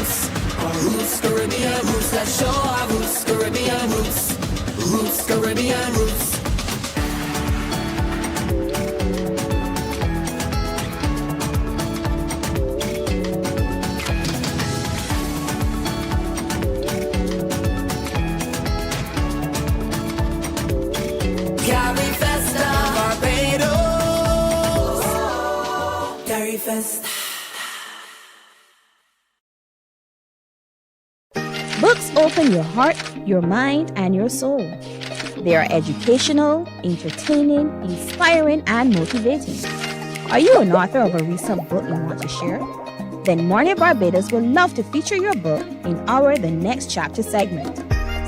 roots. Roots, Caribbean roots, let's show our roots, Caribbean roots. Roots, Caribbean roots. Carifesta, Barbados. Carifesta. Books open your heart, your mind, and your soul. They are educational, entertaining, inspiring, and motivating. Are you an author of a recent book you want to share? Then Mornin Barbados would love to feature your book in our The Next Chapter segment.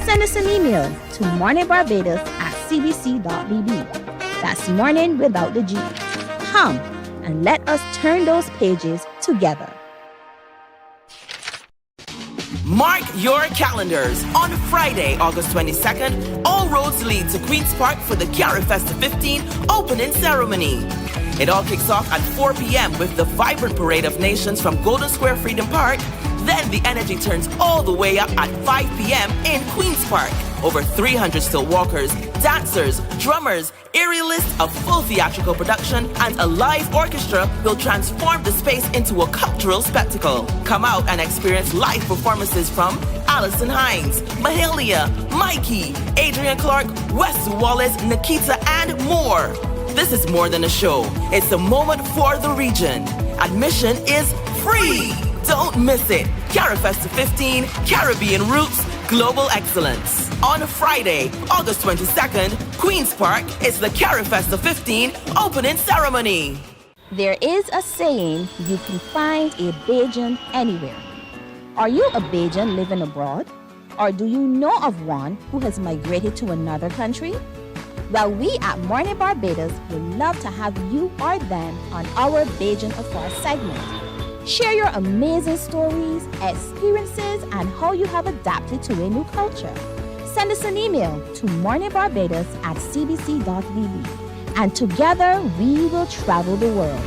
Send us an email to morninbarbados@cbc.bb. That's morning without the G. Come and let us turn those pages together. Mark your calendars. On Friday, August 22nd, all roads lead to Queen's Park for the Carifesta 15 opening ceremony. It all kicks off at 4 p.m. with the vibrant parade of nations from Golden Square Freedom Park. Then the energy turns all the way up at 5 p.m. in Queen's Park. Over 300 still walkers, dancers, drummers, aerialists, a full theatrical production, and a live orchestra will transform the space into a cultural spectacle. Come out and experience live performances from Alison Hines, Mahalia, Mikey, Adrian Clark, Wes Wallace, Nikita, and more. This is more than a show. It's a moment for the region. Admission is free. Don't miss it. Carifesta 15, Caribbean Roots, Global Excellence. On Friday, August 22nd, Queen's Park is the Carifesta 15 opening ceremony. There is a saying, you can find a Beijian anywhere. Are you a Beijian living abroad? Or do you know of one who has migrated to another country? Well, we at Mornin Barbados would love to have you or them on our Beijian Afar segment. Share your amazing stories, experiences, and how you have adapted to a new culture. Send us an email to morninbarbados@cbc.bb, and together we will travel the world.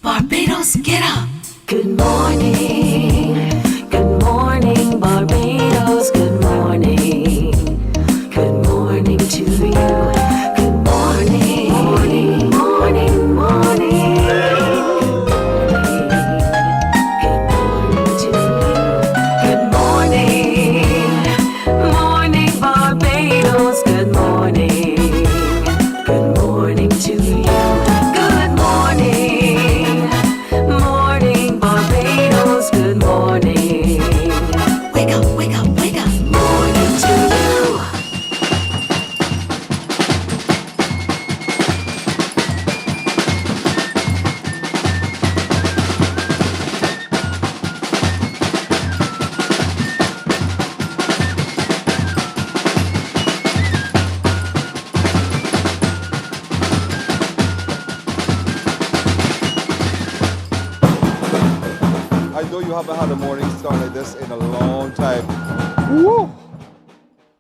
Barbados, get up. Good morning. Good morning, Barbados. Good morning. Good morning to you. Good morning. Morning, morning, morning. Good morning to you. Good morning. Morning, Barbados. Good morning. Good morning to you. Good morning. Morning, Barbados, good morning. Wake up, wake up, wake up. Morning to you. I know you haven't had a morning start like this in a long time. Woo!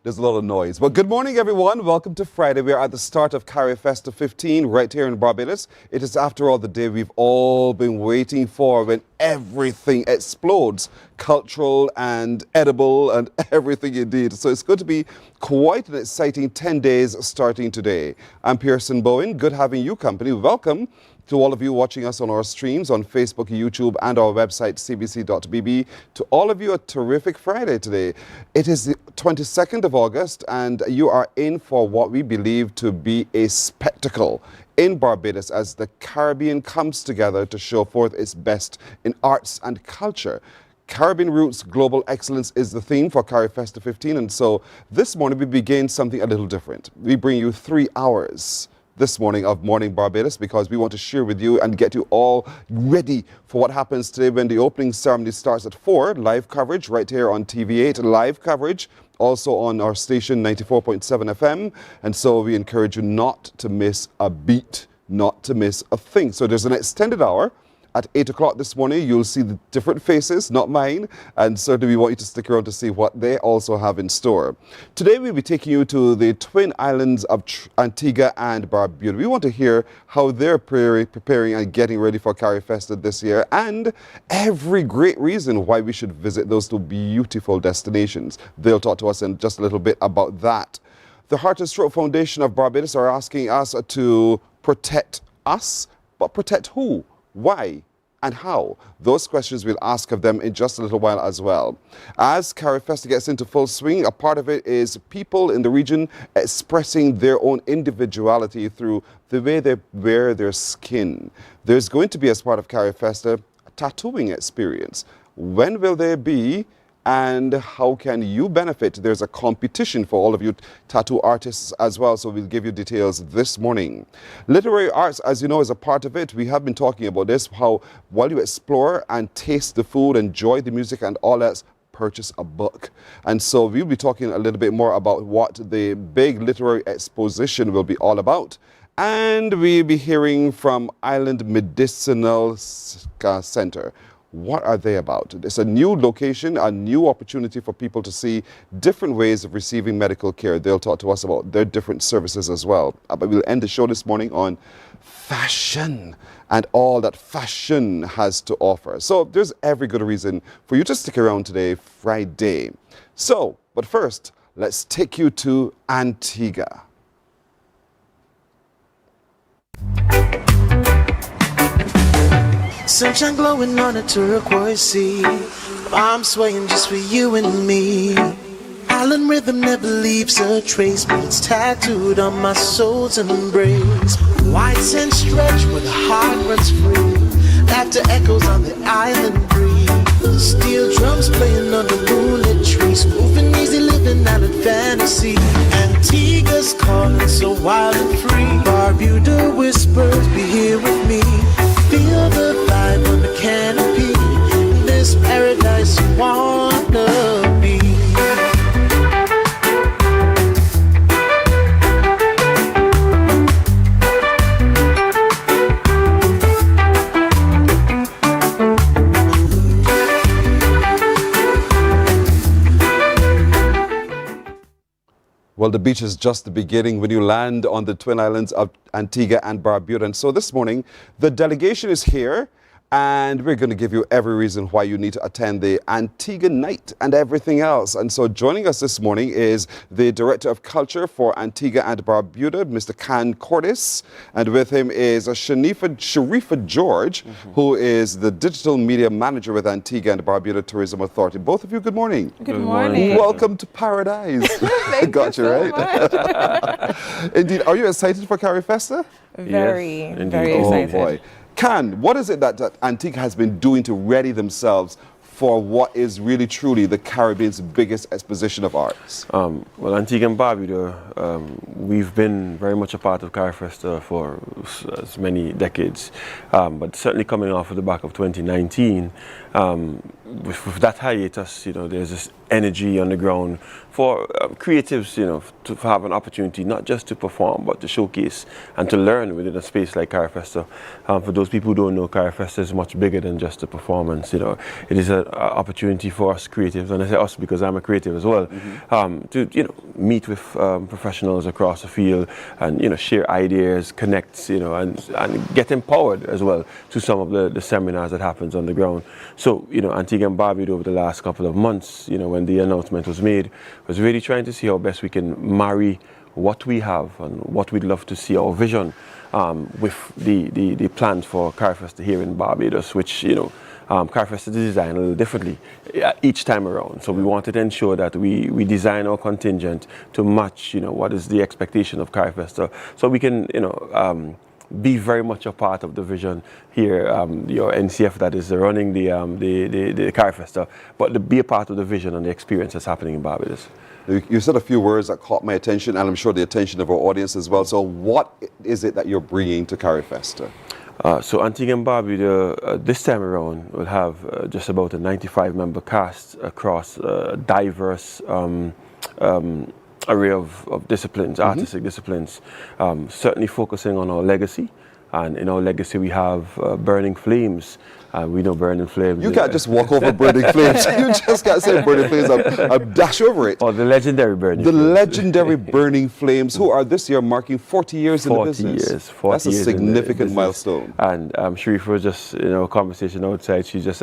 There's a lot of noise. But good morning, everyone. Welcome to Friday. We are at the start of Carifesta 15 right here in Barbados. It is, after all, the day we've all been waiting for when everything explodes. Cultural and edible and everything indeed. So it's going to be quite an exciting 10 days starting today. I'm Pearson Bowen. Good having you company. Welcome to all of you watching us on our streams on Facebook, YouTube, and our website, cbc.bb. To all of you, a terrific Friday today. It is the 22nd of August, and you are in for what we believe to be a spectacle in Barbados as the Caribbean comes together to show forth its best in arts and culture. Caribbean Roots Global Excellence is the theme for Carifesta 15, and so this morning we begin something a little different. We bring you 3 hours this morning of Morning Barbados because we want to share with you and get you all ready for what happens today when the opening ceremony starts at 4. Live coverage right here on TV8, live coverage also on our station 94.7 FM. And so we encourage you not to miss a beat, not to miss a thing. So there's an extended hour. At 8 o'clock this morning, you'll see the different faces, not mine, and certainly we want you to stick around to see what they also have in store. Today, we'll be taking you to the twin islands of Antigua and Barbuda. We want to hear how they're preparing and getting ready for Carifesta this year, and every great reason why we should visit those two beautiful destinations. They'll talk to us in just a little bit about that. The Heart and Stroke Foundation of Barbados are asking us to protect us, but protect who? Why and how? Those questions we'll ask of them in just a little while as well. As Carifesta gets into full swing, a part of it is people in the region expressing their own individuality through the way they wear their skin. There's going to be, as part of Carifesta, a tattooing experience. When will there be? And how can you benefit? There's a competition for all of you tattoo artists as well, so we'll give you details this morning. Literary arts, as you know, is a part of it. We have been talking about this, how while you explore and taste the food, enjoy the music and all that, purchase a book. And so we'll be talking a little bit more about what the big literary exposition will be all about. And we'll be hearing from Island Medicinal Center. What are they about? It's a new location, a new opportunity for people to see different ways of receiving medical care. They'll talk to us about their different services as well. But we'll end the show this morning on fashion and all that fashion has to offer. So there's every good reason for you to stick around today, Friday. So, but first, let's take you to Antigua. Sunshine glowing on a turquoise sea. I'm swaying just for you and me. Island rhythm never leaves a trace, but it's tattooed on my soul's embrace. White sand stretch where the heart runs free. Laughter echoes on the island breeze. Steel drums playing on the moonlit trees. Moving easy, living island fantasy. Antigua's calling so wild and free. Barbuda whispers, be here with me. Feel the vibe on the canopy. This paradise you wanna be. Well, the beach is just the beginning when you land on the twin islands of Antigua and Barbuda. And so this morning, the delegation is here, and we're going to give you every reason why you need to attend the Antigua night and everything else. And so joining us this morning is the Director of Culture for Antigua and Barbuda, Mr. Khan Cordes. And with him is Sharifa George, who is the Digital Media Manager with Antigua and Barbuda Tourism Authority. Both of you, good morning. Good morning. Welcome to paradise. Got you, right? Indeed. Are you excited for Carifesta? Very, Yes, very Oh, excited. boy. Khan, what is it that Antigua has been doing to ready themselves for what is really truly the Caribbean's biggest exposition of arts? Well, Antigua and Barbuda, we've been very much a part of Carifesta for as many decades, but certainly coming off of the back of 2019, with that hiatus, there's this energy on the ground for creatives, to have an opportunity not just to perform, but to showcase and to learn within a space like Carifesta. For those people who don't know, Carifesta is much bigger than just a performance. It is an opportunity for us creatives, and I say us because I'm a creative as well, to meet with professionals across the field and share ideas, connect, and get empowered as well to some of the seminars that happens on the ground. So Antigua and Barbuda over the last couple of months, when the announcement was made, was really trying to see how best we can marry what we have and what we'd love to see, our vision, with the plans for Carifesta here in Barbados, which Carifesta is designed a little differently each time around. So we wanted to ensure that we design our contingent to match what is the expectation of Carifesta, so we can be very much a part of the vision here, your NCF that is running the Carifesta, but to be a part of the vision and the experience that's happening in Barbados. You said a few words that caught my attention, and I'm sure the attention of our audience as well. So what is it that you're bringing to Carifesta? So Antigua and Barbuda this time around will have just about a 95-member cast across diverse array of disciplines, artistic disciplines, certainly focusing on our legacy. And in our legacy, we have Burning Flames. We know Burning Flames. You can't just walk over Burning Flames. You just can't say Burning Flames. I'll dash over it. Or the legendary Burning Flames. The legendary Burning Flames, who are this year marking 40 years in the business. 40 That's a years significant milestone. And Sharif was just, a conversation outside. She just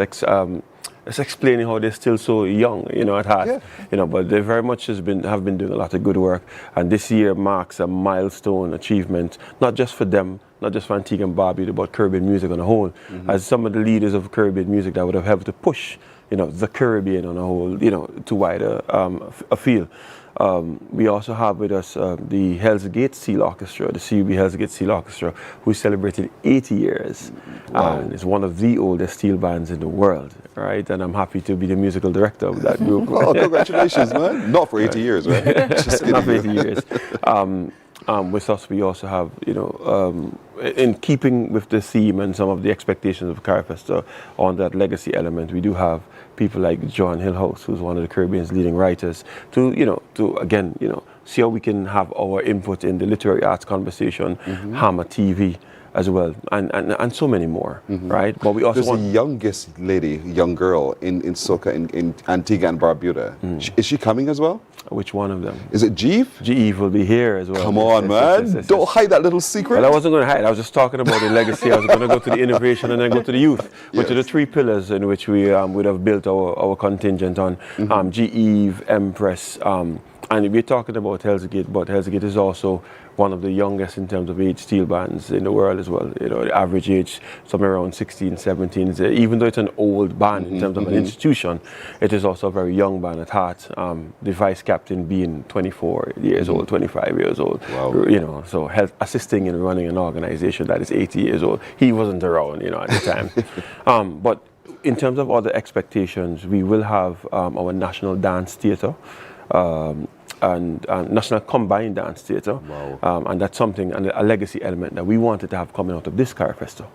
explaining how they're still so young, at heart. Yeah. But they very much have been doing a lot of good work. And this year marks a milestone achievement, not just for them, not just for Antigua and Barbuda, but Caribbean music on a whole. As some of the leaders of Caribbean music that would have helped to push, the Caribbean on a whole, to wider a field. We also have with us the Hell's Gate Seal Orchestra, the CUB Hell's Gate Seal Orchestra, who celebrated 80 years. Wow. And it's one of the oldest steel bands in the world, right? And I'm happy to be the musical director of that group. Oh, congratulations, man. Not for 80 years, right? Just not for 80 years. With us, we also have, in keeping with the theme and some of the expectations of Carifesta on that legacy element, we do have people like John Hillhouse, who's one of the Caribbean's leading writers, to again, see how we can have our input in the literary arts conversation, Hammer TV as well, and so many more, right? But we also There's the youngest lady, young girl in soca in Antigua and Barbuda. Is she coming as well? Which one of them? Is it Jeeve? Jeeve will be here as well. Come on, man. Yes. Don't hide that little secret. Well, I wasn't going to hide. I was just talking about the legacy. I was going to go to the innovation and then go to the youth, which are the three pillars in which we would have built our contingent on. Jeeve, Empress, and we're talking about Hell's Gate, but Hell's Gate is also one of the youngest in terms of age steel bands in the world as well. The average age somewhere around 16, 17. Even though it's an old band in terms of an institution, it is also a very young band at heart. The vice captain being 24 years old, 25 years old. Wow. So assisting in running an organization that is 80 years old. He wasn't around, at the time. But in terms of other expectations, we will have our National Dance Theatre. And National Combined Dance Theatre. Wow. And that's something, and a legacy element that we wanted to have coming out of this Carifesta.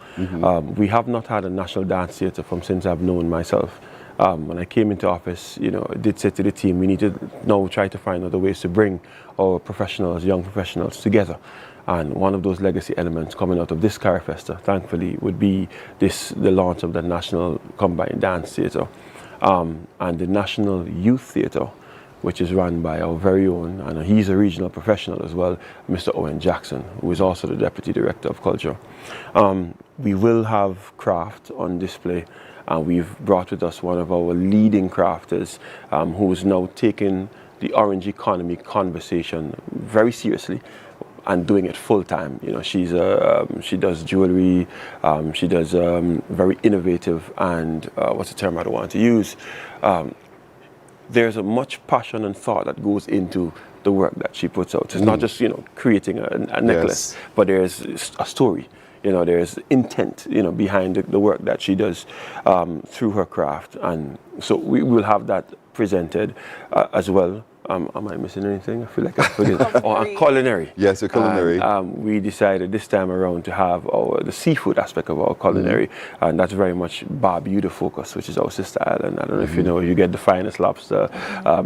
We have not had a National Dance Theatre since I've known myself. When I came into office, I did say to the team, we need to now try to find other ways to bring our professionals, young professionals together. And one of those legacy elements coming out of this Carifesta, thankfully, would be the launch of the National Combined Dance Theatre and the National Youth Theatre, which is run by our very own, and he's a regional professional as well, Mr. Owen Jackson, who is also the Deputy Director of Culture. We will have craft on display, and we've brought with us one of our leading crafters who is now taking the orange economy conversation very seriously and doing it full time. She does jewelry, she does very innovative and what's the term I don't want to use? There's a much passion and thought that goes into the work that she puts out. It's not just creating a necklace, but there's a story. There's intent behind the work that she does through her craft, and so we will have that presented as well. Am I missing anything? I feel like I forget. Culinary. Yes, culinary. We decided this time around to have the seafood aspect of our culinary, and that's very much Barbuda focus, which is our sister island. I don't know if you know, you get the finest lobster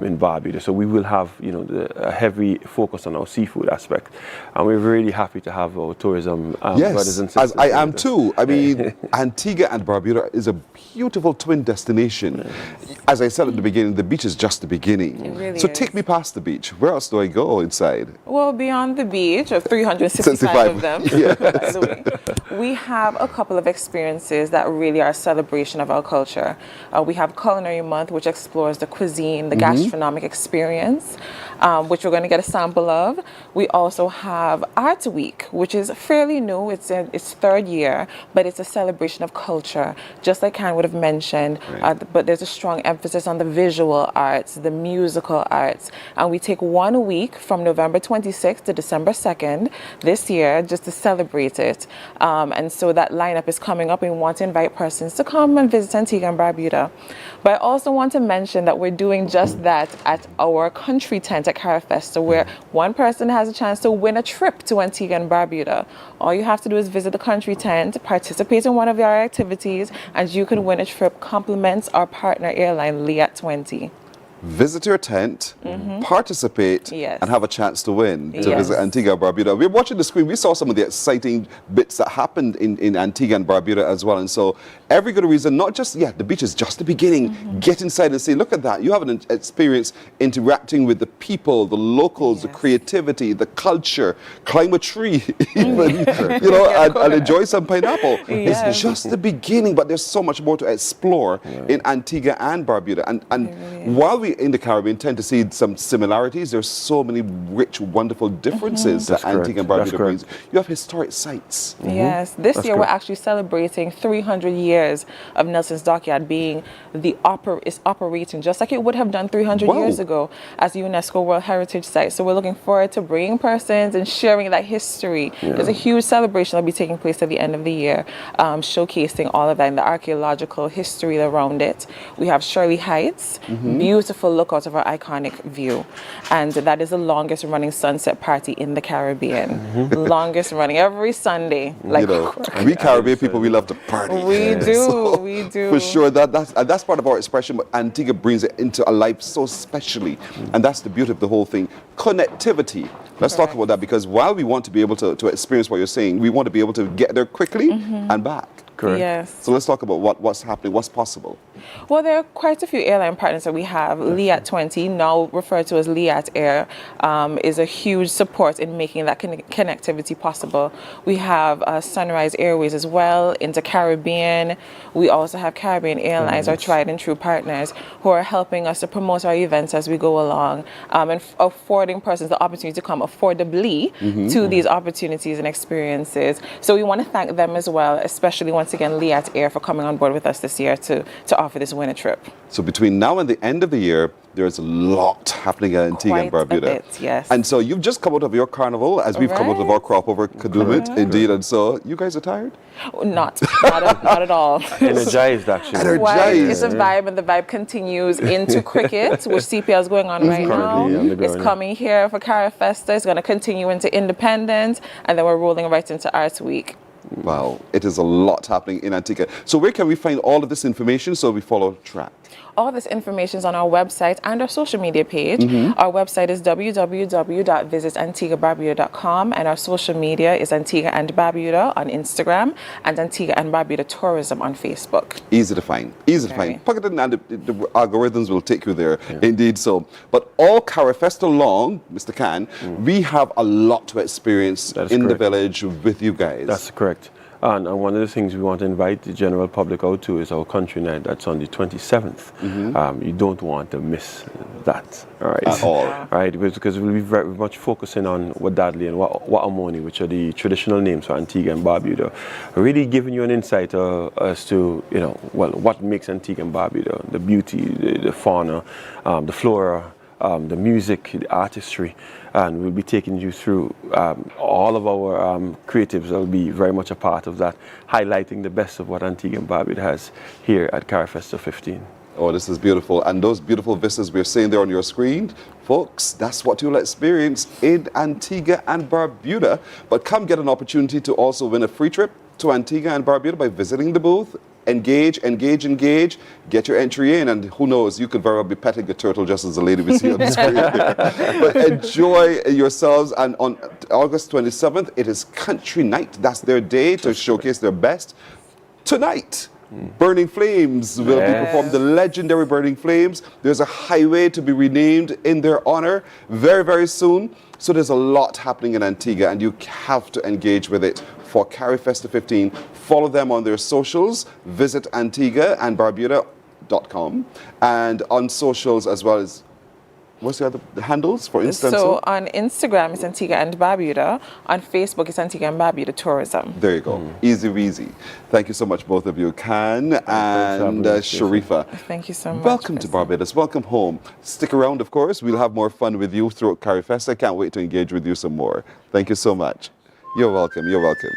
in Barbuda. So we will have, a heavy focus on our seafood aspect, and we're really happy to have our tourism brothers and sisters. As I am too. I mean, Antigua and Barbuda is a beautiful twin destination. As I said at the beginning, the beach is just the beginning. It really so is. Take me past the beach. Where else do I go inside? Well, beyond the beach, of 365 of them, by the way, we have a couple of experiences that really are a celebration of our culture. We have Culinary Month, which explores the cuisine, the gastronomic experience, which we're going to get a sample of. We also have Art Week, which is fairly new. It's in its third year, but it's a celebration of culture, just like Karen would have mentioned. But there's a strong emphasis on the visual arts, the musical arts. And we take 1 week from November 26th to December 2nd this year just to celebrate it. And so that lineup is coming up. We want to invite persons to come and visit Antigua and Barbuda. But I also want to mention that we're doing just that at our country tent at Carifesta, where one person has a chance to win a trip to Antigua and Barbuda. All you have to do is visit the country tent, participate in one of our activities, and you can win a trip. Compliments our partner airline, Liat 20. visit your tent, participate, Yes. and have a chance to win to Yes. visit Antigua and Barbuda. We're watching the screen. We saw some of the exciting bits that happened in Antigua and Barbuda as well. And so every good reason, not just, the beach is just the beginning. Get inside and see, look at that. You have an experience interacting with the people, the locals, the creativity, the culture, climb a tree, even, and enjoy some pineapple. Yes. It's just the beginning, but there's so much more to explore in Antigua and Barbuda. And while we in the Caribbean tend to see some similarities, there's so many rich, wonderful differences that Antigua and Barbuda brings. You have historic sites. Yes, this year we're actually celebrating 300 years of Nelson's Dockyard being is operating just like it would have done 300 years ago as a UNESCO World Heritage Site. So we're looking forward to bringing persons and sharing that history. There's a huge celebration that'll be taking place at the end of the year, showcasing all of that and the archaeological history around it. We have Shirley Heights, beautiful lookout of our iconic view, and that is the longest running sunset party in the Caribbean. Longest running every Sunday. Like we Caribbean people, we love to party. We do. For sure, that's part of our expression, but Antigua brings it into a life so specially, and that's the beauty of the whole thing. Connectivity. Let's talk about that, because while we want to be able to experience what you're saying, we want to be able to get there quickly and back. Correct. Yes. So let's talk about what's happening, what's possible. Well, there are quite a few airline partners that we have. Liat 20, now referred to as Liat Air, is a huge support in making that connectivity possible. We have Sunrise Airways as well, Inter Caribbean. We also have Caribbean Airlines, our tried and true partners, who are helping us to promote our events as we go along, and affording persons the opportunity to come affordably to these opportunities and experiences. So we want to thank them as well, especially once again Liat Air for coming on board with us this year to offer this winter trip. So between now and the end of the year, there's a lot happening at Antigua and Barbuda. Quite a bit, yes. And so you've just come out of your carnival, as we've come out of our crop over Kadooment, indeed. And so you guys are tired? Not at all. Energized, actually. Energized. It's a vibe, and the vibe continues into cricket, which CPL is going on right now. It's coming here for Carifesta. It's going to continue into Independence, and then we're rolling right into Arts Week. Wow, it is a lot happening in Antigua. So where can we find all of this information so we follow track? All this information is on our website and our social media page. Our website is www.visitantiguabarbuda.com, and our social media is Antigua and Barbuda on Instagram and Antigua and Barbuda Tourism on Facebook. Easy to find, easy to find. Plug it in and the algorithms will take you there, indeed so. But all Carifesta long, Mr. Khan, we have a lot to experience the village with you guys. That's correct. And one of the things we want to invite the general public out to is our country night. That's on the 27th. You don't want to miss that. All right. At all. Right, because we'll be very much focusing on Wadadli and Wa'amoni, which are the traditional names for Antigua and Barbuda. Really giving you an insight as to, what makes Antigua and Barbuda, the beauty, the fauna, the flora, the music, the artistry, and we'll be taking you through all of our creatives that will be very much a part of that, highlighting the best of what Antigua and Barbuda has here at Carifesta 15. Oh, this is beautiful. And those beautiful vistas we're seeing there on your screen, folks, that's what you'll experience in Antigua and Barbuda. But come get an opportunity to also win a free trip to Antigua and Barbuda by visiting the booth. Engage, get your entry in, and who knows, you could very well be petting a turtle just as the lady we see on the screen here. But enjoy yourselves, and on August 27th, it is Country Night. That's their day to showcase their best. Tonight, Burning Flames will be performed, the legendary Burning Flames. There's a highway to be renamed in their honor very, very soon. So there's a lot happening in Antigua, and you have to engage with it. For Carifesta 15, follow them on their socials. Visit AntiguaandBarbuda.com, and on socials as well as, what's the other handles, for instance? So on Instagram, it's Antigua and Barbuda. On Facebook, it's Antigua and Barbuda Tourism. There you go. Easy weasy. Thank you so much, both of you, Khan and Sharifa. Thank you so much. Welcome to Barbados. Welcome home. Stick around, of course. We'll have more fun with you throughout Carifesta. I can't wait to engage with you some more. Thank you so much. You're welcome. You're welcome.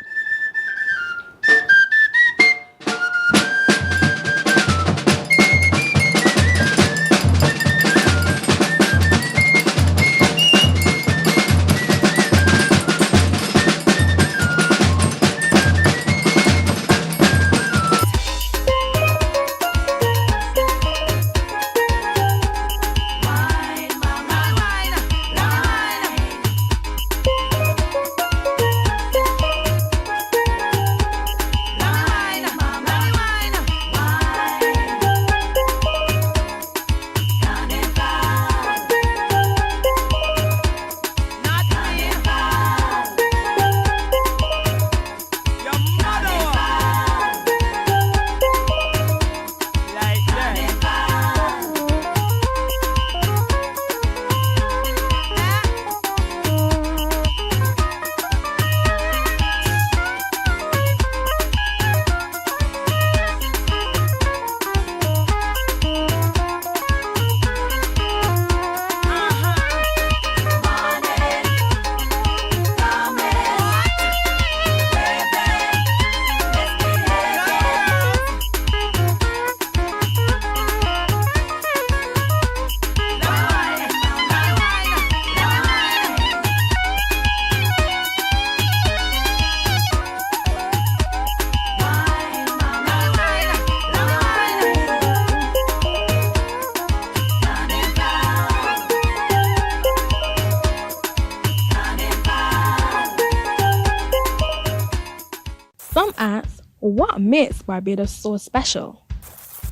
What makes Barbados so special?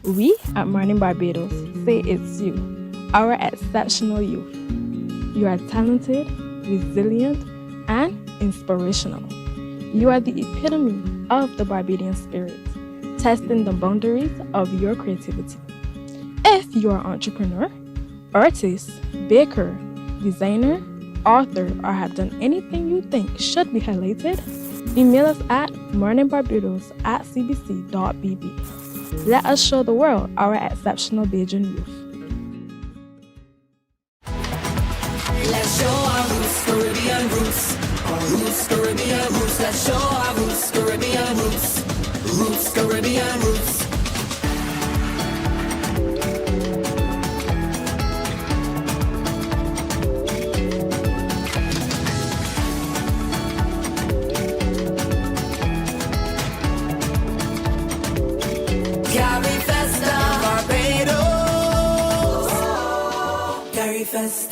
We at Mornin Barbados say it's you, our exceptional youth. You are talented, resilient, and inspirational. You are the epitome of the Barbadian spirit, testing the boundaries of your creativity. If you are an entrepreneur, artist, baker, designer, author, or have done anything you think should be highlighted, email us at morninbarbados@cbc.bb. Let us show the world our exceptional Beijian youth. Let's show our roots, Caribbean roots. Our roots, Caribbean roots. Let's show our roots, Caribbean roots. Roots, Caribbean roots. Carifesta, Barbados. Carifesta.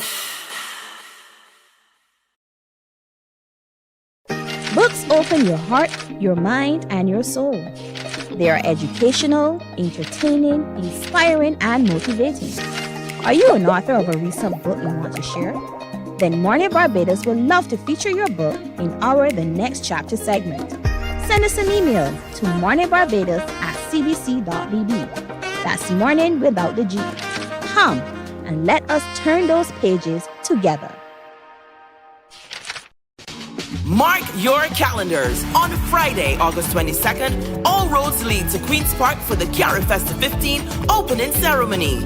Books open your heart, your mind, and your soul. They are educational, entertaining, inspiring, and motivating. Are you an author of a recent book you want to share? Then Mornin Barbados would love to feature your book in our The Next Chapter segment. Send us an email to morninbarbados@cbc.bb. That's morning without the G. Come and let us turn those pages together. Mark your calendars. On Friday, August 22nd, all roads lead to Queen's Park for the Carifesta 15 opening ceremony.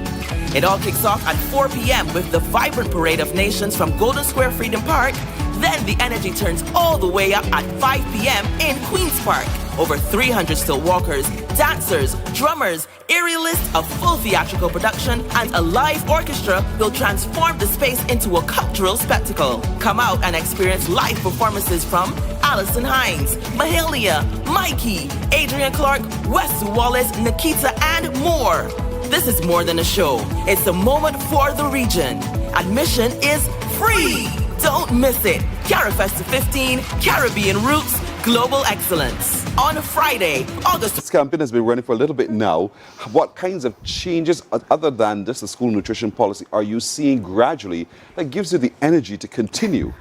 It all kicks off at 4 p.m. with the vibrant parade of nations from Golden Square Freedom Park. Then the energy turns all the way up at 5 p.m. in Queen's Park. Over 300 still walkers, dancers, drummers, aerialists, a full theatrical production, and a live orchestra will transform the space into a cultural spectacle. Come out and experience live performances from Alison Hines, Mahalia, Mikey, Adrian Clark, Wes Wallace, Nikita, and more. This is more than a show. It's a moment for the region. Admission is free. Don't miss it. Carifesta 15, Caribbean Roots, Global Excellence. On Friday, August. This campaign has been running for a little bit now. What kinds of changes, other than just the school nutrition policy, are you seeing gradually that gives you the energy to continue?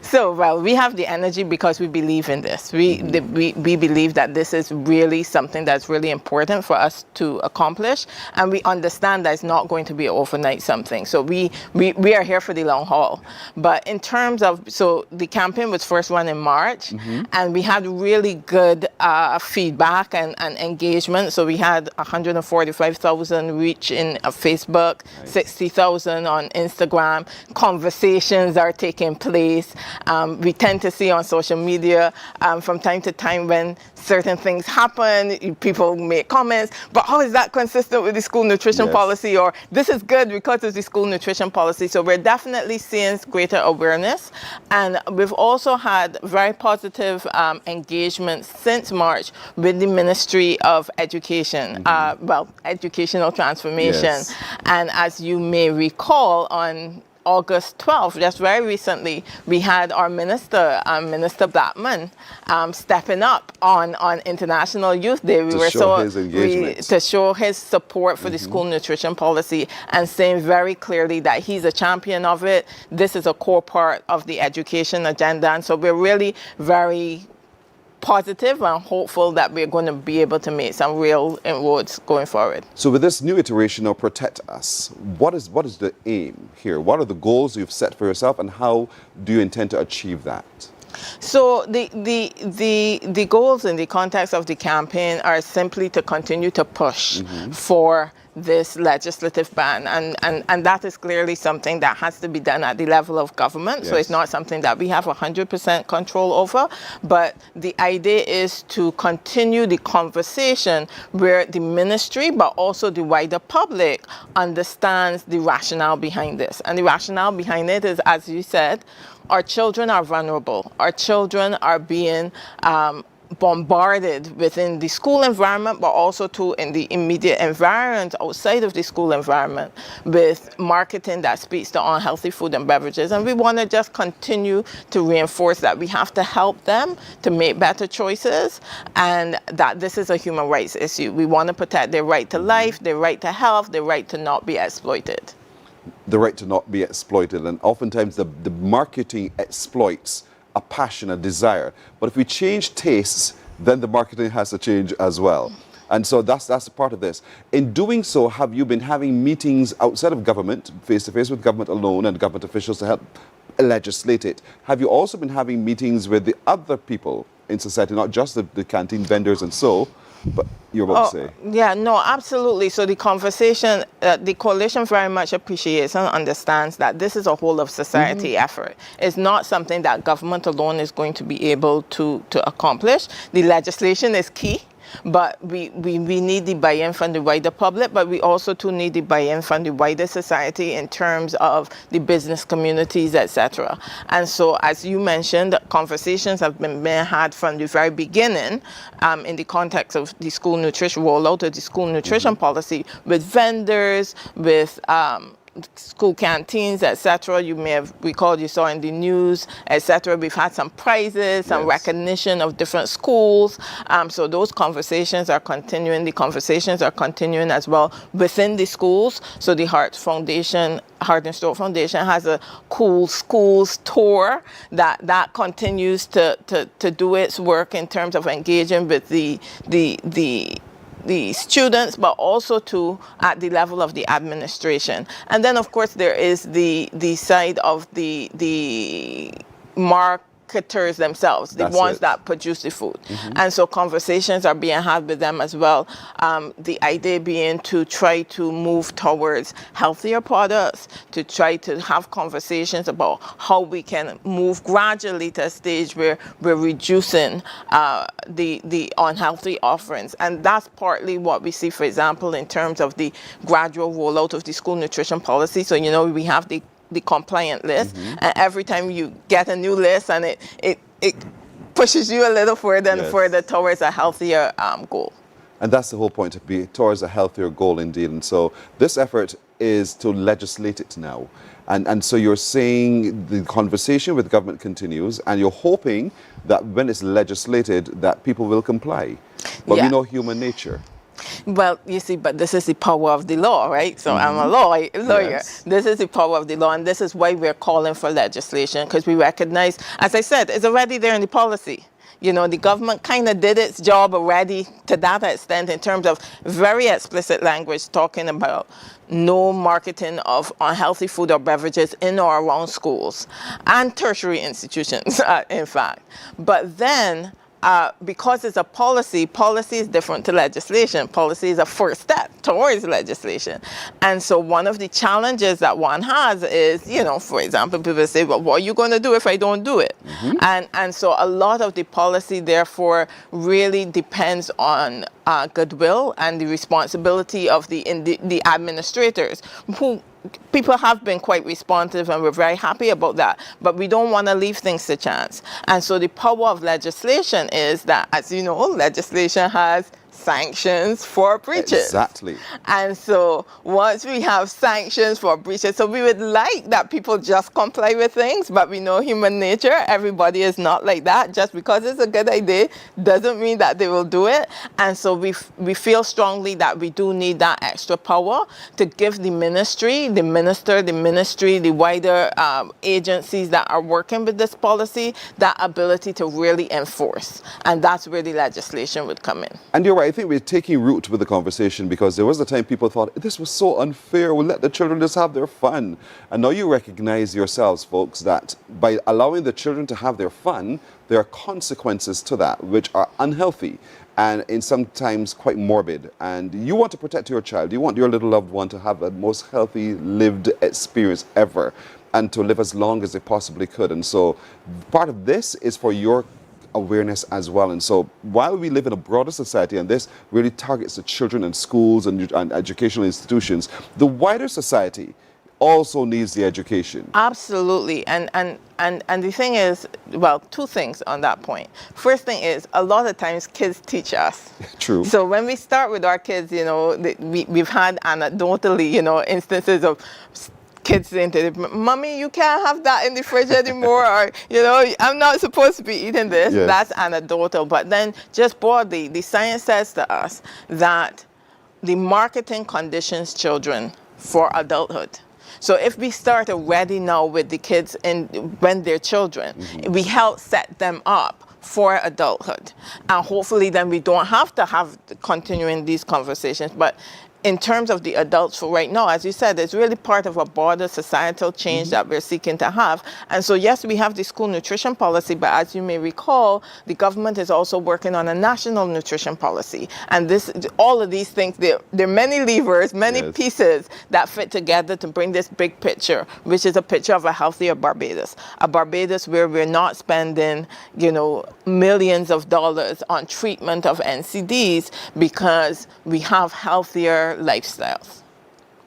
So, well, we have the energy because we believe in this. We believe that this is really something that's really important for us to accomplish, and we understand that it's not going to be overnight something. So we are here for the long haul. But in terms of, so the campaign was first run in March, and we had really good feedback and engagement. So we had 145,000 reach in Facebook, 60,000 on Instagram. Conversations are taking place. We tend to see on social media from time to time when certain things happen, people make comments, but how is that consistent with the school nutrition policy? Or this is good because of the school nutrition policy. So we're definitely seeing greater awareness. And we've also had very positive engagement since March with the Ministry of Education, well, educational transformation. And as you may recall, on August 12th, just very recently, we had our minister, Minister Blackman, stepping up on International Youth Day. To show his support for the school nutrition policy and saying very clearly that he's a champion of it. This is a core part of the education agenda. And so we're really very positive and hopeful that we're going to be able to make some real inroads going forward. So with this new iteration of Protect Us, what is the aim here? What are the goals you've set for yourself, and how do you intend to achieve that? So the goals in the context of the campaign are simply to continue to push for this legislative ban, and that is clearly something that has to be done at the level of government. So it's not something that we have 100% control over, but the idea is to continue the conversation where the ministry, but also the wider public, understands the rationale behind this. And the rationale behind it is, as you said, our children are vulnerable. Our children are being bombarded within the school environment, but also too in the immediate environment outside of the school environment with marketing that speaks to unhealthy food and beverages. And we want to just continue to reinforce that we have to help them to make better choices, and that this is a human rights issue. We want to protect their right to life, their right to health, their right to not be exploited. The right to not be exploited, and oftentimes the marketing exploits a passion, a desire. But if we change tastes, then the marketing has to change as well. And so that's part of this. In doing so, have you been having meetings outside of government, face-to-face with government alone and government officials to help legislate it? Have you also been having meetings with the other people in society, not just the canteen vendors and so, but you're about to say? Yeah, no, absolutely. So the conversation, the coalition very much appreciates and understands that this is a whole of society effort. It's not something that government alone is going to be able to accomplish. The legislation is key, but we need the buy-in from the wider public, but we also too need the buy-in from the wider society in terms of the business communities, etc. And so, as you mentioned, conversations have been had from the very beginning in the context of the school nutrition rollout of the school nutrition policy with vendors, with school canteens, etc. You may have recalled, you saw in the news, etc. We've had some prizes, some recognition of different schools. So those conversations are continuing. The conversations are continuing as well within the schools. So the Heart and Stroke Foundation has a cool schools tour that continues to do its work in terms of engaging with the students, but also to at the level of the administration. And then, of course, there is the side of the marketers themselves, the ones that produce the food. And so conversations are being had with them as well. The idea being to try to move towards healthier products, to try to have conversations about how we can move gradually to a stage where we're reducing the unhealthy offerings. And that's partly what we see, for example, in terms of the gradual rollout of the school nutrition policy. So, you know, we have the compliant list, and every time you get a new list, and it pushes you a little further and further towards a healthier goal. And that's the whole point, to be towards a healthier goal indeed. And so this effort is to legislate it now. And so you're saying the conversation with government continues, and you're hoping that when it's legislated that people will comply. But we know human nature. Well, you see, but this is the power of the law, right? So I'm a lawyer. Yes. This is the power of the law, and this is why we're calling for legislation, because we recognize, as I said, it's already there in the policy. You know, the government kind of did its job already to that extent in terms of very explicit language talking about no marketing of unhealthy food or beverages in or around schools and tertiary institutions, in fact. But then, because it's a policy is different to legislation. Policy is a first step towards legislation. And so one of the challenges that one has is, you know, for example, people say, well, what are you going to do if I don't do it? And so a lot of the policy, therefore, really depends on goodwill and the responsibility of the administrators, who people have been quite responsive, and we're very happy about that. But we don't want to leave things to chance. And so the power of legislation is that, as you know, legislation has sanctions for breaches. Exactly. And so once we have sanctions for breaches, so we would like that people just comply with things, but we know human nature, everybody is not like that. Just because it's a good idea doesn't mean that they will do it. And so we feel strongly that we do need that extra power to give the ministry, the minister, the ministry, the wider agencies that are working with this policy, that ability to really enforce. And that's where the legislation would come in. And you're right. I think we're taking root with the conversation, because there was a time people thought this was so unfair, we'll let the children just have their fun. And now you recognize yourselves, folks, that by allowing the children to have their fun, there are consequences to that which are unhealthy and in sometimes quite morbid. And you want to protect your child. You want your little loved one to have the most healthy lived experience ever, and to live as long as they possibly could. And so part of this is for your awareness as well. And so while we live in a broader society, and this really targets the children in schools and educational institutions, the wider society also needs the education. Absolutely. And the thing is, well, two things on that point. First thing is, a lot of times kids teach us. True. So when we start with our kids, you know, we've had anecdotally, you know, instances of kids saying to them, "Mommy, you can't have that in the fridge anymore," or, you know, "I'm not supposed to be eating this." Yes. That's anecdotal. But then just broadly, the science says to us that the marketing conditions children for adulthood. So if we start already now with the kids when they're children, we help set them up for adulthood. And hopefully then we don't have to have continuing these conversations. But in terms of the adults for right now, as you said, it's really part of a broader societal change that we're seeking to have. And so, yes, we have the school nutrition policy, but as you may recall, the government is also working on a national nutrition policy. And all of these things, there are many levers, many pieces that fit together to bring this big picture, which is a picture of a healthier Barbados. A Barbados where we're not spending, you know, millions of dollars on treatment of NCDs because we have healthier lifestyles.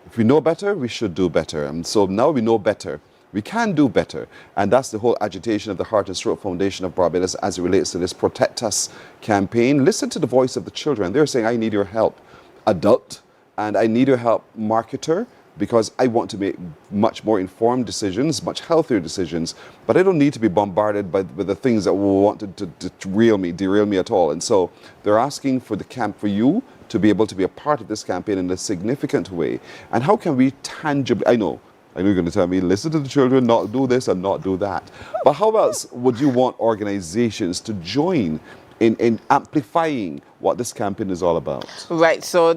If we know better, we should do better. And so now we know better. We can do better. And that's the whole agitation of the Heart and Stroke Foundation of Barbados as it relates to this Protect Us campaign. Listen to the voice of the children. They're saying, I need your help, adult, and I need your help, marketer, because I want to make much more informed decisions, much healthier decisions, but I don't need to be bombarded with the things that will want to derail me at all. And so they're asking for for you to be able to be a part of this campaign in a significant way. And how can we tangibly, I know you're going to tell me, listen to the children, not do this and not do that. But how else would you want organizations to join in amplifying what this campaign is all about? Right. So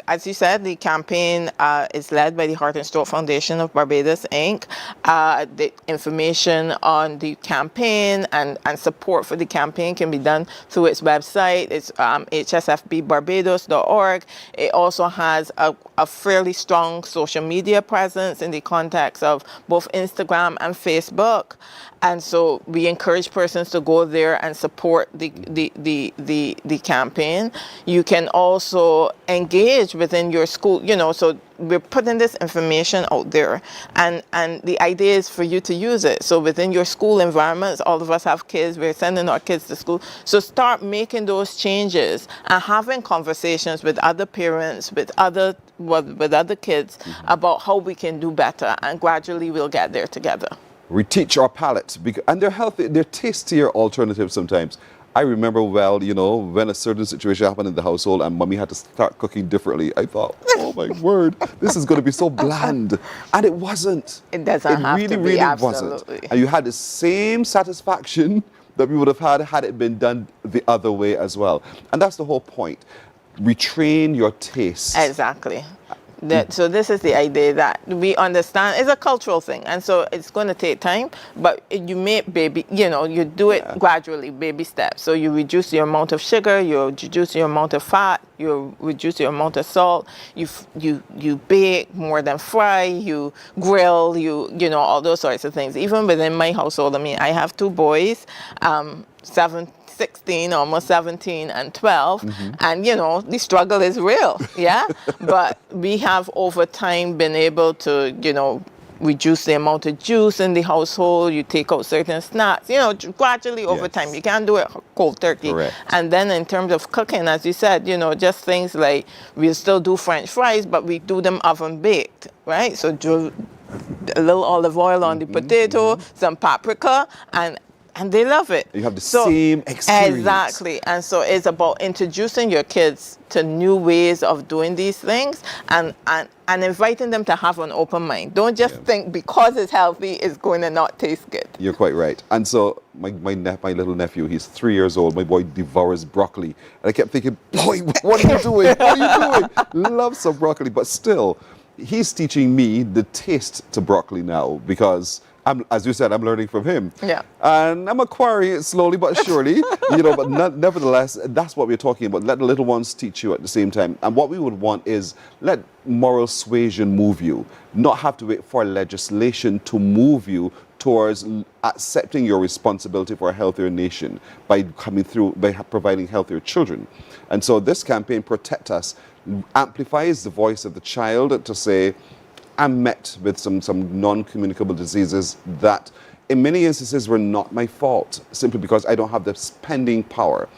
as you said, the campaign is led by the Heart and Stroke Foundation of Barbados, Inc. The information on the campaign and support for the campaign can be done through its website. It's hsfbbarbados.org. It also has a fairly strong social media presence in the context of both Instagram and Facebook. And so we encourage persons to go there and support the campaign. You can also engage within your school, you know, so we're putting this information out there and the idea is for you to use it. So within your school environments, all of us have kids, we're sending our kids to school. So start making those changes and having conversations with other parents, with other kids about how we can do better, and gradually we'll get there together. We teach our palates, and they're healthy, they're tastier alternatives sometimes. I remember well, you know, when a certain situation happened in the household and mommy had to start cooking differently, I thought, oh my word, this is going to be so bland. And it wasn't. It doesn't have to be, really absolutely. wasn't. And you had the same satisfaction that we would have had it been done the other way as well. And that's the whole point. Retrain your taste. Exactly. So this is the idea that we understand it's a cultural thing, and so it's going to take time, but you make you do it gradually, baby steps. So you reduce your amount of sugar, you reduce your amount of fat, you reduce your amount of salt, you bake more than fry, you grill, you know, all those sorts of things. Even within my household, I mean, I have two boys, 16, almost 17, and 12, and you know the struggle is real, but we have over time been able to, you know, reduce the amount of juice in the household. You take out certain snacks, you know, gradually over time. You can't do it cold turkey. Correct. And then in terms of cooking, as you said, you know, just things like we'll still do French fries, but we do them oven baked, right? So do a little olive oil on the potato, some paprika, and they love it. You have the same experience. Exactly. And so it's about introducing your kids to new ways of doing these things and inviting them to have an open mind. Don't just think because it's healthy, it's going to not taste good. You're quite right. And so my little nephew, he's 3 years old. My boy devours broccoli. And I kept thinking, boy, what are you doing? What are you doing? Love some broccoli. But still, he's teaching me the taste to broccoli now because as you said, I'm learning from him. Yeah. And I'm acquiring it slowly but surely, you know, but nevertheless, that's what we're talking about. Let the little ones teach you at the same time. And what we would want is let moral suasion move you, not have to wait for legislation to move you towards accepting your responsibility for a healthier nation by providing healthier children. And so this campaign, Protect Us, amplifies the voice of the child to say, I'm met with some non-communicable diseases that in many instances were not my fault, simply because I don't have the spending power.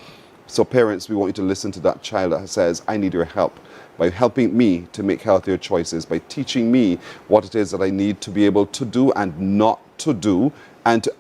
So parents, we want you to listen to that child that says, I need your help, by helping me to make healthier choices, by teaching me what it is that I need to be able to do and not to do, and to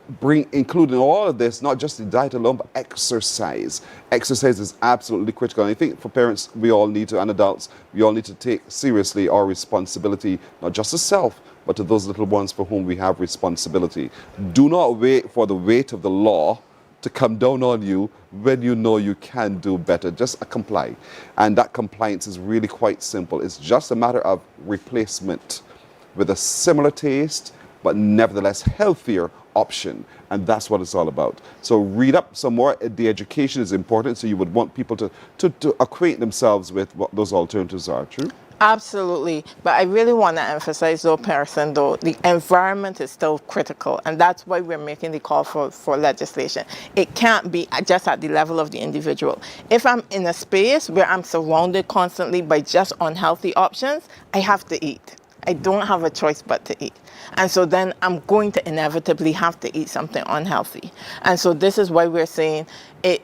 including all of this, not just the diet alone, but exercise. Exercise is absolutely critical. And I think for parents, we all need to, and adults, we all need to take seriously our responsibility, not just to self, but to those little ones for whom we have responsibility. Do not wait for the weight of the law to come down on you when you know you can do better. Just comply. And that compliance is really quite simple. It's just a matter of replacement with a similar taste, but nevertheless healthier option. And that's what it's all about. So read up some more. The education is important, so you would want people to acquaint themselves with what those alternatives are. True? Absolutely. But I really want to emphasize, though, Pearson, though, the environment is still critical. And that's why we're making the call for legislation. It can't be just at the level of the individual. If I'm in a space where I'm surrounded constantly by just unhealthy options, I have to eat. I don't have a choice but to eat. And so then I'm going to inevitably have to eat something unhealthy. And so this is why we're saying it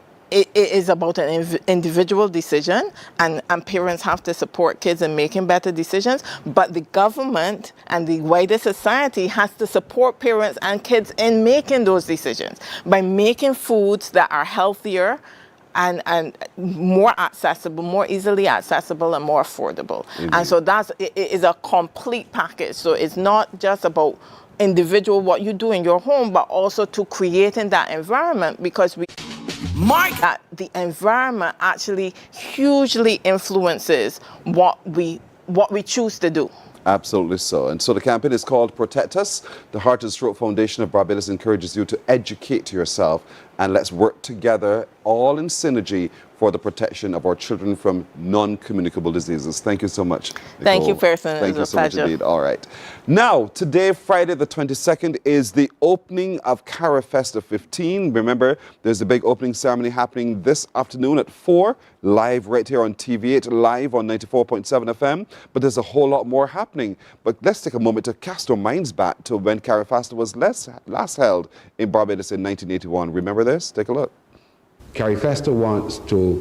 is about an individual decision, and parents have to support kids in making better decisions, but the government and the wider society has to support parents and kids in making those decisions by making foods that are healthier and more accessible, more easily accessible and more affordable. Mm-hmm. And so it is a complete package. So it's not just about individual, what you do in your home, but also to creating that environment, because that the environment actually hugely influences what we choose to do. Absolutely so. And so the campaign is called Protect Us. The Heart and Stroke Foundation of Barbados encourages you to educate yourself, and let's work together all in synergy for the protection of our children from non-communicable diseases. Thank you so much, Nicole. Thank you, Pearson. Thank you so much indeed. All right. Now, today, Friday the 22nd, is the opening of Carifesta 15. Remember, there's a big opening ceremony happening this afternoon at 4, live right here on TV8, live on 94.7 FM. But there's a whole lot more happening. But let's take a moment to cast our minds back to when Carifesta was last held in Barbados in 1981. Remember this? Take a look. Carifesta wants to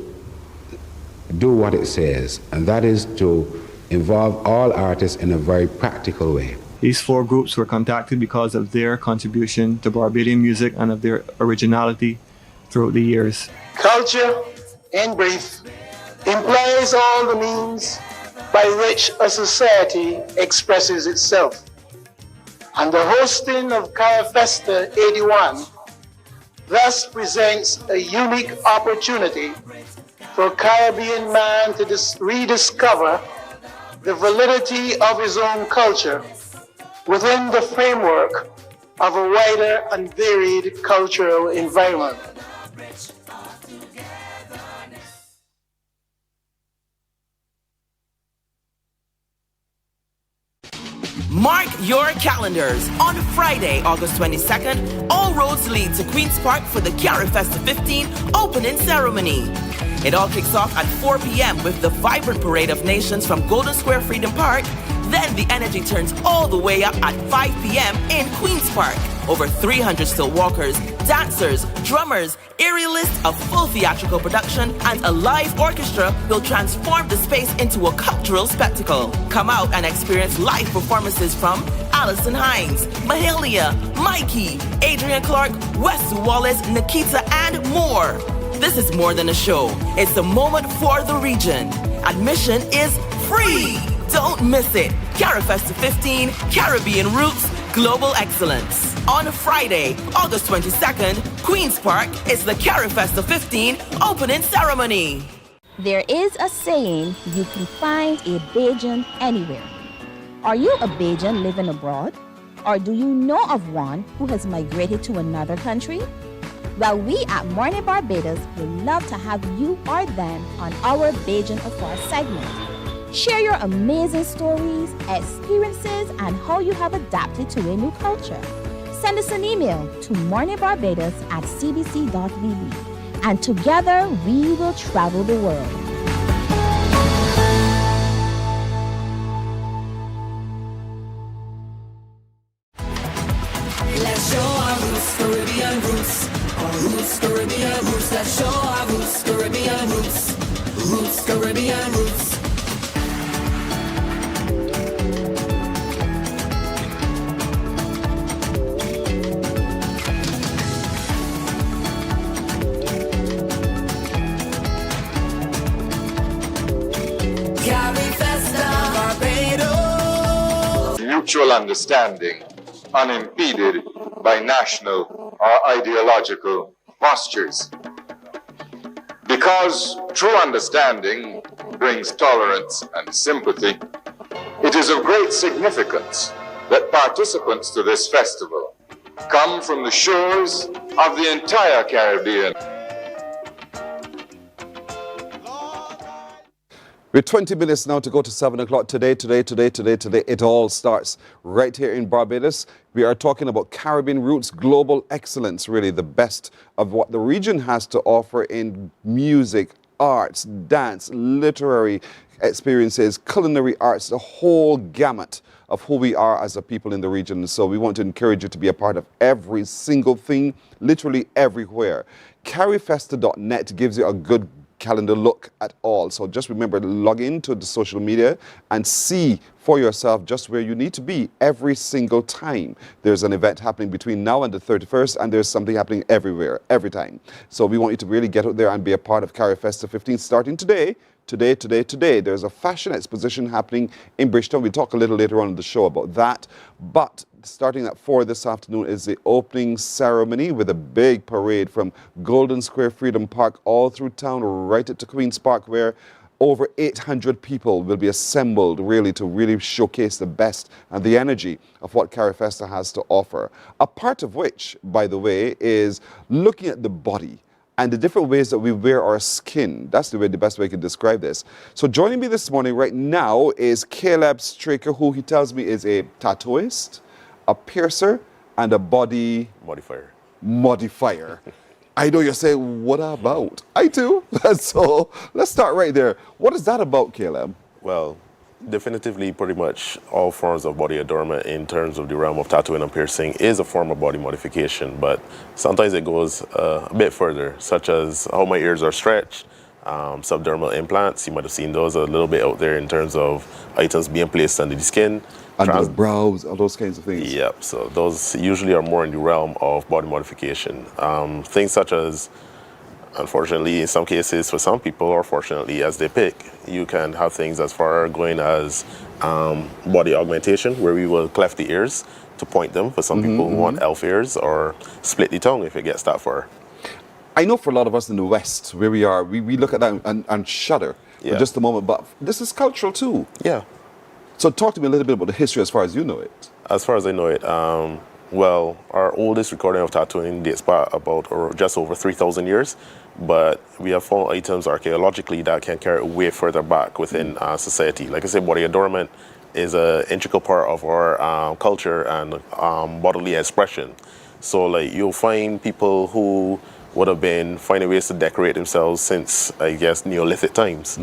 do what it says, and that is to involve all artists in a very practical way. These 4 groups were contacted because of their contribution to Barbadian music and of their originality throughout the years. Culture, in brief, implies all the means by which a society expresses itself. And the hosting of Carifesta 81 thus presents a unique opportunity for Caribbean man to rediscover the validity of his own culture within the framework of a wider and varied cultural environment. Mark your calendars. On Friday, August 22nd, all roads lead to Queen's Park for the Carifesta 15 opening ceremony. It all kicks off at 4 p.m. with the vibrant parade of nations from Golden Square Freedom Park. Then the energy turns all the way up at 5 p.m. in Queen's Park. Over 300 still walkers, dancers, drummers, aerialists, a full theatrical production, and a live orchestra will transform the space into a cultural spectacle. Come out and experience live performances from Alison Hines, Mahalia, Mikey, Adrian Clark, Wesley Wallace, Nikita, and more. This is more than a show. It's a moment for the region. Admission is free. Don't miss it. Carifesta 15, Caribbean Roots, Global Excellence. On Friday, August 22nd, Queen's Park is the Carifesta 15 opening ceremony. There is a saying, you can find a Beijian anywhere. Are you a Beijian living abroad? Or do you know of one who has migrated to another country? Well, we at Mornin Barbados would love to have you or them on our Beijian Afar segment. Share your amazing stories, experiences, and how you have adapted to a new culture. Send us an email to morninbarbados@cbc.bb, and together we will travel the world. let's show our roots, Caribbean roots. Roots, Caribbean roots. Carifesta, Barbados. Mutual understanding, unimpeded by national or ideological postures. Because true understanding brings tolerance and sympathy, it is of great significance that participants to this festival come from the shores of the entire Caribbean. We're 20 minutes now to go to 7 o'clock today. It all starts right here in Barbados. We are talking about Caribbean roots, global excellence, really the best of what the region has to offer in music, arts, dance, literary experiences, culinary arts, the whole gamut of who we are as a people in the region. So we want to encourage you to be a part of every single thing, literally everywhere. Carifesta.net gives you a good calendar look at all. So just remember to log into the social media and see for yourself just where you need to be every single time. There's an event happening between now and the 31st, and there's something happening everywhere, every time. So we want you to really get out there and be a part of Carifesta 15 starting today. There's a fashion exposition happening in Bridgetown. We'll talk a little later on in the show about that. But starting at 4 this afternoon is the opening ceremony with a big parade from Golden Square Freedom Park all through town, right up to Queen's Park, where over 800 people will be assembled really to really showcase the best and the energy of what Carifesta has to offer. A part of which, by the way, is looking at the body and the different ways that we wear our skin. That's the best way I can describe this. So joining me this morning right now is Caleb Straker, who he tells me is a tattooist, a piercer, and a body modifier. I know you're saying, what about? I do. So let's start right there. What is that about, Caleb? Well, definitively pretty much all forms of body adornment in terms of the realm of tattooing and piercing is a form of body modification, but sometimes it goes a bit further, such as how my ears are stretched, subdermal implants. You might have seen those a little bit out there in terms of items being placed under the skin. Under the brows, all those kinds of things. Yep, so those usually are more in the realm of body modification. Things such as, unfortunately, in some cases, for some people, or fortunately, as they pick, you can have things as far going as body augmentation, where we will cleft the ears to point them. For some people who want elf ears, or split the tongue if it gets that far. I know for a lot of us in the West, where we are, we look at that and shudder for just a moment, but this is cultural too. Yeah. So talk to me a little bit about the history as far as you know it. As far as I know it, well, our oldest recording of tattooing dates back about just over 3,000 years, but we have found items archaeologically that can carry way further back within society. Like I said, body adornment is an integral part of our culture and bodily expression. So like you'll find people who would have been finding ways to decorate themselves since, I guess, Neolithic times.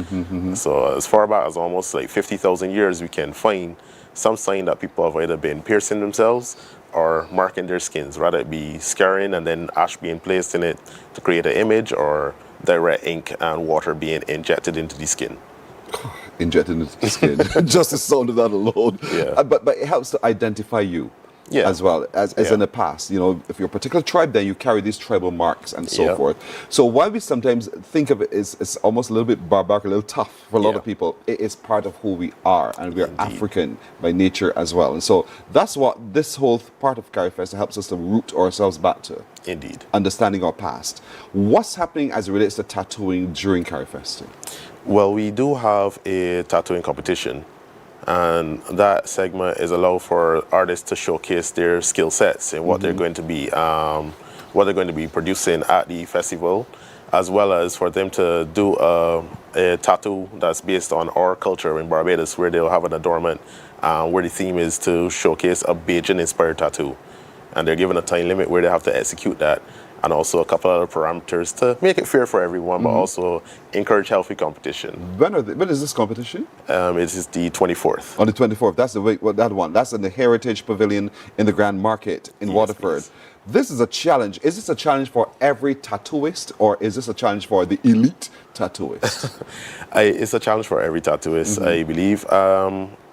So as far back as almost like 50,000 years, we can find some sign that people have either been piercing themselves or marking their skins, rather it be scarring and then ash being placed in it to create an image, or direct ink and water being injected into the skin. Injected into the skin. Just the sound of that alone. Yeah. But it helps to identify you. Yeah. As well as in the past, you know, if you're a particular tribe, then you carry these tribal marks and so forth. So while we sometimes think of it as almost a little bit barbaric, a little tough for a lot of people, it is part of who we are, and we're African by nature as well. And so that's what this whole part of Carifesta helps us to root ourselves back to. Indeed. Understanding our past. What's happening as it relates to tattooing during Carifesta? Well, we do have a tattooing competition. And that segment is allowed for artists to showcase their skill sets and what they're going to be producing at the festival, as well as for them to do a tattoo that's based on our culture in Barbados, where they'll have an adornment where the theme is to showcase a Beijian inspired tattoo, and they're given a time limit where they have to execute that, and also a couple other parameters to make it fair for everyone, but also encourage healthy competition. When is this competition? It is the 24th. On the 24th, that's the that one. That's in the Heritage Pavilion in the Grand Market in Waterford. Please. This is a challenge. Is this a challenge for every tattooist, or is this a challenge for the elite tattooist? It's a challenge for every tattooist, I believe.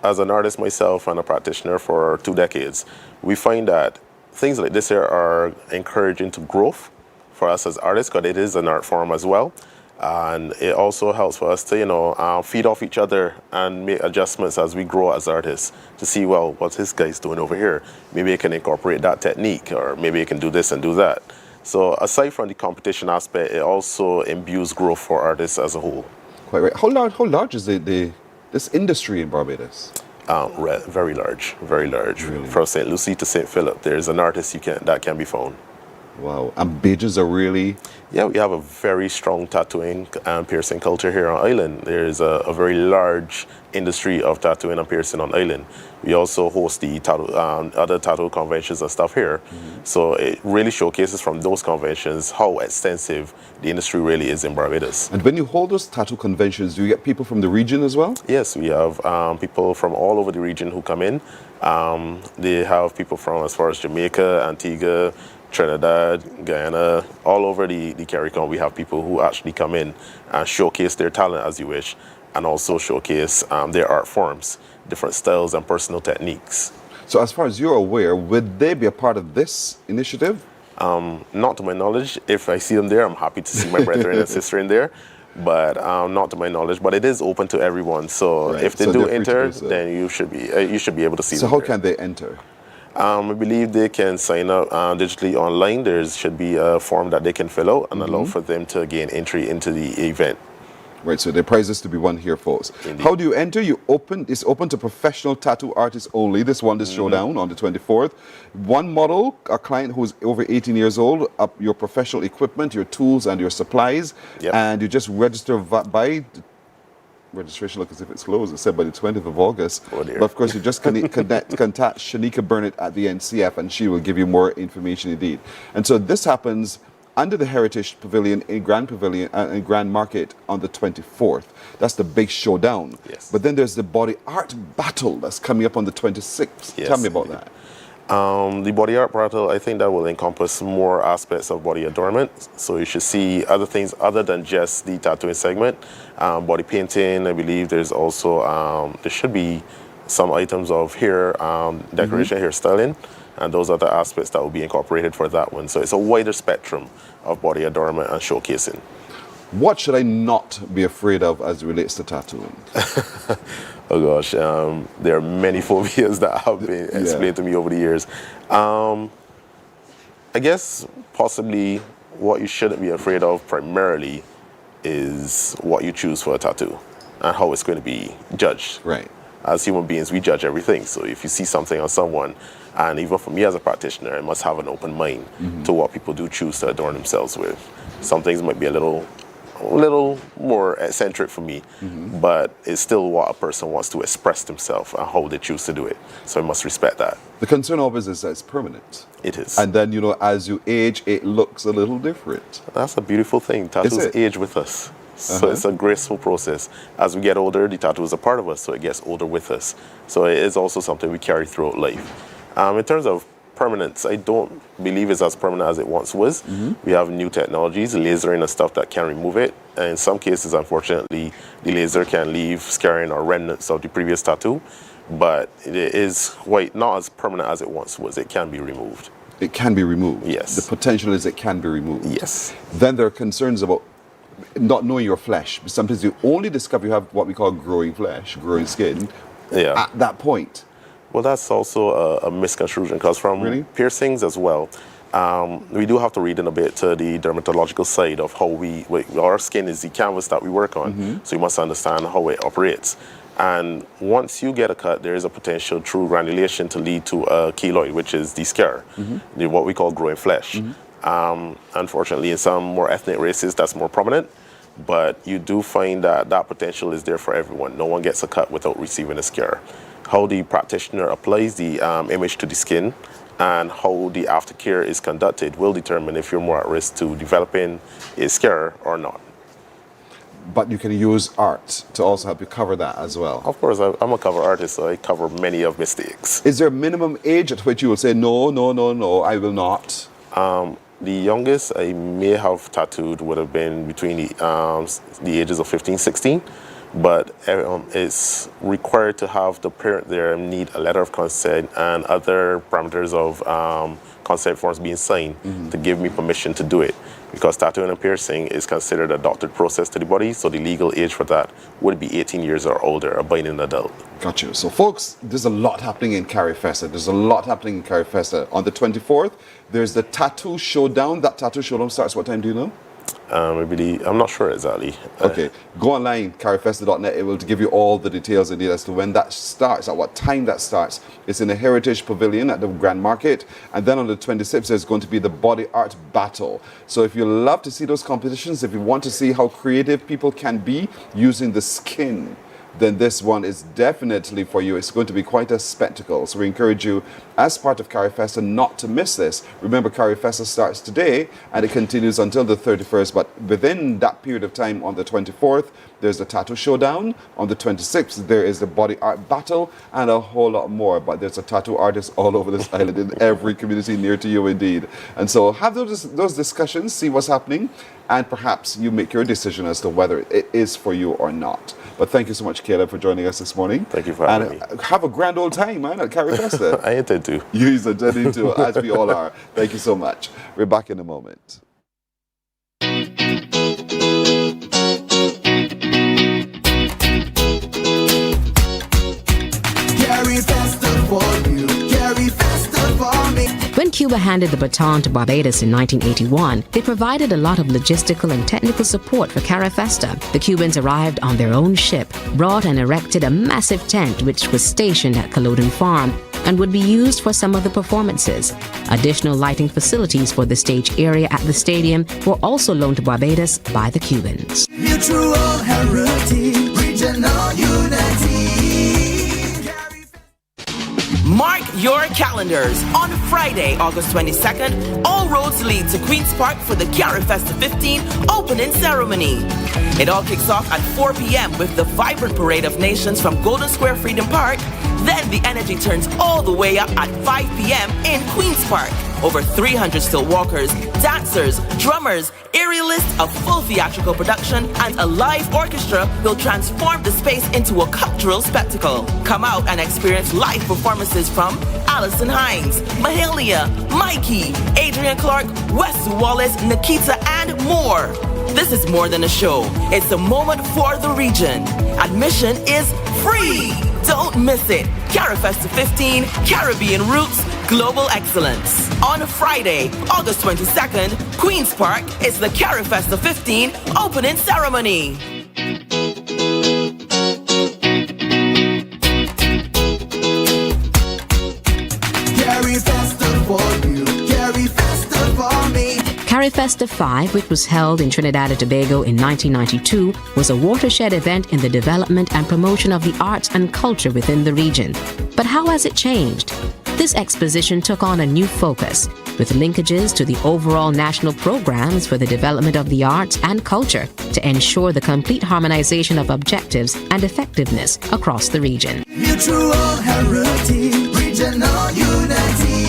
As an artist myself and a practitioner for 2 decades, we find that things like this here are encouraging to growth for us as artists, because it is an art form as well. And it also helps for us to, feed off each other and make adjustments as we grow as artists to see, well, what's this guy's doing over here? Maybe I can incorporate that technique, or maybe I can do this and do that. So aside from the competition aspect, it also imbues growth for artists as a whole. Quite right. How large is this industry in Barbados? Very large, very large. Really? From St. Lucie to St. Philip, there's an artist that can be found. Wow. And Beijians are really... Yeah, we have a very strong tattooing and piercing culture here on island. There's a very large industry of tattooing and piercing on island. We also host the other tattoo conventions and stuff here. So it really showcases from those conventions how extensive the industry really is in Barbados. And when you hold those tattoo conventions, do you get people from the region as well? Yes, we have people from all over the region who come in. They have people from as far as Jamaica, Antigua, Trinidad, Guyana, all over the CARICOM. We have people who actually come in and showcase their talent as you wish, and also showcase their art forms, different styles and personal techniques. So as far as you're aware, would they be a part of this initiative? Not to my knowledge. If I see them there, I'm happy to see my brethren and sister in there. But not to my knowledge. But it is open to everyone. So right. if they do enter, then you should be able to see them. So how there. can they enter? I believe they can sign up digitally online. There should be a form that they can fill out and allow for them to gain entry into the event. Right, so the prize is to be won here, folks. Indeed. How do you enter? It's open to professional tattoo artists only. This showdown on the 24th. One model, a client who's over 18 years old, up your professional equipment, your tools, and your supplies. Yep. And you just register by... Registration looks as if it's closed. It said by the 20th of August. Oh dear. But of course, you just contact Shanika Burnett at the NCF, and she will give you more information indeed. And so this happens under the Heritage Pavilion in Grand Market on the 24th. That's the big showdown. Yes. But then there's the body art battle that's coming up on the 26th. Yes. Tell me about that. The body art battle, I think that will encompass more aspects of body adornment. So you should see other things other than just the tattooing segment. Body painting, I believe there's also, there should be some items of hair decoration, hairstyling, and those are the aspects that will be incorporated for that one. So it's a wider spectrum of body adornment and showcasing. What should I not be afraid of as it relates to tattooing? Oh gosh, there are many phobias that have been explained to me over the years. I guess possibly what you shouldn't be afraid of primarily is what you choose for a tattoo and how it's going to be judged. Right. As human beings, we judge everything. So if you see something on someone, and even for me as a practitioner, I must have an open mind to what people do choose to adorn themselves with. Some things might be a little more eccentric for me, but it's still what a person wants to express themselves and how they choose to do it. So I must respect that. The concern always is that it's permanent. It is. And then, as you age, it looks a little different. That's a beautiful thing. Tattoos age with us. So it's a graceful process. As we get older, the tattoo is a part of us, so it gets older with us. So it is also something we carry throughout life. In terms of permanence, I don't believe it's as permanent as it once was. We have new technologies, lasering and stuff that can remove it. And in some cases, unfortunately, the laser can leave scarring or remnants of the previous tattoo. But it is not as permanent as it once was. It can be removed. It can be removed? Yes. The potential is it can be removed? Yes. Then there are concerns about not knowing your flesh. Sometimes you only discover you have what we call growing flesh, growing skin, at that point. Well, that's also a misconstruction, because from piercings as well, we do have to read in a bit to the dermatological side of how our skin is the canvas that we work on, so you must understand how it operates. And once you get a cut, there is a potential through granulation to lead to a keloid, which is the scar, what we call growing flesh. Unfortunately, in some more ethnic races, that's more prominent. But you do find that that potential is there for everyone. No one gets a cut without receiving a scar. How the practitioner applies the image to the skin and how the aftercare is conducted will determine if you're more at risk to developing a scar or not. But you can use art to also help you cover that as well. Of course, I'm a cover artist, so I cover many of mistakes. Is there a minimum age at which you will say, no, I will not? The youngest I may have tattooed would have been between the ages of 15, 16, but it's required to have the parent there need a letter of consent and other parameters of consent forms being signed to give me permission to do it. Because tattooing and piercing is considered a doctored process to the body, so the legal age for that would be 18 years or older, a binding adult. Got you. So, folks, there's a lot happening in Carifesta. There's a lot happening in Carifesta. On the 24th, there's the Tattoo Showdown. That Tattoo Showdown starts what time, do you know? I'm not sure exactly. Okay, go online, carifesta.net. It will give you all the details indeed as to when that starts, at what time that starts. It's in the Heritage Pavilion at the Grand Market. And then on the 26th, there's going to be the Body Art Battle. So if you love to see those competitions, if you want to see how creative people can be using the skin, then this one is definitely for you. It's going to be quite a spectacle. So we encourage you, as part of Carifesta, not to miss this. Remember, Carifesta starts today and it continues until the 31st. But within that period of time, on the 24th, there's the Tattoo Showdown. On the 26th, there is the Body Art Battle and a whole lot more. But there's a tattoo artist all over this island in every community near to you indeed. And so have those discussions, see what's happening, and perhaps you make your decision as to whether it is for you or not. But thank you so much, Caleb, for joining us this morning. Thank you for having me. Have a grand old time, man, at Carifesta. I intend to. You intend to, as we all are. Thank you so much. We're back in a moment. Carifesta for you, Carifesta for me. When Cuba handed the baton to Barbados in 1981, they provided a lot of logistical and technical support for Carifesta. The Cubans arrived on their own ship, brought and erected a massive tent which was stationed at Culloden Farm and would be used for some of the performances. Additional lighting facilities for the stage area at the stadium were also loaned to Barbados by the Cubans. Mutual heritage, regional unity. Mark your calendars. On Friday, August 22nd, all roads lead to Queen's Park for the Carifesta 15 opening ceremony. It all kicks off at 4 p.m. with the vibrant parade of nations from Golden Square Freedom Park. Then the energy turns all the way up at 5 p.m. in Queen's Park. Over 300 still walkers, dancers, drummers, aerialists, a full theatrical production, and a live orchestra will transform the space into a cultural spectacle. Come out and experience live performances from Alison Hines, Mahalia, Mikey, Adrian Clark, Wesley Wallace, Nikita, and more. This is more than a show. It's a moment for the region. Admission is free. Don't miss it. Carifesta 15, Caribbean Roots, Global Excellence. On Friday, August 22nd, Queen's Park is the Carifesta 15 opening ceremony. Carifesta for you, Carifesta for me. Carifesta 5, which was held in Trinidad and Tobago in 1992, was a watershed event in the development and promotion of the arts and culture within the region. But how has it changed? This exposition took on a new focus, with linkages to the overall national programs for the development of the arts and culture to ensure the complete harmonization of objectives and effectiveness across the region. Mutual heritage, regional unity.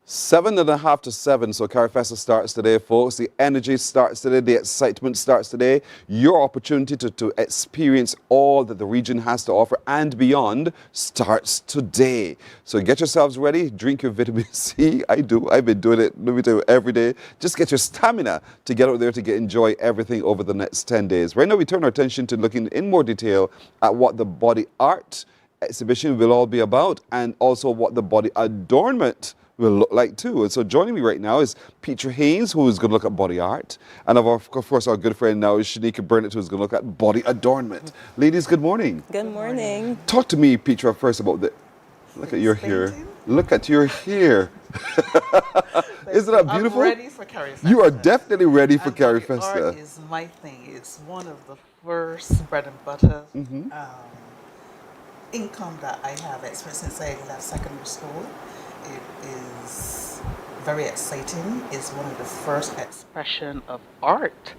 7:30 to 7, so Carifesta starts today, folks. The energy starts today, the excitement starts today. Your opportunity to experience all that the region has to offer and beyond starts today. So get yourselves ready, drink your vitamin C. I do, I've been doing it, let me tell you, every day. Just get your stamina to get out there to enjoy everything over the next 10 days. Right now we turn our attention to looking in more detail at what the body art exhibition will all be about and also what the body adornment will look like too. And so joining me right now is Peter Haynes, who is going to look at body art. And of course, our good friend now is Shanika Burnett, who is going to look at body adornment. Ladies, good morning. Good morning. Talk to me, Peter, first about the, look at your hair. Look at your hair. Isn't that beautiful? I'm ready for Carifesta. You are definitely ready for Carifesta. Art is my thing. It's one of the first bread and butter income that I have experienced since I left secondary school. It is very exciting. It's one of the first expression of art.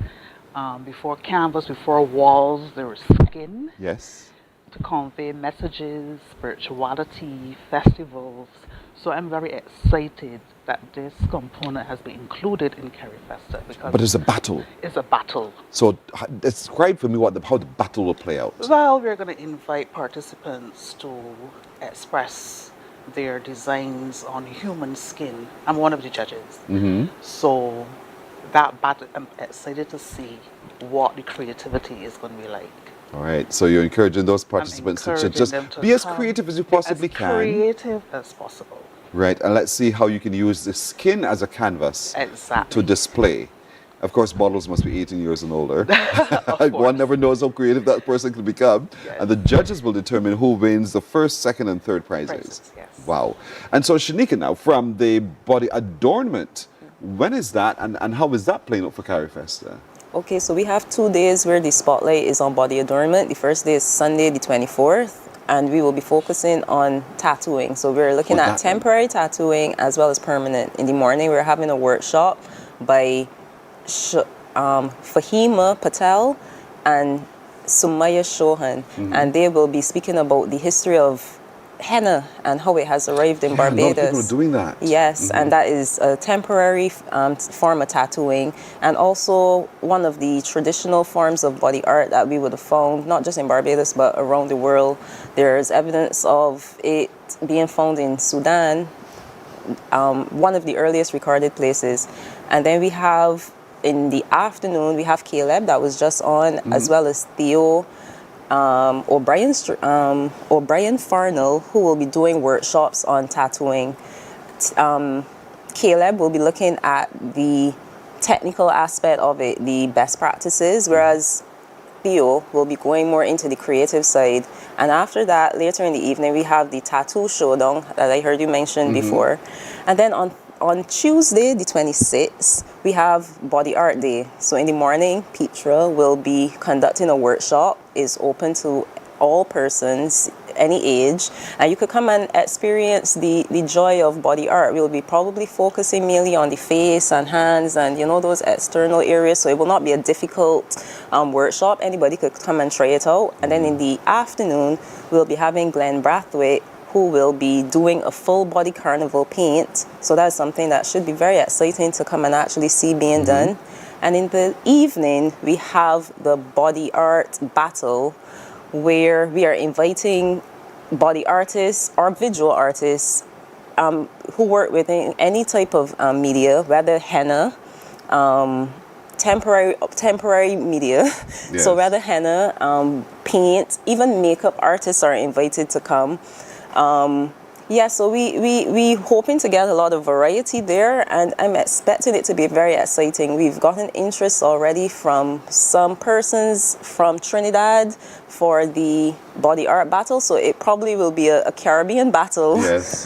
Before canvas, before walls, there was skin. Yes. to convey messages, spirituality, festivals. So I'm very excited that this component has been included in Carifesta because But it's a battle. It's a battle. So describe for me how the battle will play out. Well, we're going to invite participants to express their designs on human skin. I'm one of the judges. So that battle, I'm excited to see what the creativity is going to be like. All right, so you're encouraging those participants to just be as creative as you possibly can. As creative as possible. Right, and let's see how you can use the skin as a canvas to display. Of course, models must be 18 years and older. One never knows how creative that person can become. Yes. And the judges will determine who wins the first, second, and third prizes. Yes. Wow. And so, Shanika, now, from the body adornment, when is that and how is that playing out for Carifesta? Okay, so we have 2 days where the spotlight is on body adornment. The first day is Sunday, the 24th. And we will be focusing on tattooing. So we're looking at temporary tattooing as well as permanent. In the morning, we're having a workshop by Fahima Patel and Sumaya Shohan. And they will be speaking about the history of henna and how it has arrived in Barbados. A lot of people are doing that. Yes, and that is a temporary form of tattooing, and also one of the traditional forms of body art that we would have found, not just in Barbados, but around the world. There's evidence of it being found in Sudan, one of the earliest recorded places. And then we have, in the afternoon, we have Caleb that was just on, as well as Theo, O'Brien Farnell, who will be doing workshops on tattooing. Caleb will be looking at the technical aspect of it, the best practices, whereas Theo will be going more into the creative side. And after that, later in the evening, we have the tattoo showdown that I heard you mention before. And then on Tuesday, the 26th, we have Body Art Day. So in the morning, Petra will be conducting a workshop. It's open to all persons, any age, and you could come and experience the joy of body art. We'll be probably focusing mainly on the face and hands and, you know, those external areas, so it will not be a difficult workshop. Anybody could come and try it out. And then in the afternoon, we'll be having Glenn Brathwaite, who will be doing a full body carnival paint. So that's something that should be very exciting to come and actually see being done. And in the evening, we have the body art battle, where we are inviting body artists or visual artists who work within any type of media, whether henna, temporary media, so whether henna, paint, even makeup artists are invited to come. So we hoping to get a lot of variety there, and I'm expecting it to be very exciting. We've gotten interest already from some persons from Trinidad for the body art battle, so it probably will be a Caribbean battle. Yes.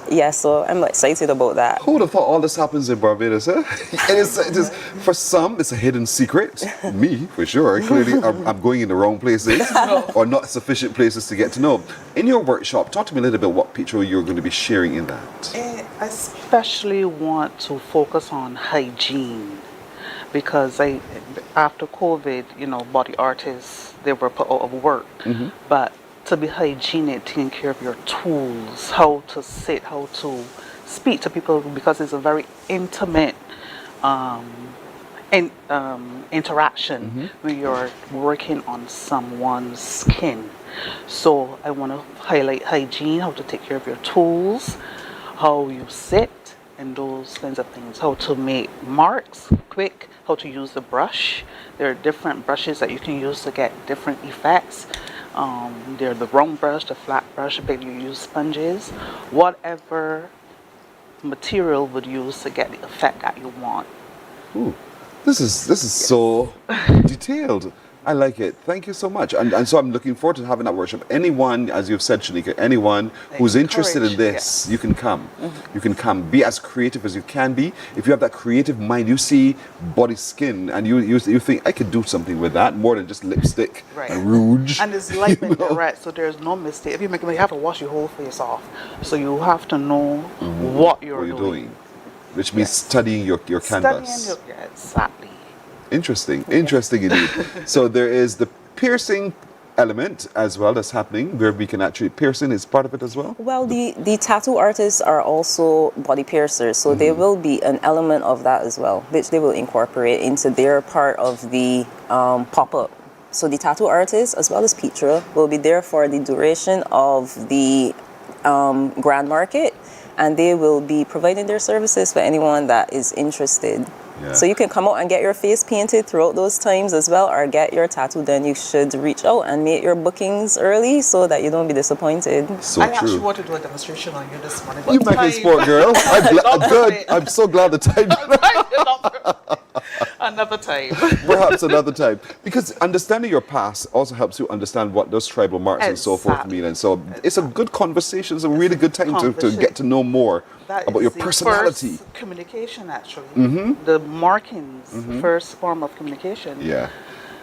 Yeah, so I'm excited about that. Who would have thought all this happens in Barbados, huh? it is, for some, it's a hidden secret. Me, for sure. Clearly, I'm going in the wrong places or not sufficient places to get to know. In your workshop, talk to me a little bit what Petro you're going to be sharing in that. I especially want to focus on hygiene, because after COVID, you know, body artists, they were put out of work. But to be hygienic, taking care of your tools, how to sit, how to speak to people, because it's a very intimate interaction when you're working on someone's skin. So I want to highlight hygiene, how to take care of your tools, how you sit, and those kinds of things. How to make marks quick, how to use the brush. There are different brushes that you can use to get different effects. There are the round brush, the flat brush, maybe you use sponges, whatever material would use to get the effect that you want. Ooh, this is so detailed. I like it. Thank you so much. And so I'm looking forward to having that workshop. Anyone, as you've said, Shanika, anyone who's interested in this, you can come. You can come. Be as creative as you can be. If you have that creative mind, you see body skin, and you think, I could do something with that, more than just lipstick and rouge. And it's light and direct, so there's no mistake. If you make it, you have to wash your whole face off. So you have to know what you're doing. Which means studying your canvas. Exactly. Interesting indeed. So there is the piercing element as well that's happening where we can actually, piercing is part of it as well? Well, the tattoo artists are also body piercers, so there will be an element of that as well, which they will incorporate into their part of the pop-up. So the tattoo artists, as well as Petra, will be there for the duration of the Grand Market, and they will be providing their services for anyone that is interested. Yeah. So you can come out and get your face painted throughout those times as well, or get your tattoo done. You should reach out and make your bookings early so that you don't be disappointed. So I true. actually wanted to do a demonstration on you this morning. You make it sport, girl. I'm good. I'm so glad the time. Another time. Perhaps another time. Because understanding your past also helps you understand what those tribal marks and so forth mean. And so it's a good conversation. It's a really good time to get to know more about your personality. First communication, actually. The markings, first form of communication. Yeah.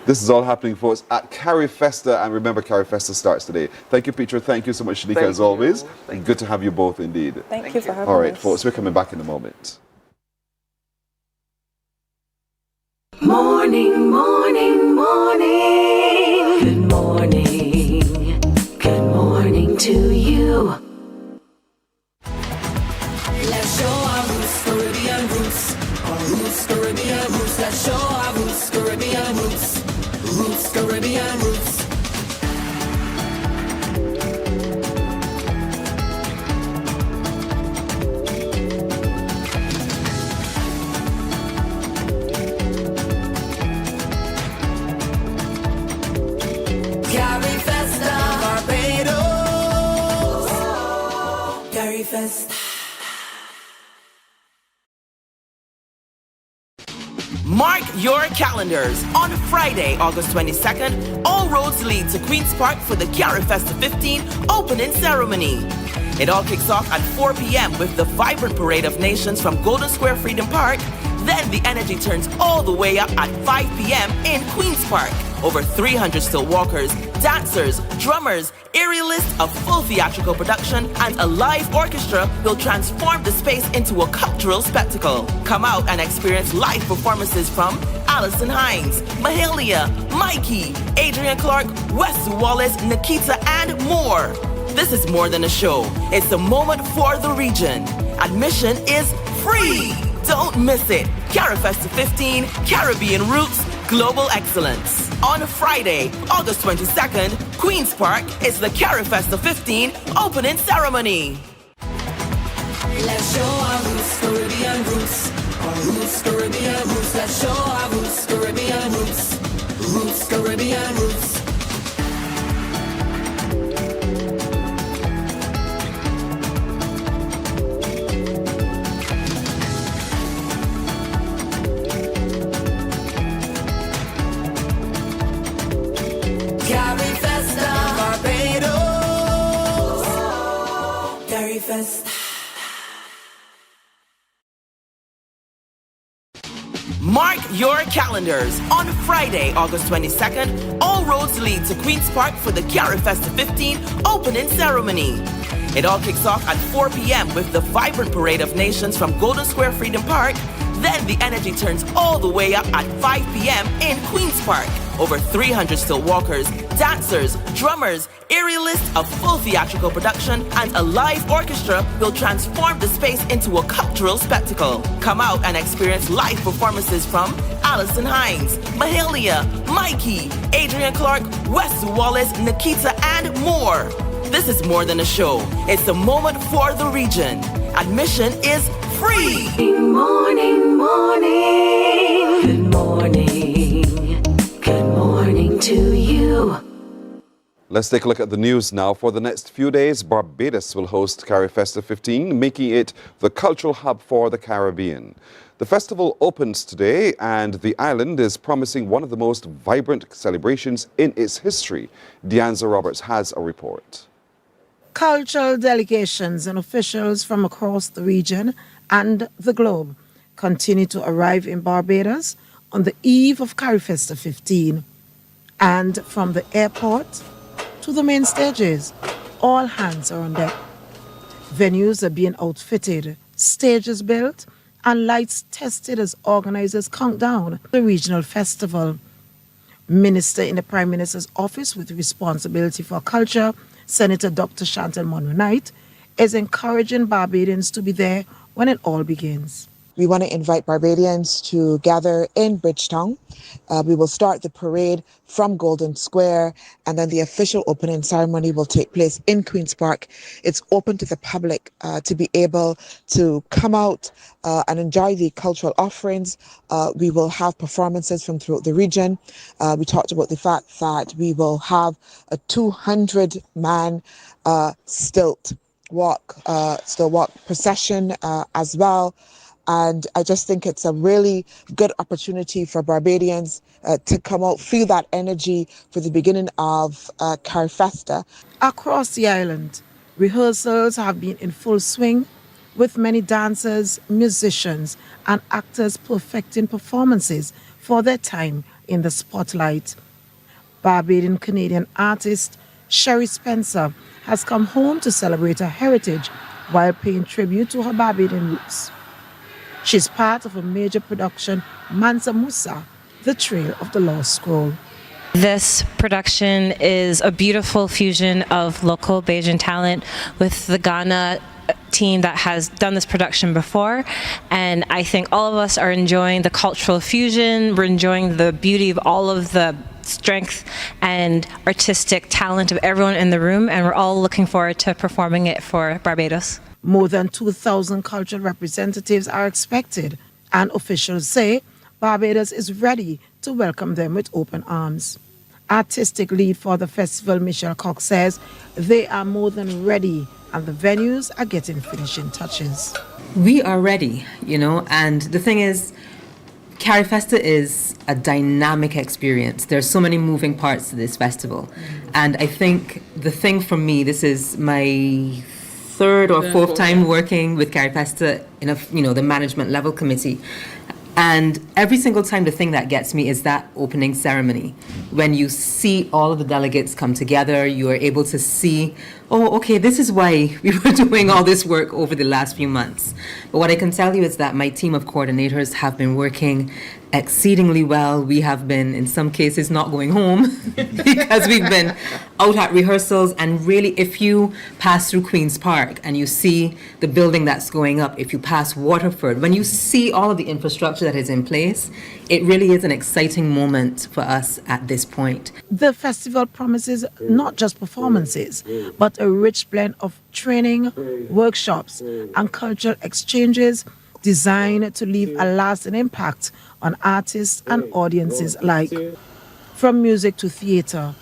This is all happening for us at Carifesta, and remember, Carifesta starts today. Thank you, Petra. Thank you so much, Shanika, as always. Good to have you both, indeed. Thank you for having us. All right, folks, we're coming back in a moment. Morning, morning, morning. Good morning. Good morning to you. Let's show our roots, Caribbean roots. Our roots, Caribbean roots. Let's show our roots, Caribbean roots. Roots, Caribbean roots. Carifesta, Barbados. Carifesta. Mark your calendars. On Friday, August 22nd, all roads lead to Queen's Park for the Carifesta 15 opening ceremony. It all kicks off at 4 p.m. with the vibrant parade of nations from Golden Square Freedom Park. Then the energy turns all the way up at 5 p.m. in Queen's Park. Over 300 still walkers, dancers, drummers, aerialists, a full theatrical production, and a live orchestra will transform the space into a cultural spectacle. Come out and experience live performances from Alison Hines, Mahalia, Mikey, Adrian Clark, Wes Wallace, Nikita, and more. This is more than a show. It's a moment for the region. Admission is free. Don't miss it. Carifesta 15, Caribbean Roots, Global Excellence. On Friday, August 22nd, Queen's Park is the Carifesta 15 opening ceremony. Let's show our roots, Caribbean roots. Our roots, Caribbean roots. Let's show our roots, Caribbean roots. Roots, Caribbean roots. Carifesta, Barbados. Carifesta. Mark your calendars. On Friday, August 22nd, all roads lead to Queen's Park for the Carifesta 15 opening ceremony. It all kicks off at 4 p.m. with the vibrant parade of nations from Golden Square Freedom Park. Then the energy turns all the way up at 5 p.m. in Queen's Park. Over 300 still walkers, dancers, drummers, aerialists, a full theatrical production, and a live orchestra will transform the space into a cultural spectacle. Come out and experience live performances from Alison Hines, Mahalia, Mikey, Adrian Clark, Wes Wallace, Nikita, and more. This is more than a show. It's a moment for the region. Admission is free. Good morning, morning. Good morning. Good morning to you. Let's take a look at the news now. For the next few days, Barbados will host Carifesta 15, making it the cultural hub for the Caribbean. The festival opens today, and the island is promising one of the most vibrant celebrations in its history. Deanza Roberts has a report. Cultural delegations and officials from across the region and the globe continue to arrive in Barbados on the eve of Carifesta 15. And from the airport to the main stages, all hands are on deck. Venues are being outfitted, stages built, and lights tested as organizers count down the regional festival. Minister in the Prime Minister's office with responsibility for culture, Senator Dr. Chantal Monroe-Knight, is encouraging Barbadians to be there when it all begins. We want to invite Barbadians to gather in Bridgetown. We will start the parade from Golden Square, and then the official opening ceremony will take place in Queen's Park. It's open to the public to be able to come out and enjoy the cultural offerings. We will have performances from throughout the region. We talked about the fact that we will have a 200-man still walk procession as well. And I just think it's a really good opportunity for Barbadians to come out, feel that energy for the beginning of Carifesta. Across the island, rehearsals have been in full swing, with many dancers, musicians, and actors perfecting performances for their time in the spotlight. Barbadian-Canadian artist Sherry Spencer has come home to celebrate her heritage while paying tribute to her Barbadian roots. She's part of a major production, Mansa Musa, The Trail of the Lost Scroll. This production is a beautiful fusion of local Beijian talent with the Ghana team that has done this production before, and I think all of us are enjoying the cultural fusion. We're enjoying the beauty of all of the strength and artistic talent of everyone in the room, and we're all looking forward to performing it for Barbados. More than 2,000 cultural representatives are expected, and officials say Barbados is ready to welcome them with open arms. Artistic lead for the festival, Michelle Cox, says they are more than ready and the venues are getting finishing touches. We are ready, and the thing is, Carifesta is a dynamic experience. There's so many moving parts to this festival. And I think the thing for me, this is my third or fourth time working with Carifesta in the management level committee. And every single time, the thing that gets me is that opening ceremony. When you see all of the delegates come together, you are able to see, oh, okay, this is why we were doing all this work over the last few months. But what I can tell you is that my team of coordinators have been working exceedingly well. We have been, in some cases, not going home because we've been out at rehearsals. And really, if you pass through Queen's Park and you see the building that's going up, if you pass Waterford, when you see all of the infrastructure that is in place, it really is an exciting moment for us at this point. The festival promises not just performances, but a rich blend of training, workshops, and cultural exchanges designed to leave a lasting impact on artists and audiences alike. From music to theatre,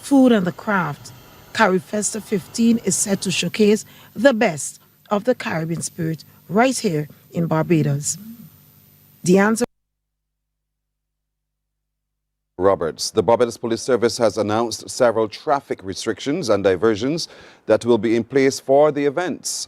food and the craft, Carifesta 15 is set to showcase the best of the Caribbean spirit right here in Barbados. The answer. Roberts. The Barbados Police Service has announced several traffic restrictions and diversions that will be in place for the events.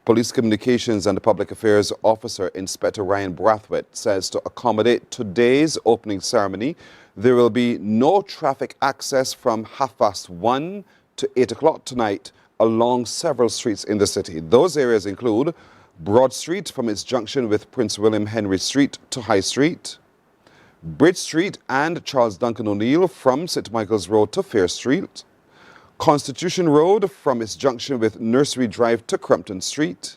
Police Communications and Public Affairs Officer Inspector Ryan Brathwaite says to accommodate today's opening ceremony, there will be no traffic access from 1:30 to 8 o'clock tonight along several streets in the city. Those areas include Broad Street from its junction with Prince William Henry Street to High Street, Bridge Street and Charles Duncan O'Neill from St. Michael's Road to Fair Street, Constitution Road from its junction with Nursery Drive to Crumpton Street,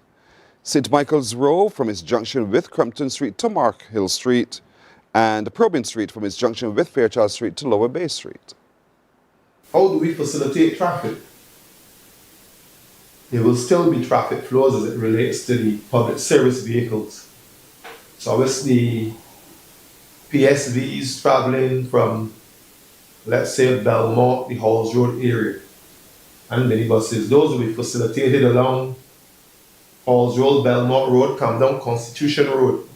St. Michael's Road from its junction with Crumpton Street to Mark Hill Street, and Probin Street from its junction with Fairchild Street to Lower Bay Street. How do we facilitate traffic? There will still be traffic flows as it relates to the public service vehicles. So obviously, PSVs traveling from, let's say, Belmont, the Halls Road area, and minibuses, those will be facilitated along Halls Road, Belmont Road, come down Constitution Road.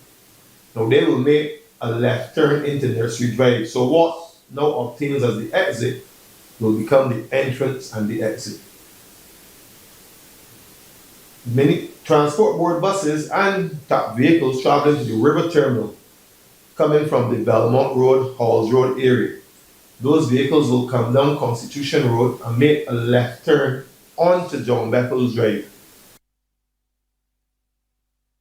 Now they will make a left turn into Nursery Drive. So what now obtains as the exit will become the entrance and the exit. Many transport board buses and tap vehicles traveling to the river terminal coming from the Belmont Road, Halls Road area. Those vehicles will come down Constitution Road and make a left turn onto John Beckles Drive.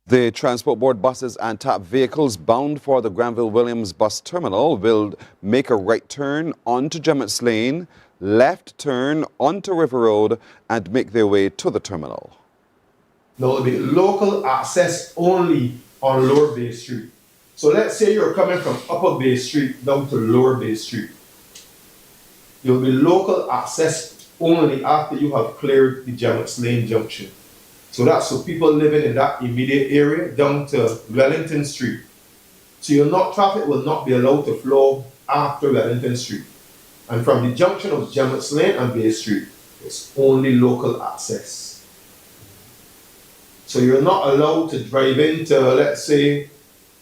The Transport Board buses and tap vehicles bound for the Granville-Williams bus terminal will make a right turn onto Gemmett's Lane, left turn onto River Road, and make their way to the terminal. Now it'll be local access only on Lower Bay Street. So let's say you're coming from Upper Bay Street down to Lower Bay Street. You'll be local access only after you have cleared the Gemmett's Lane junction. So that's for people living in that immediate area down to Wellington Street. So traffic will not be allowed to flow after Wellington Street. And from the junction of Gemmett's Lane and Bay Street, it's only local access. So you're not allowed to drive into, let's say,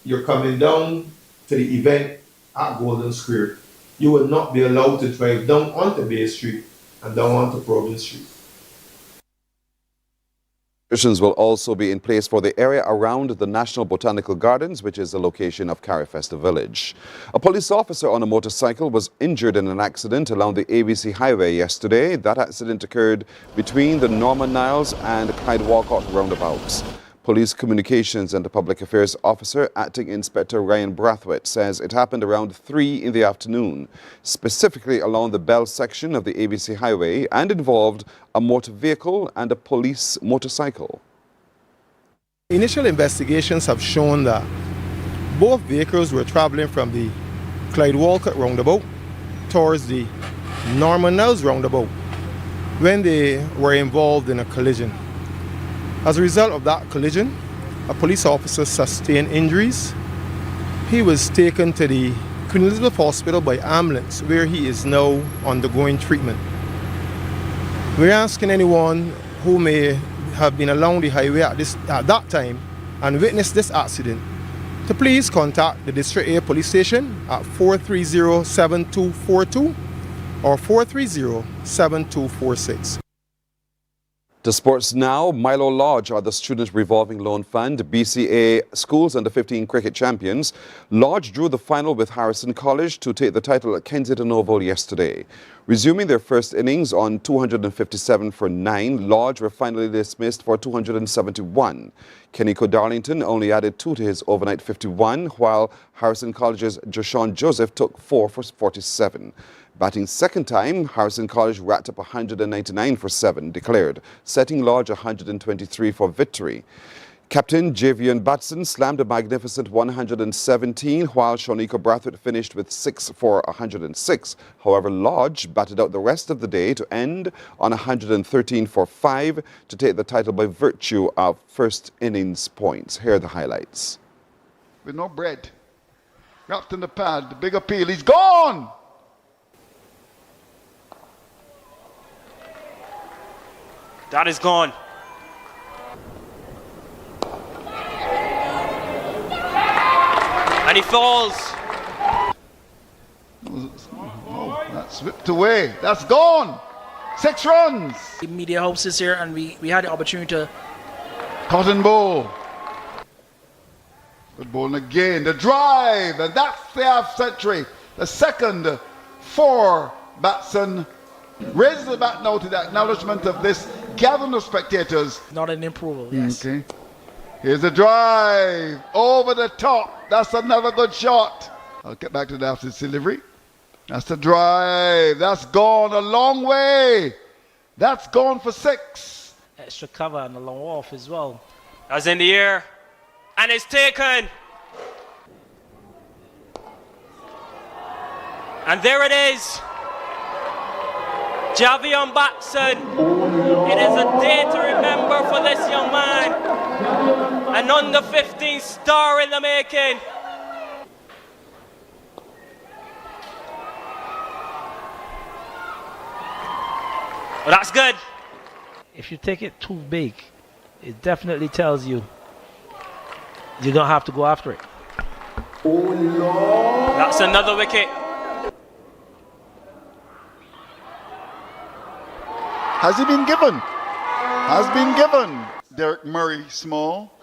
you're coming down to the event at Golden Square. You will not be allowed to drive down onto Bay Street and down onto Province Street. Restrictions will also be in place for the area around the National Botanical Gardens, which is the location of Carifesta Village. A police officer on a motorcycle was injured in an accident along the ABC Highway yesterday. That accident occurred between the Norman Niles and Clyde Walcott roundabouts. Police Communications and Public Affairs Officer, Acting Inspector Ryan Brathwaite, says it happened around 3 in the afternoon, specifically along the Bell section of the ABC Highway, and involved a motor vehicle and a police motorcycle. Initial investigations have shown that both vehicles were traveling from the Clyde Walcott roundabout towards the Norman Niles roundabout when they were involved in a collision. As a result of that collision, a police officer sustained injuries. He was taken to the Queen Elizabeth Hospital by ambulance, where he is now undergoing treatment. We're asking anyone who may have been along the highway at that time and witnessed this accident to please contact the District A Police Station at 430-7242 or 430-7246. To sports now, Milo Lodge are the Student Revolving Loan Fund BCA Schools Under 15 cricket champions. Lodge drew the final with Harrison College to take the title at Kensington Oval yesterday. Resuming their first innings on 257 for 9, Lodge were finally dismissed for 271. Keniko Darlington only added 2 to his overnight 51, while Harrison College's Joshawn Joseph took 4 for 47. Batting second time, Harrison College racked up 199 for 7, declared, setting Lodge 123 for victory. Captain Javion Batson slammed a magnificent 117, while Shoniko Brathwaite finished with 6 for 106. However, Lodge batted out the rest of the day to end on 113 for 5 to take the title by virtue of first innings points. Here are the highlights. With no bread, wrapped in the pad, the big appeal, he's gone! That is gone. And he falls. Oh, that's whipped away. That's gone. 6 runs. The media house is here, and we had the opportunity to. Cotton Bowl. Good ball again. The drive, and that's the half century. The second for Batson. Raises the bat now to the acknowledgement of this gathering of spectators. Not an improval, yes. Okay. Here's the drive. Over the top. That's another good shot. I'll get back to the after delivery. That's the drive. That's gone a long way. That's gone for 6. Extra cover and a long off as well. That's in the air. And it's taken. And there it is. Javion Batson. It is a day to remember for this young man. An under 15 star in the making. Well, that's good. If you take it too big, it definitely tells you you're going to have to go after it. That's another wicket. Has he been given? Has been given. Derek Murray, small.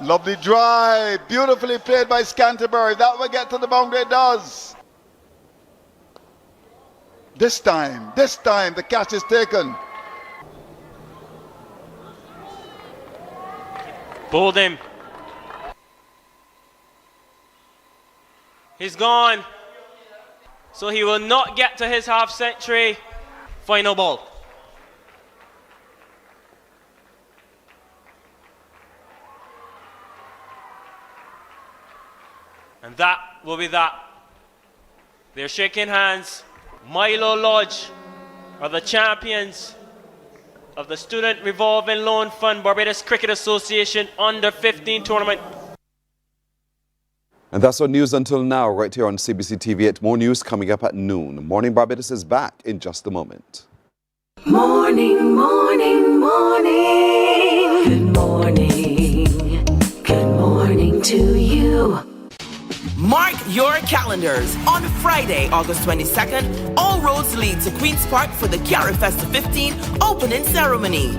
Lovely drive. Beautifully played by Scanterbury. That will get to the boundary. It does. This time, the catch is taken. Pulled him. He's gone. So he will not get to his half century. Final ball. And that will be that. They're shaking hands. Milo Lodge are the champions of the Student Revolving Loan Fund Barbados Cricket Association Under 15 tournament. And that's our news until now, right here on CBC TV. At more news coming up at noon. Morning Barbados is back in just a moment. Morning, morning, morning. Good morning. Good morning to you. Mark your calendars. On Friday, August 22nd, all roads lead to Queen's Park for the Carifesta 15 opening ceremony.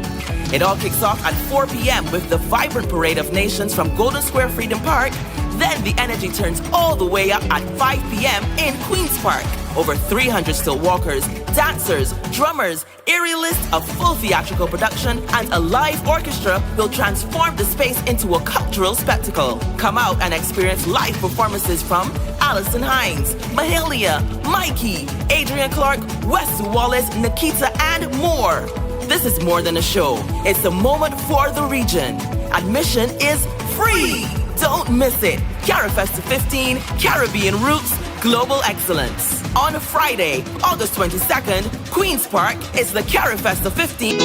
It all kicks off at 4 p.m. with the vibrant parade of nations from Golden Square Freedom Park. Then the energy turns all the way up at 5 p.m. in Queen's Park. Over 300 still walkers, dancers, drummers, aerialists, a full theatrical production, and a live orchestra will transform the space into a cultural spectacle. Come out and experience live performances from Alison Hines, Mahalia, Mikey, Adrian Clark, Wesley Wallace, Nikita, and more. This is more than a show. It's a moment for the region. Admission is free. Don't miss it. Carifesta 15, Caribbean Roots, Global Excellence. On Friday, August 22nd, Queen's Park is the Carifesta 15.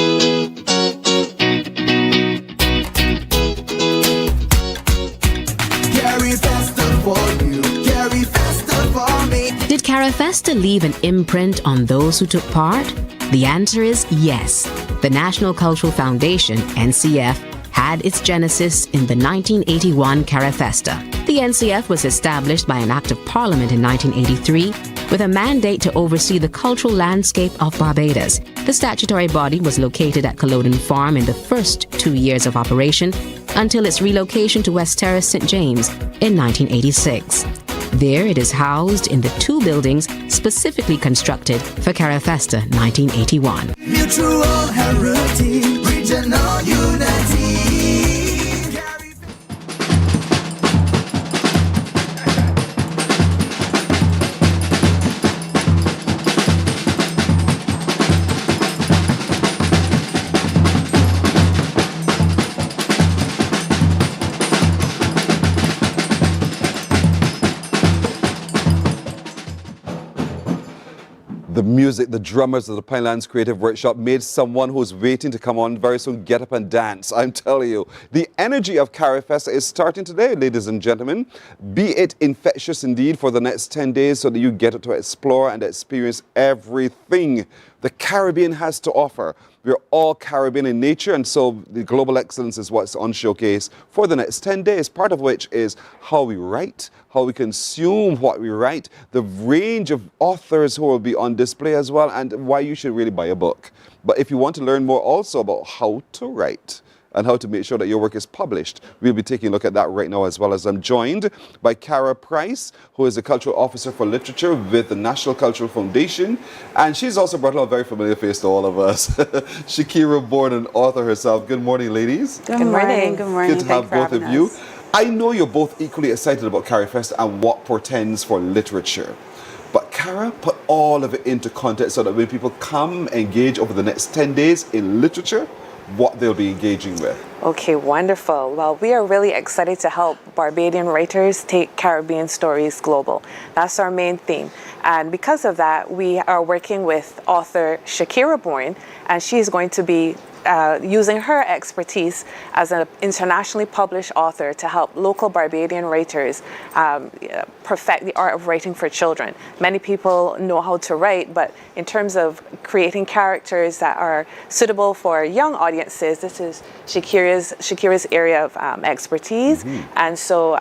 Carifesta for you, Carifesta for me. Did Carifesta leave an imprint on those who took part? The answer is yes. The National Cultural Foundation, NCF, had its genesis in the 1981 Carifesta. The NCF was established by an Act of Parliament in 1983 with a mandate to oversee the cultural landscape of Barbados. The statutory body was located at Culloden Farm in the first 2 years of operation until its relocation to West Terrace, St. James in 1986. There it is housed in the 2 buildings specifically constructed for Carifesta 1981. Mutual heritage, regional unity. The music, the drummers of the Pinelands Creative Workshop made someone who's waiting to come on very soon get up and dance. I'm telling you, the energy of Carifesta is starting today, ladies and gentlemen. Be it infectious indeed for the next 10 days so that you get to explore and experience everything the Caribbean has to offer. We're all Caribbean in nature, and so the global excellence is what's on showcase for the next 10 days, part of which is how we write, how we consume what we write, the range of authors who will be on display as well, and why you should really buy a book. But if you want to learn more also about how to write and how to make sure that your work is published, we'll be taking a look at that right now, as well as I'm joined by Cara Price, who is the Cultural Officer for Literature with the National Cultural Foundation, and she's also brought a very familiar face to all of us. Shakira Bourne, an author herself. Good morning, ladies. Good morning. Good morning. Good to have both of you. I know you're both equally excited about Carifesta and what portends for literature. But Cara, put all of it into context so that when people come engage over the next 10 days in literature, what they'll be engaging with. Okay, wonderful. Well, we are really excited to help Barbadian writers take Caribbean stories global. That's our main theme. And because of that, we are working with author Shakira Bourne, and she's going to be using her expertise as an internationally published author to help local Barbadian writers perfect the art of writing for children. Many people know how to write, but in terms of creating characters that are suitable for young audiences, this is Shakira's area of expertise. And so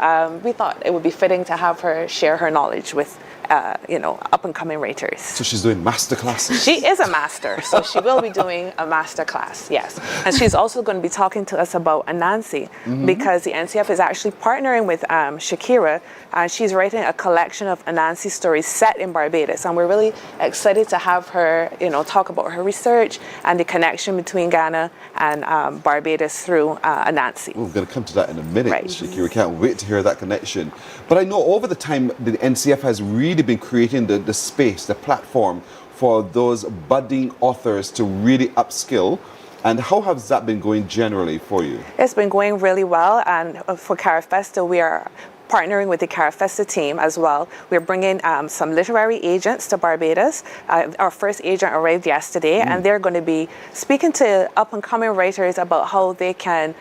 we thought it would be fitting to have her share her knowledge with up-and-coming writers. So she's doing master classes. She is a master, so she will be doing a master class, yes. And she's also going to be talking to us about Anansi, because the NCF is actually partnering with Shakira, and she's writing a collection of Anansi stories set in Barbados. And we're really excited to have her, talk about her research and the connection between Ghana and Barbados through Anansi. We're going to come to that in a minute, Right. Shakira. Can't wait to hear that connection. But I know over the time, the NCF has really been creating the space, the platform for those budding authors to really upskill. And how has that been going generally for you? It's been going really well, and for Carifesta, we are partnering with the Carifesta team as well. We're bringing some literary agents to Barbados. Our first agent arrived yesterday, and they're going to be speaking to up-and-coming writers about how they can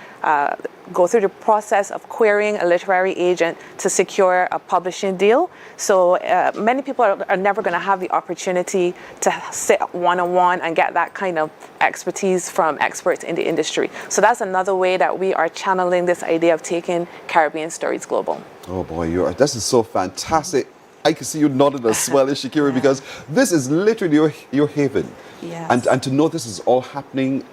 go through the process of querying a literary agent to secure a publishing deal. So many people are never going to have the opportunity to sit one-on-one and get that kind of expertise from experts in the industry. So that's another way that we are channeling this idea of taking Caribbean stories global. Oh boy, this is so fantastic. I can see you nodding as well as Shakira, because this is literally your haven. Yes. And to know this is all happening,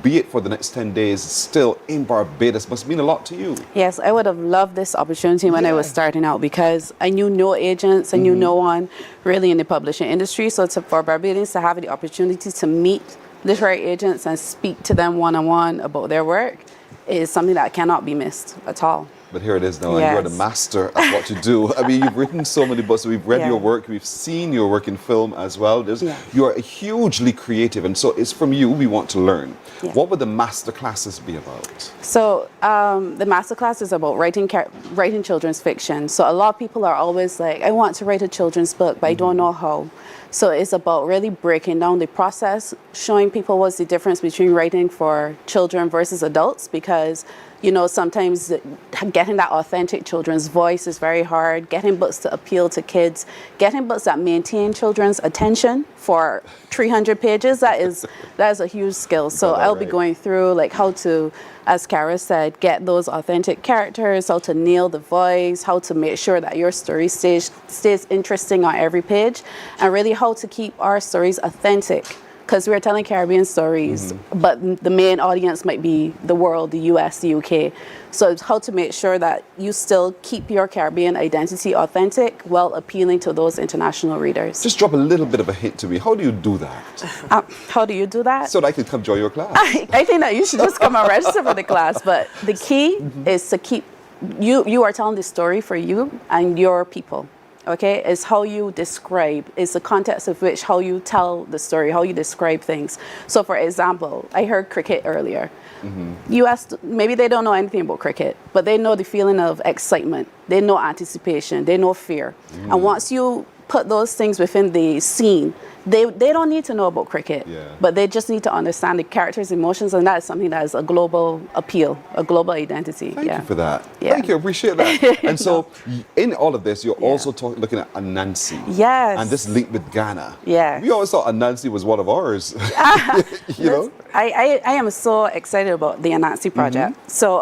be it for the next 10 days, still in Barbados, must mean a lot to you. Yes, I would have loved this opportunity when I was starting out, because I knew no agents, I knew no one really in the publishing industry. So for Barbadians to have the opportunity to meet literary agents and speak to them one-on-one about their work is something that cannot be missed at all. But here it is now, and you're the master of what you do. I mean, you've written so many books, we've read your work, we've seen your work in film as well. You're hugely creative, and so it's from you we want to learn. What would the master classes be about? So the master class is about writing children's fiction. So a lot of people are always like, I want to write a children's book, but I don't know how. So it's about really breaking down the process, showing people what's the difference between writing for children versus adults, because sometimes getting that authentic children's voice is very hard. Getting books to appeal to kids, getting books that maintain children's attention for 300 pages, that is a huge skill. So I'll be going through like how to, as Cara said, get those authentic characters, how to nail the voice, how to make sure that your story stays interesting on every page, and really how to keep our stories authentic. Because we're telling Caribbean stories, but the main audience might be the world, the US, the UK. So it's how to make sure that you still keep your Caribbean identity authentic while appealing to those international readers. Just drop a little bit of a hint to me. How do you do that? How do you do that? So that I can come join your class. I think that you should just come and register for the class. But the key is to keep, you are telling the story for you and your people. Okay, is how you describe, is the context of which how you tell the story, how you describe things. So for example, I heard cricket earlier. US, maybe they don't know anything about cricket, but they know the feeling of excitement. They know anticipation, they know fear. And once you put those things within the scene, they don't need to know about cricket, but they just need to understand the character's emotions, and that is something that is a global appeal, a global identity. Thank you for that. Thank you, I appreciate that. And so in all of this, you're also looking at Anansi. Yes. And this link with Ghana. Yeah. We always thought Anansi was one of ours. You know? I am so excited about the Anansi project. So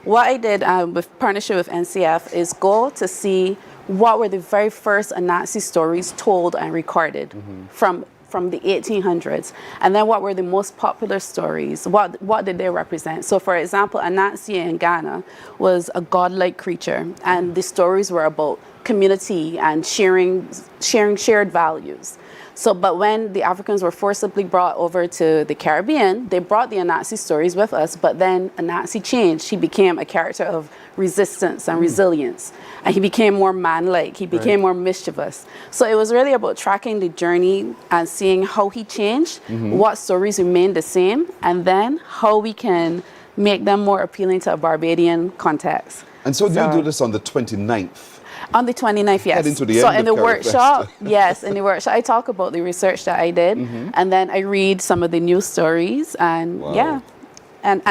what I did with partnership with NCF is go to see what were the very first Anansi stories told and recorded from the 1800s, and then what were the most popular stories, what did they represent. So for example, Anansi in Ghana was a godlike creature, and the stories were about community and sharing shared values. So, but when the Africans were forcibly brought over to the Caribbean, they brought the Anansi stories with us, but then Anansi changed. He became a character of resistance and resilience, and he became more man-like. He became more mischievous. So it was really about tracking the journey and seeing how he changed, what stories remained the same, and then how we can make them more appealing to a Barbadian context. And so you do this on the 29th? On the 29th, yes. Heading to the so end in the of workshop, yes, in the workshop, I talk about the research that I did, and then I read some of the news stories, and and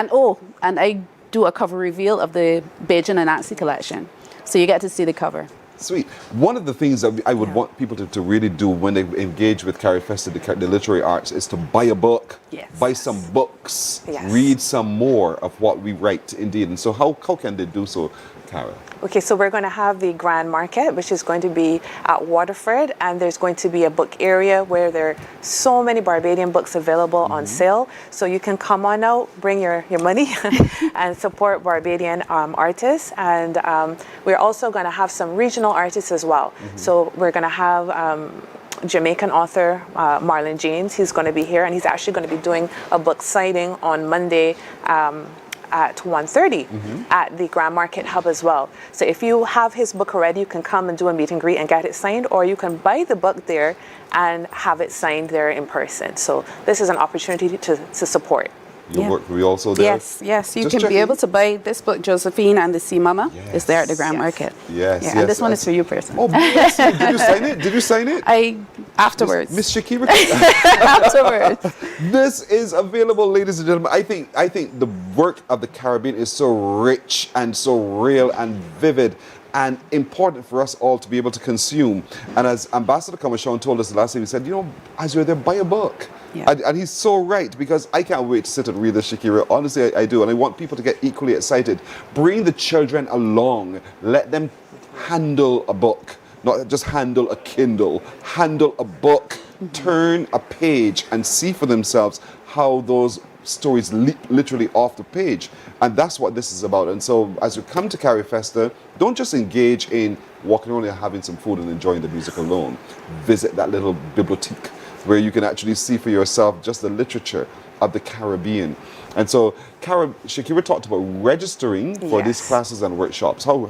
I do a cover reveal of the Beijian and Anansi collection. So you get to see the cover. Sweet. One of the things that I would want people to really do when they engage with Carifesta, the literary arts, is to buy a book, buy some books, read some more of what we write, indeed. And so how can they do so Cara? Okay, so we're going to have the Grand Market, which is going to be at Waterford, and there's going to be a book area where there are so many Barbadian books available on sale. So you can come on out, bring your money, and support Barbadian artists. And we're also going to have some regional artists as well. So we're going to have Jamaican author Marlon James. He's going to be here, and he's actually going to be doing a book signing on Monday at 1:30 at the Grand Market Hub as well. So if you have his book already, you can come and do a meet and greet and get it signed, or you can buy the book there and have it signed there in person. So this is an opportunity to support. Your work will be also there? Yes. You Just can be checking. able to buy this book, Josephine and the Sea Mama. It's there at the Grand Market. Yes, Yeah, and this one is for you personally. Oh, yes. Did you sign it? Did you sign it? Afterwards. Miss Shakira? Afterwards. This is available, ladies and gentlemen. I think the work of the Caribbean is so rich and so real and vivid and important for us all to be able to consume. And as Ambassador Comishon told us the last time, he said, as you're there, buy a book. Yeah. And he's so right, because I can't wait to sit and read this, Shakira. Honestly, I do. And I want people to get equally excited. Bring the children along. Let them handle a book. Not just handle a Kindle. Handle a book. Turn a page and see for themselves how those stories leap literally off the page. And that's what this is about. And so as you come to Carifesta, don't just engage in walking around and having some food and enjoying the music alone. Visit that little bibliothèque where you can actually see for yourself just the literature of the Caribbean. And so, Shakira talked about registering for these classes and workshops. How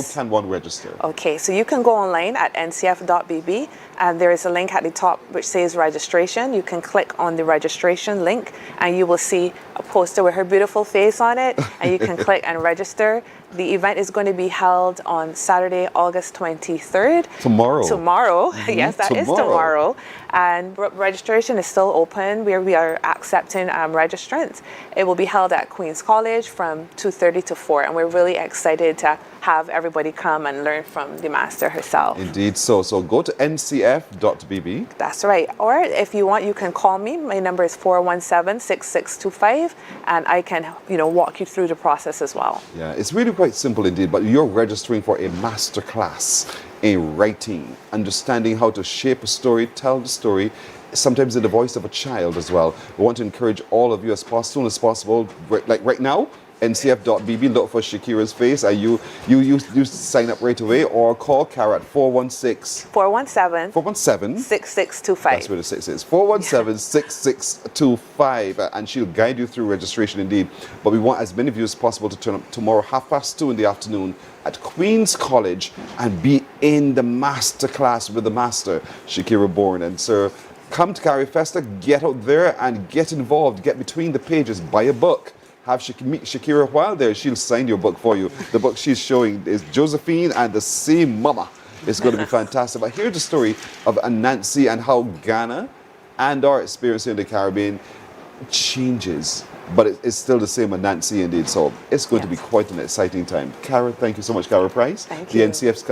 can one register? Okay, so you can go online at ncf.bb, and there is a link at the top which says registration. You can click on the registration link, and you will see a poster with her beautiful face on it, and you can click and register. The event is going to be held on Saturday, August 23rd. Tomorrow. Yes, that is tomorrow. And registration is still open. We are accepting registrants. It will be held at Queen's College from 2:30 to 4, and we're really excited to have everybody come and learn from the master herself. Indeed. So go to ncf.bb. That's right. Or if you want, you can call me. My number is 417-6625, and I can, walk you through the process as well. Yeah, it's really quite simple indeed, but you're registering for a master class in writing, understanding how to shape a story, tell the story, sometimes in the voice of a child as well. We want to encourage all of you as soon as possible, like right now, ncf.bb, look for Shakira's face, and you sign up right away, or call Cara at 417-6625. That's where the 6 is. 417-6625, and she'll guide you through registration indeed. But we want as many of you as possible to turn up tomorrow 2:30 in the afternoon at Queen's College and be in the master class with the master, Shakira Bourne. And so come to Carifesta, get out there and get involved, get between the pages, buy a book. Meet Shakira while there. She'll sign your book for you. The book she's showing is Josephine and the Sea Mama. It's going to be fantastic. But here's the story of Anansi and how Ghana and our experience in the Caribbean changes. But it's still the same Anansi indeed. So it's going to be quite an exciting time. Cara, thank you so much, Cara Price. Thank the you. NCF's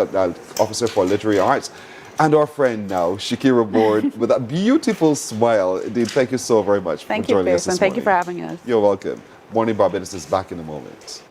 Officer for Literary Arts. And our friend now, Shakira Bourne, with that beautiful smile. Indeed, thank you so very much Thank for you, joining us Pearson. this Thank you morning. for having us. You're welcome. Mornin Barbados is back in a moment.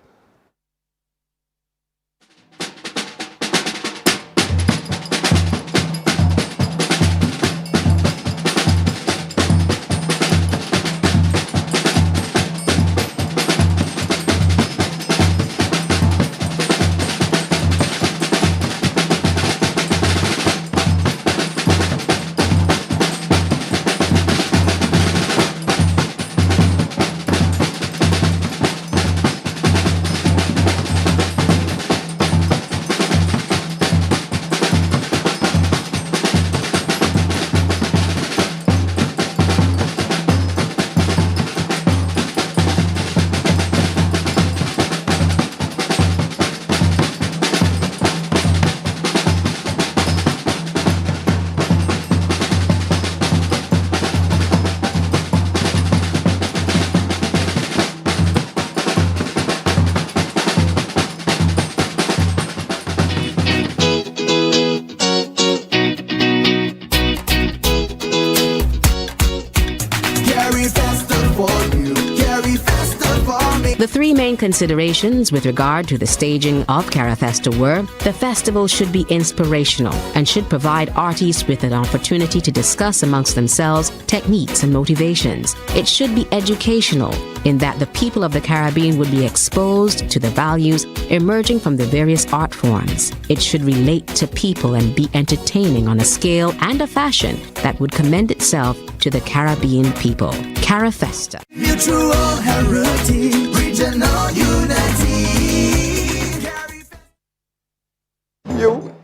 The three main considerations with regard to the staging of Carifesta were: the festival should be inspirational and should provide artists with an opportunity to discuss amongst themselves techniques and motivations. It should be educational in that the people of the Caribbean would be exposed to the values emerging from the various art forms. It should relate to people and be entertaining on a scale and a fashion that would commend itself to the Caribbean people. Carifesta. Mutual heritage, regional unity.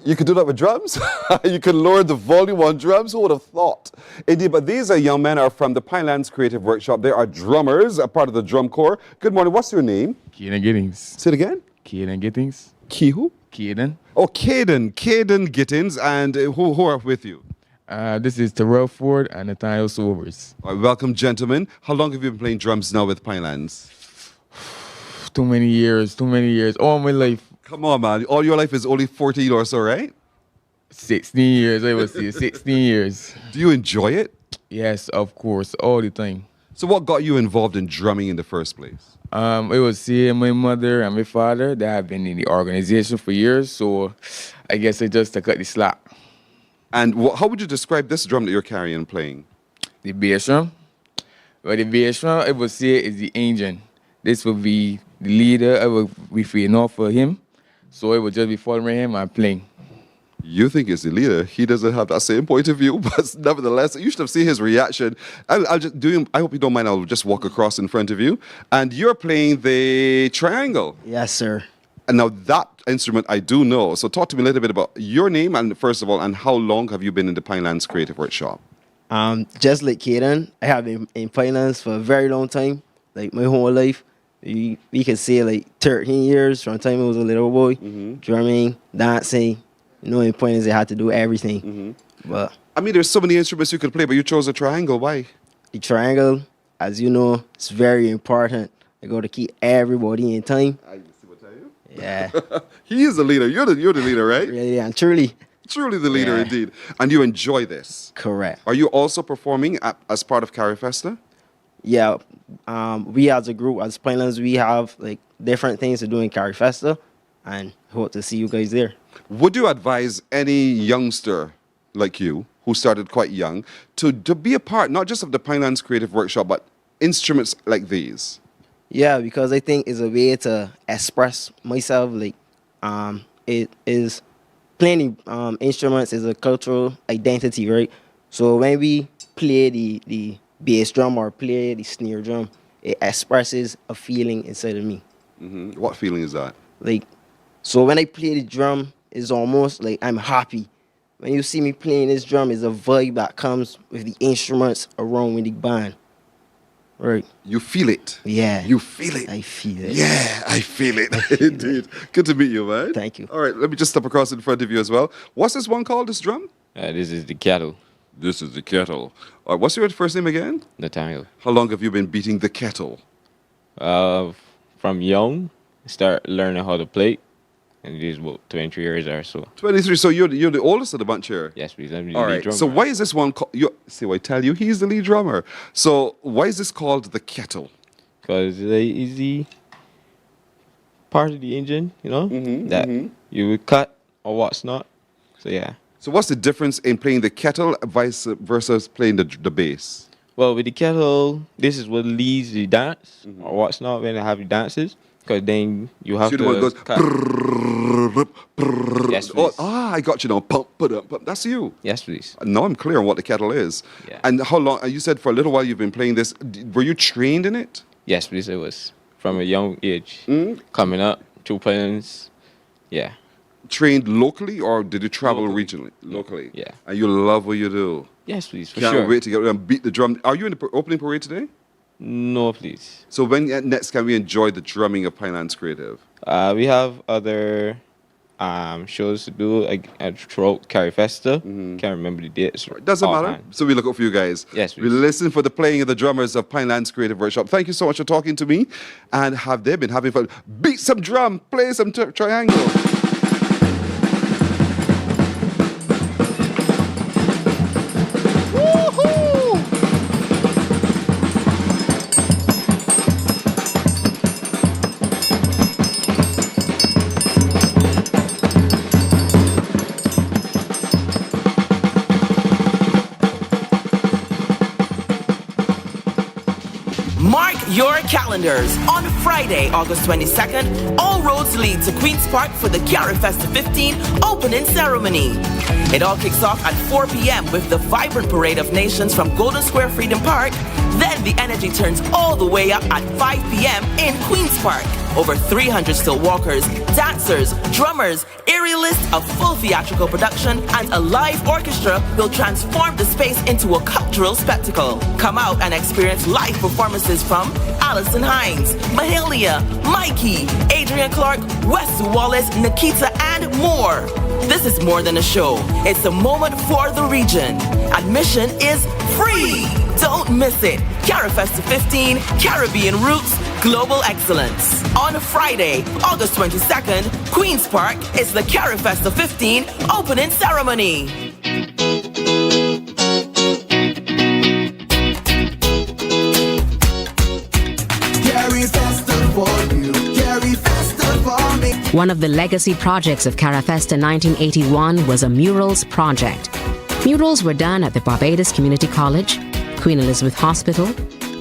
You could do that with drums. You could lower the volume on drums. Who would have thought? Indeed, but these young men are from the Pinelands Creative Workshop. They are drummers, a part of the drum corps. Good morning. What's your name? Caden Gittings. Say it again. Caden Gittings. Who? Caden. Oh, Caden Gittins. And who are with you? This is Terrell Ford and Nathaniel Sobers. Welcome, gentlemen. How long have you been playing drums now with Pinelands? Too many years. All my life. Come on, man. All your life is only 14 or so, right? 16 years, I would say. 16 years. Do you enjoy it? Yes, of course. All the time. So what got you involved in drumming in the first place? It was seeing my mother and my father that have been in the organization for years. So I guess I just cut the slack. And how would you describe this drum that you're carrying and playing? The bass drum. Well, the bass drum, I would say, is the engine. This will be the leader. I will be feeding off for him. So I would just be following him and playing. You think he's the leader. He doesn't have that same point of view, but nevertheless, you should have seen his reaction. I'll just do him. I hope you don't mind. I'll just walk across in front of you. And you're playing the triangle. Yes, sir. And now that instrument I do know. So talk to me a little bit about your name and first of all, and how long have you been in the Pinelands Creative Workshop? Just like Caden, I have been in Pinelands for a very long time, like my whole life. We can say like 13 years from the time I was a little boy, drumming, dancing. You know, in Pinelands, I had to do everything. But I mean, there's so many instruments you could play, but you chose a triangle. Why? The triangle, as you know, it's very important. I got to keep everybody in time. Yeah. He is the leader. You're the leader, right? Really and truly. Truly the leader, indeed. And you enjoy this. Correct. Are you also performing as part of Carifesta? Yeah. We as a group, as Pinelands, we have like different things to do in Carifesta, and hope to see you guys there. Would you advise any youngster like you, who started quite young, to be a part, not just of the Pinelands Creative Workshop, but instruments like these? Yeah, because I think it's a way to express myself. Like, it is playing instruments is a cultural identity, right? So when we play the bass drum or play the snare drum, it expresses a feeling inside of me. What feeling is that? Like, so when I play the drum, it's almost like I'm happy. When you see me playing this drum, it's a vibe that comes with the instruments around with the band. Right. You feel it. Yeah. You feel it. I feel it. Yeah, I feel it. Indeed. Good to meet you, man. Thank you. All right, let me just step across in front of you as well. What's this one called, this drum? This is the kettle. This is the kettle. All right, what's your first name again? Nathaniel. How long have you been beating the kettle? From young, start learning how to play. And it is about 23 years or so. 23, so you're the oldest of the bunch here? Yes, please. I'm the All lead right, drummer. so why is this one called, see what I tell you, he's the lead drummer. So why is this called the kettle? Because it's the part of the engine, you know, that you would cut or what's not. So yeah. So what's the difference in playing the kettle versus playing the bass? Well, with the kettle, this is what leads the dance or what's not when I have the dances. Because then you have so to the one goes cut. Yes, please. I got you now. That's you. Yes, please. Now I'm clear on what the kettle is. Yeah. And how long? You said for a little while you've been playing this. Were you trained in it? Yes, please. It was from a young age, coming up, 2 pounds. Yeah. Trained locally, or did you travel regionally? Locally. Yeah. And you love what you do. Yes, please. For Can't sure. wait to get around and beat the drum. Are you in the opening parade today? No, please. So when next can we enjoy the drumming of Pinelands Creative? We have other shows to do throughout Carifesta. Can't remember the dates. Doesn't matter. So we look out for you guys. Yes, we listen for the playing of the drummers of Pinelands Creative Workshop. Thank you so much for talking to me. And have they been having fun? Beat some drum, play some triangle. Mark your calendars. On Friday, August 22nd, all roads lead to Queen's Park for the Carifesta 15 opening ceremony. It all kicks off at 4 p.m. with the vibrant parade of nations from Golden Square Freedom Park. Then the energy turns all the way up at 5 p.m. in Queen's Park. Over 300 still walkers, dancers, drummers, aerialists, a full theatrical production, and a live orchestra will transform the space into a cultural spectacle. Come out and experience live performances from Alison Hines, Mahalia, Mikey, Adrian Clark, Wesley Wallace, Nikita, and more. This is more than a show. It's a moment for the region. Admission is free. Don't miss it. Carifesta 15, Caribbean Roots, Global Excellence. On Friday, August 22nd, Queen's Park is the Carifesta 15 opening ceremony. One of the legacy projects of Carifesta 1981 was a murals project. Murals were done at the Barbados Community College, Queen Elizabeth Hospital,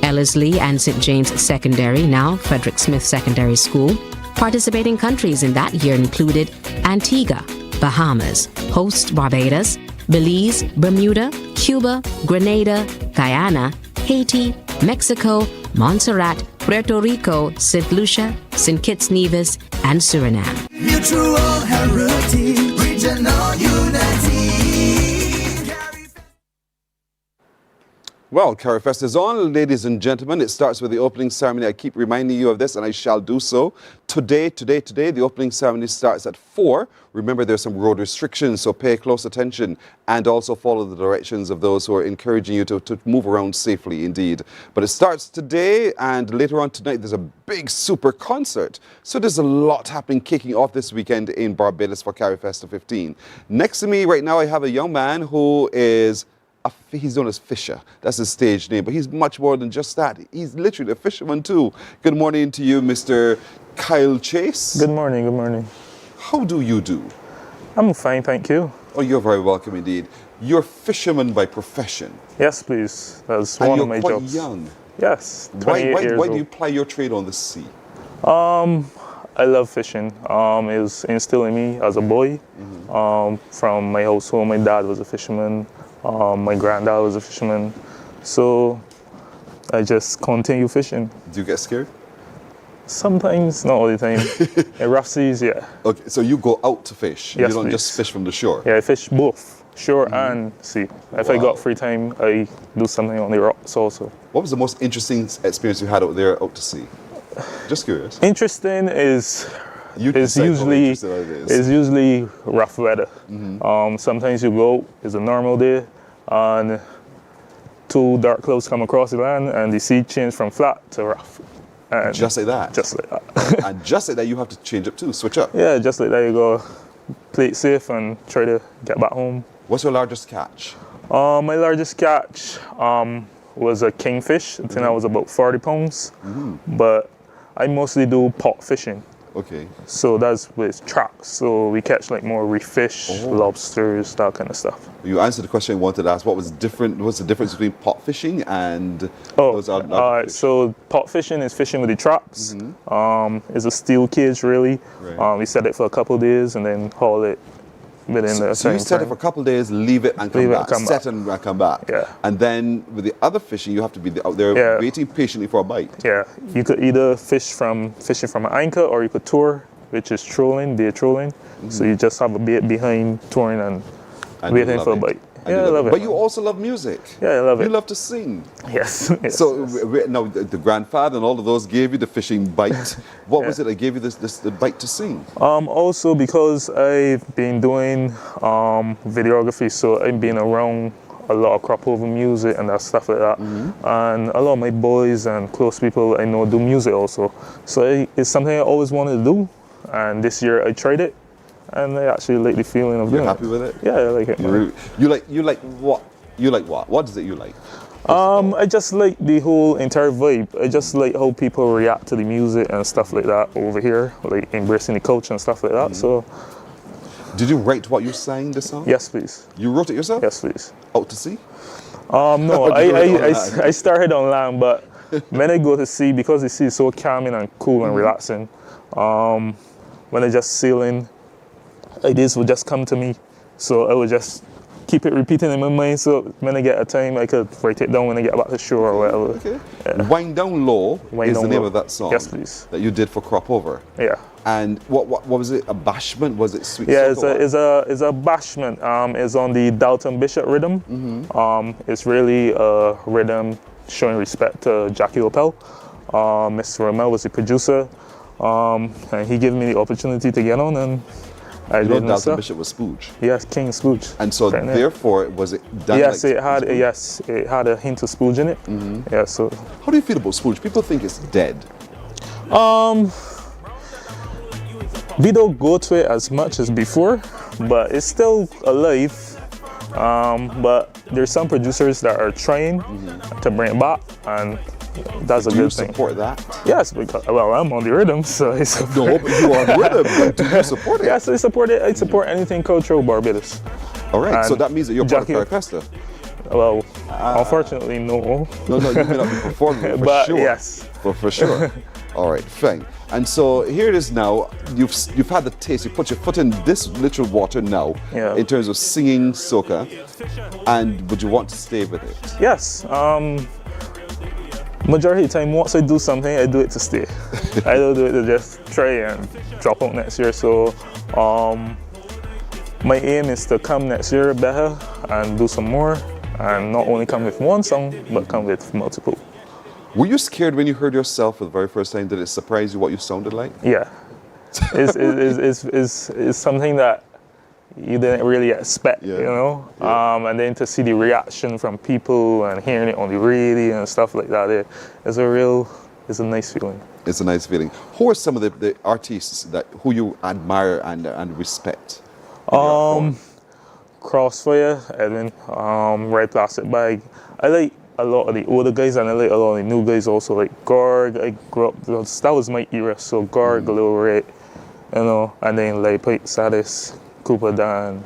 Ellerslie and St. James Secondary, now Frederick Smith Secondary School. Participating countries in that year included Antigua, Bahamas, host Barbados, Belize, Bermuda, Cuba, Grenada, Guyana, Haiti, Mexico, Montserrat, Puerto Rico, St. Lucia, St. Kitts Nevis, and Suriname. Mutual heritage, regional unity. Well, Carifesta is on, ladies and gentlemen. It starts with the opening ceremony. I keep reminding you of this, and I shall do so. Today, the opening ceremony starts at 4. Remember, there's some road restrictions, so pay close attention and also follow the directions of those who are encouraging you to move around safely, indeed. But it starts today, and later on tonight, there's a big super concert. So there's a lot happening, kicking off this weekend in Barbados for Carifesta 15. Next to me right now, I have a young man who is... he's known as Fisher. That's his stage name, but he's much more than just that. He's literally a fisherman too. Good morning to you, Mr. Kyle Chase. Good morning, good morning. How do you do? I'm fine, thank you. Oh, you're very welcome indeed. You're fisherman by profession. Yes, please. That's one of my jobs. And you're quite young. Yes, 28 years Why old. do you ply your trade on the sea? I love fishing. It was instilled in me as a boy. From my household, my dad was a fisherman. My granddad was a fisherman, so I just continue fishing. Do you get scared? Sometimes, not all the time. In rough seas, yeah. Okay, so you go out to fish. Yes, you don't please. just fish from the shore. Yeah, I fish both, shore and sea. If I got free time, I do something on the rocks also. What was the most interesting experience you had out there, out to sea? Just curious. Interesting is usually rough weather. Sometimes you go, it's a normal day, and 2 dark clouds come across the land, and the sea change from flat to rough. And just like that? Just like that. And just like that, you have to change up too, switch up? Yeah, just like that, you go play it safe and try to get back home. What's your largest catch? My largest catch was a kingfish. I think that was about 40 pounds. But I mostly do pot fishing. Okay. So that's with traps. So we catch like more reef fish, lobsters, that kind of stuff. You answered the question I wanted to ask. What's the difference between pot fishing and those other fish? So pot fishing is fishing with the traps. It's a steel cage really. Right. We set it for a couple of days and then haul it within the So you set it for a couple of days, leave it and come back. Set and come back. Yeah. And then with the other fishing, you have to be out there waiting patiently for a bite. Yeah. You could either fishing from an anchor, or you could tour, which is trolling, day trolling. So you just have a bait behind, touring and waiting for a bite. Yeah, I love it. But you also love music. Yeah, I love it. You love to sing. Yes. So now the grandfather and all of those gave you the fishing bite. What was it that gave you the bite to sing? Also because I've been doing videography, so I've been around a lot of crop over music and that stuff like that. And a lot of my boys and close people I know do music also. So it's something I always wanted to do. And this year I tried it. And I actually like the feeling of doing it. You're happy with it? Yeah, I like it. You like what? You like what? What is it you like? I just like the whole entire vibe. I just like how people react to the music and stuff like that over here, like embracing the culture and stuff like that. So, did you write what you sang the song? Yes, please. You wrote it yourself? Yes, please. Out to sea? No, I started on land, but when I go to sea, because the sea is so calming and cool and relaxing, when I just sailing, ideas would just come to me. So I would just keep it repeating in my mind. So when I get a time, I could write it down when I get back to shore or whatever. Okay. Wind Down Low is the name of that song. Yes, please. That you did for Crop Over. Yeah. And what was it? A bashment? Was it sweet? Yeah, soca? it's a bashment. It's on the Dalton Bishop rhythm. It's really a rhythm showing respect to Jackie Opel. Mr. Ramel was the producer, and he gave me the opportunity to get on, and I did Dalton Bishop was Spooge. Yes, King Spooge. And so therefore, was it done? Yes, like it had a hint of Spooge in it. Yeah. So how do you feel about Spooge? People think it's dead. We don't go to it as much as before, but it's still alive. But there's some producers that are trying to bring it back, and that's a good thing. Do you support that? Yes, because I'm on the rhythm, so I support. No, but you are on the rhythm. But do you support it? Yes, I support it. I support anything cultural Barbados. All right, so And that means that you're part of Carifesta. Well, unfortunately, no. No, you may not be performing for but sure. yes, for sure. All right, fine. And so here it is now. You've had the taste. You put your foot in this literal water now. Yeah. In terms of singing soca, and would you want to stay with it? Yes. Majority of the time, once I do something, I do it to stay. I don't do it to just try and drop out next year. So, my aim is to come next year better and do some more, and not only come with one song, but come with multiple. Were you scared when you heard yourself for the very first time? Did it surprise you what you sounded like? Yeah, it's something that you didn't really expect, you know? And then to see the reaction from people and hearing it on the radio and stuff like that, it's a nice feeling. It's a nice feeling. Who are some of the artists who you admire and respect? Crossfire, Edwin, Red Plastic Bag. I like a lot of the older guys, and I like a lot of the new guys also, like Gorg. I grew up, that was my era, so Gorg, Lil Red, you know, and then like Pike Sadis, Cooper Dan.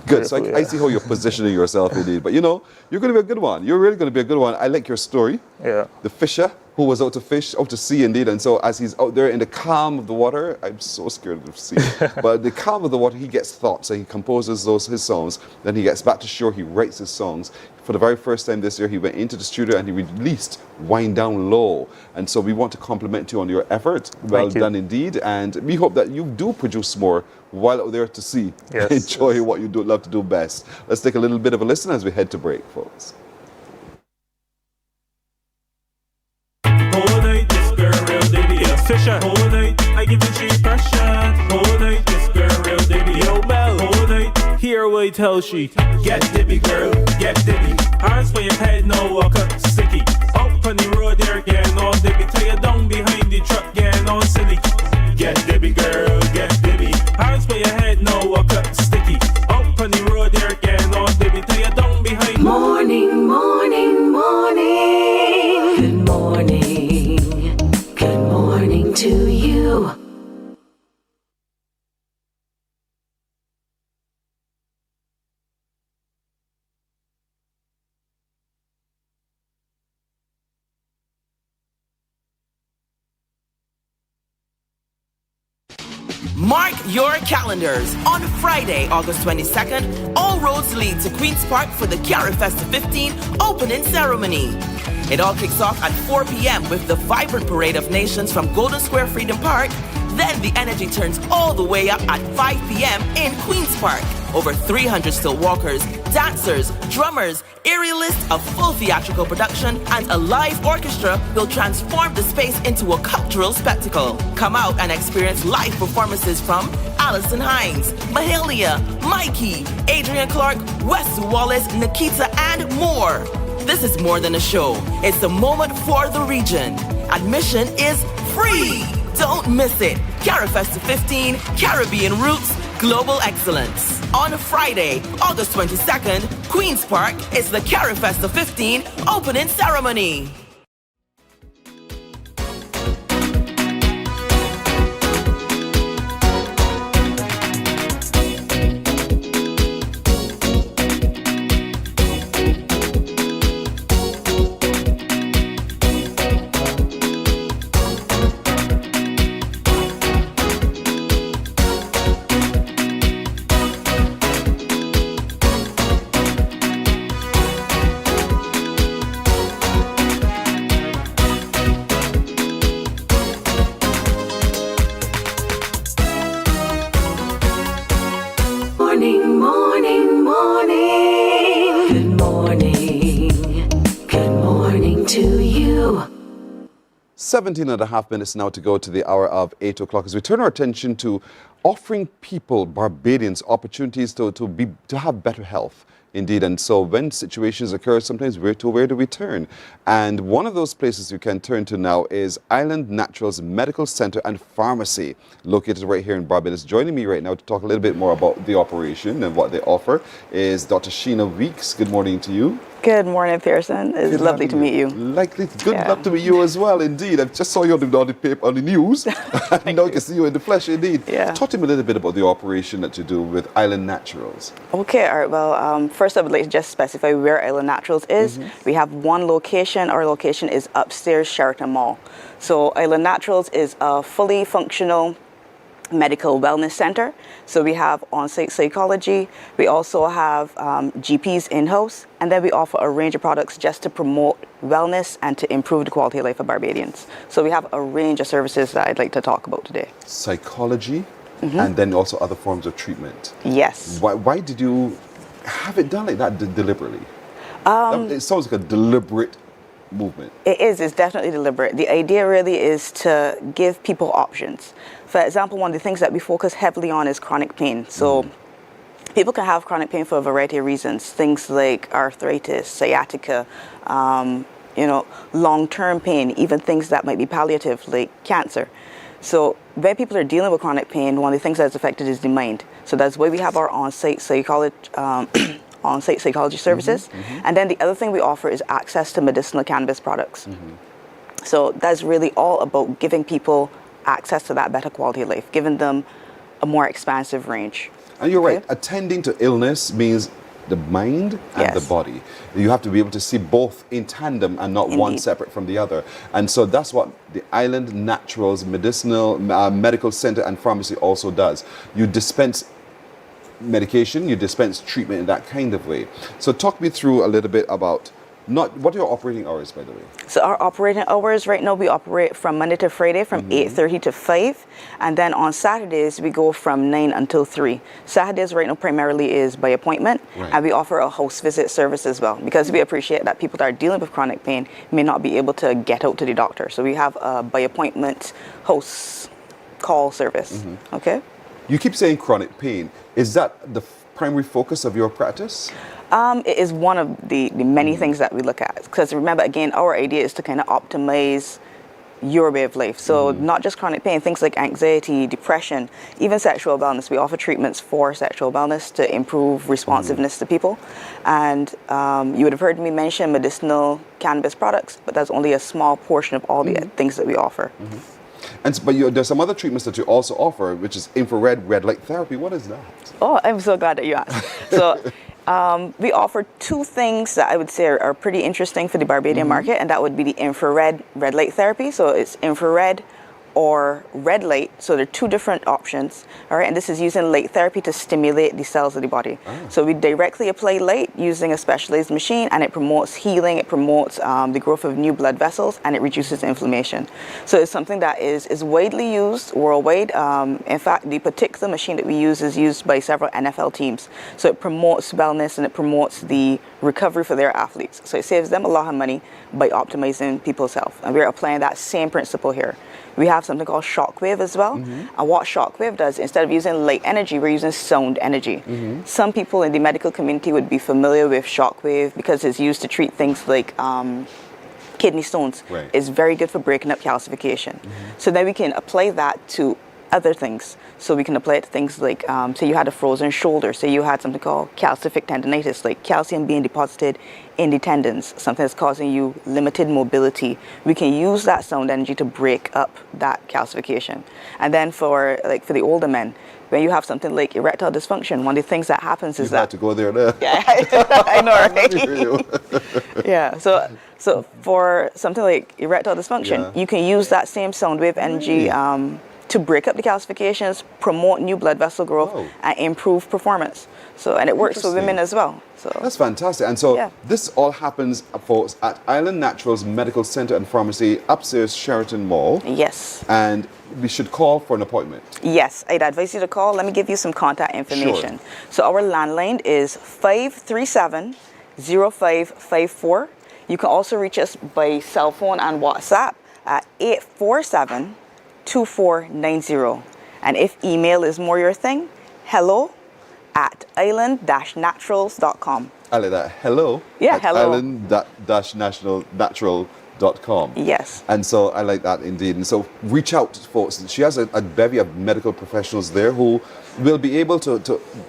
Good, so I see how you're positioning yourself indeed, but you know, you're going to be a good one. You're really going to be a good one. I like your story. Yeah. The fisher who was out to fish, out to sea indeed, and so as he's out there in the calm of the water, I'm so scared of the sea, but the calm of the water, he gets thoughts and he composes his songs, then he gets back to shore, he writes his songs. For the very first time this year, he went into the studio and he released Wind Down Low, and so we want to compliment you on your effort. Well done indeed, and we hope that you do produce more while out there to sea. Yes, enjoy what you love to do best. Let's take a little bit of a listen as we head to break, folks. Fisher. Whole night, I give you cheap pressure. Whole night, this girl real dibby. Yo, Bell. Whole night, hear what he tells she. Get dibby, girl, get dibby. Hands for your head, no walker, sticky. Up on the road there, getting all dibby. Tell you down behind the truck, getting all silly. Get dibby, girl, get dibby. Hands for your head, no walker, sticky. Up on the road there, getting all dibby. Tell you down behind. Morning, morning, morning. Good morning. Good morning to you. Mark your calendars. On Friday, August 22nd, all roads lead to Queen's Park for the Carifesta 15 opening ceremony. It all kicks off at 4 p.m. with the vibrant parade of nations from Golden Square Freedom Park. Then the energy turns all the way up at 5 p.m. in Queen's Park. Over 300 still walkers, dancers, drummers, aerialists, a full theatrical production, and a live orchestra will transform the space into a cultural spectacle. Come out and experience live performances from Alison Hines, Mahalia, Mikey, Adrian Clark, Wes Wallace, Nikita, and more. This is more than a show. It's a moment for the region. Admission is free. Don't miss it. Carifesta 15, Caribbean Roots, Global Excellence. On Friday, August 22nd, Queen's Park is the Carifesta 15 opening ceremony. 17 and a half minutes now to go to the hour of 8 o'clock as we turn our attention to offering people, Barbadians, opportunities to have better health. Indeed, and so when situations occur, sometimes where do we turn? And one of those places you can turn to now is Island Naturals Medical Center and Pharmacy, located right here in Barbados. Joining me right now to talk a little bit more about the operation and what they offer is Dr. Sheena Weeks. Good morning to you. Good morning, Pearson. It's lovely to meet you. Good luck to meet you as well, indeed. I just saw you on the news. And now I can see you in the flesh, indeed. Yeah. Talk to me a little bit about the operation that you do with Island Naturals. Okay, all right. Well, first I would like to just specify where Island Naturals is. We have one location. Our location is upstairs Sheraton Mall. So Island Naturals is a fully functional medical wellness center. So we have on-site psychology. We also have GPs in-house. And then we offer a range of products just to promote wellness and to improve the quality of life of Barbadians. So we have a range of services that I'd like to talk about today. Psychology and then also other forms of treatment. Yes. Why did you have it done like that deliberately? It sounds like a deliberate movement. It is. It's definitely deliberate. The idea really is to give people options. For example, one of the things that we focus heavily on is chronic pain. So people can have chronic pain for a variety of reasons. Things like arthritis, sciatica, long-term pain, even things that might be palliative, like cancer. So when people are dealing with chronic pain, one of the things that's affected is the mind. So that's why we have our on-site psychology services. And then the other thing we offer is access to medicinal cannabis products. So that's really all about giving people access to that better quality of life, giving them a more expansive range. And you're right, attending to illness means the mind and the body. You have to be able to see both in tandem and not one separate from the other. And so that's what the Island Naturals Medical Center and Pharmacy also does. You dispense medication, you dispense treatment in that kind of way. So talk me through a little bit about what are your operating hours, by the way? So our operating hours right now, we operate from Monday to Friday from 8:30 to 5. And then on Saturdays, we go from 9 until 3. Saturdays right now primarily is by appointment. And we offer a house visit service as well, because we appreciate that people that are dealing with chronic pain may not be able to get out to the doctor. So we have a by appointment house call service. Okay. You keep saying chronic pain. Is that the primary focus of your practice? It is one of the many things that we look at. Because remember, again, our idea is to kind of optimize your way of life. So not just chronic pain, things like anxiety, depression, even sexual wellness. We offer treatments for sexual wellness to improve responsiveness to people. And you would have heard me mention medicinal cannabis products, but that's only a small portion of all the things that we offer. But there's some other treatments that you also offer, which is infrared red light therapy. What is that? Oh, I'm so glad that you asked. So we offer two things that I would say are pretty interesting for the Barbadian market, and that would be the infrared red light therapy. So it's infrared or red light. So there are two different options. All right, and this is using light therapy to stimulate the cells of the body. So we directly apply light using a specialized machine, and it promotes healing, it promotes the growth of new blood vessels, and it reduces inflammation. So it's something that is widely used worldwide. In fact, the particular machine that we use is used by several NFL teams. So it promotes wellness and it promotes the recovery for their athletes. So it saves them a lot of money by optimizing people's health. And we're applying that same principle here. We have something called shockwave as well. And what shockwave does, instead of using light energy, we're using sound energy. Some people in the medical community would be familiar with shockwave because it's used to treat things like kidney stones. It's very good for breaking up calcification. So then we can apply that to other things. So we can apply it to things like, say you had a frozen shoulder, say you had something called calcific tendinitis, like calcium being deposited in the tendons, something that's causing you limited mobility. We can use that sound energy to break up that calcification. And then for the older men, when you have something like erectile dysfunction, one of the things that happens is that... You had to go there now. Yeah, I know, right? Yeah, so for something like erectile dysfunction, you can use that same sound wave energy to break up the calcifications, promote new blood vessel growth, and improve performance. So, and it works for women as well. So that's fantastic. And so this all happens, folks, at Island Naturals Medical Center and Pharmacy, upstairs Sheraton Mall. Yes. And we should call for an appointment. Yes, I'd advise you to call. Let me give you some contact information. So our landline is 537-0554. You can also reach us by cell phone and WhatsApp at 847-2490. And if email is more your thing, hello@island-naturals.com. I like that. Hello. Yeah, at hello. island-natural.com. Yes. And so I like that indeed. And so reach out, folks. She has a bevy of medical professionals there who will be able to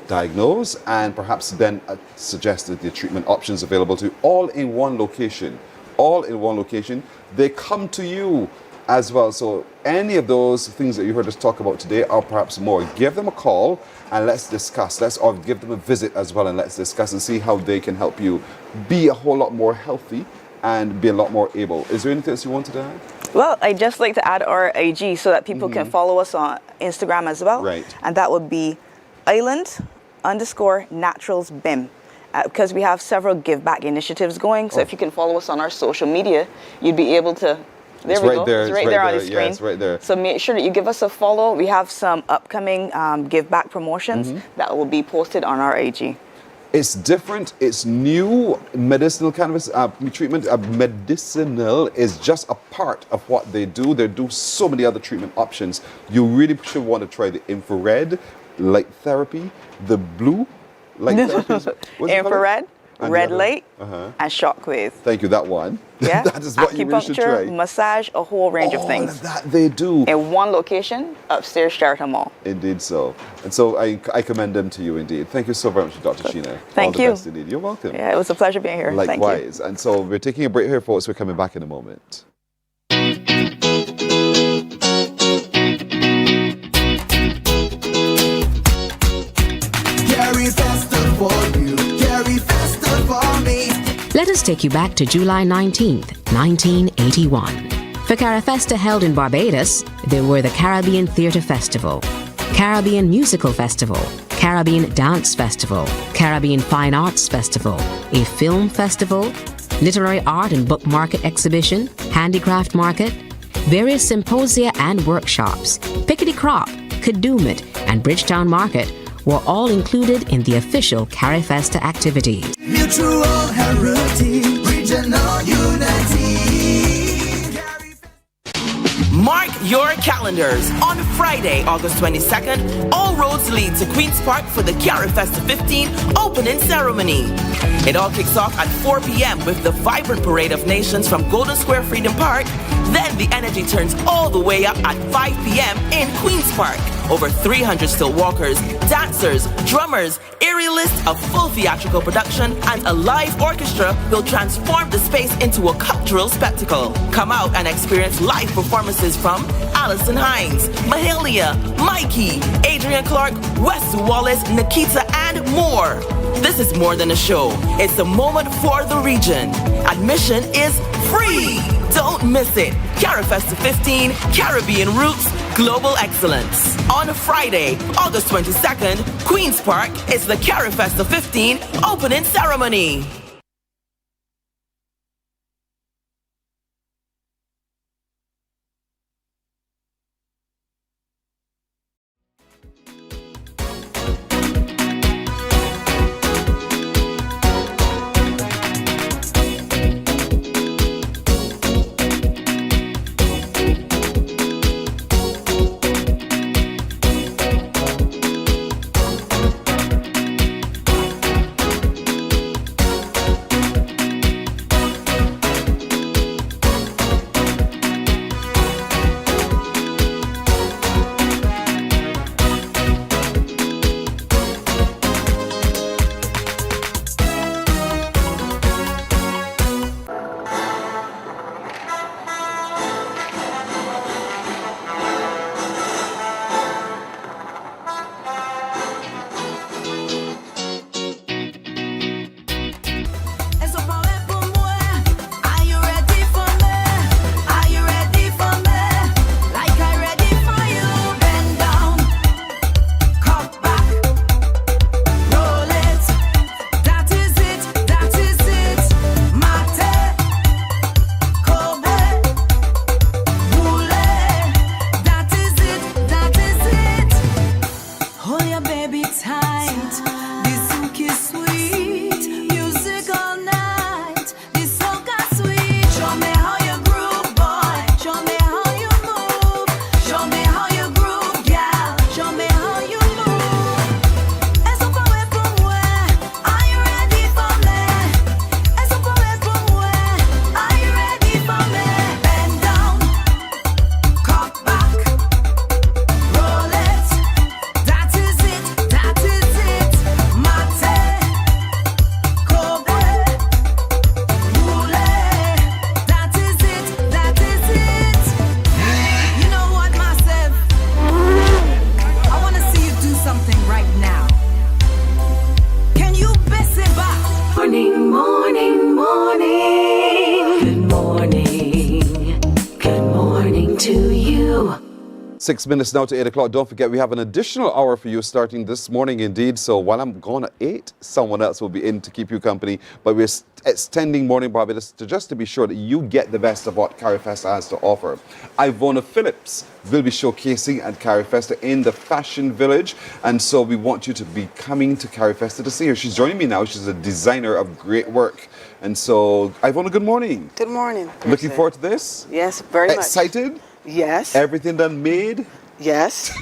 diagnose and perhaps then suggest the treatment options available to you all in one location. All in one location. They come to you as well. So any of those things that you heard us talk about today or perhaps more, give them a call and let's discuss. Or give them a visit as well and let's discuss and see how they can help you be a whole lot more healthy and be a lot more able. Is there anything else you wanted to add? Well, I'd just like to add our IG so that people can follow us on Instagram as well. Right. And that would be island_naturalsbim. Because we have several give back initiatives going. So if you can follow us on our social media, you'd be able to. There we go. It's right there on the screen. Yeah, it's right there. So make sure that you give us a follow. We have some upcoming give back promotions that will be posted on our IG. It's different. It's new. Medicinal cannabis treatment. Medicinal is just a part of what they do. They do so many other treatment options. You really should want to try the infrared light therapy, the blue light therapy. Infrared, red light, and shockwave. Thank you. That one. Yeah. That is what you really should try. Acupuncture, massage, a whole range of things. All of that they do. In one location, upstairs Sheraton Mall. Indeed so. And so I commend them to you indeed. Thank you so very much, Dr. Sheena. Thank All you. the best indeed. You're welcome. Yeah, it was a pleasure being here. Likewise. Thank you. And so we're taking a break here, folks. We're coming back in a moment. Carifesta for you, Carifesta for me. Let us take you back to July 19th, 1981. For Carifesta held in Barbados, there were the Caribbean Theatre Festival, Caribbean Musical Festival, Caribbean Dance Festival, Caribbean Fine Arts Festival, a film festival, literary art and book market exhibition, handicraft market, various symposia and workshops, Pickety Crop, Kadooment, and Bridgetown Market were all included in the official Carifesta activities. Mutual heritage, regional unity. Mark your calendars. On Friday, August 22nd, all roads lead to Queen's Park for the Carifesta 15 opening ceremony. It all kicks off at 4 p.m. with the vibrant parade of nations from Golden Square Freedom Park. Then the energy turns all the way up at 5 p.m. in Queen's Park. Over 300 still walkers, dancers, drummers, aerialists, a full theatrical production, and a live orchestra will transform the space into a cultural spectacle. Come out and experience live performances from Alison Hines, Mahalia, Mikey, Adrian Clark, Wesley Wallace, Nikita, and more. This is more than a show. It's a moment for the region. Admission is free. Don't miss it. Carifesta 15, Caribbean Roots, Global Excellence. On Friday, August 22nd, Queen's Park is the Carifesta 15 opening ceremony. 6 minutes now to 8 o'clock. Don't forget, we have an additional hour for you starting this morning indeed. So while I'm gone at 8, someone else will be in to keep you company. But we're extending Morning Barbados just to be sure that you get the best of what Carifesta has to offer. Ivona Phillips will be showcasing at Carifesta in the Fashion Village. And so we want you to be coming to Carifesta to see her. She's joining me now. She's a designer of great work. And so, Ivona, good morning. Good morning. Looking forward to this? Yes, very much. Excited? Yes. Everything done made? Yes.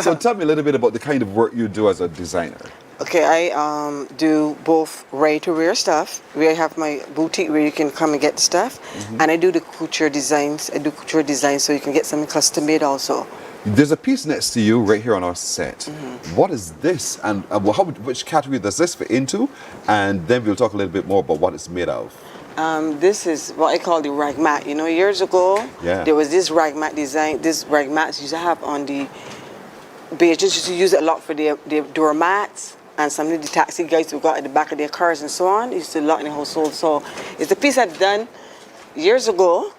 So tell me a little bit about the kind of work you do as a designer. Okay, I do both ready-to-wear stuff. Where I have my boutique where you can come and get the stuff. And I do the couture designs. I do couture designs so you can get something custom made also. There's a piece next to you right here on our set. What is this, and which category does this fit into? And then we'll talk a little bit more about what it's made of. This is what I call the rag mat. You know, years ago, there was this rag mat design. This rag mats used to have on the Beijians used to use it a lot for their doormats, and some of the taxi guys who got at the back of their cars and so on used to lot in the household. So it's a piece I've done years ago,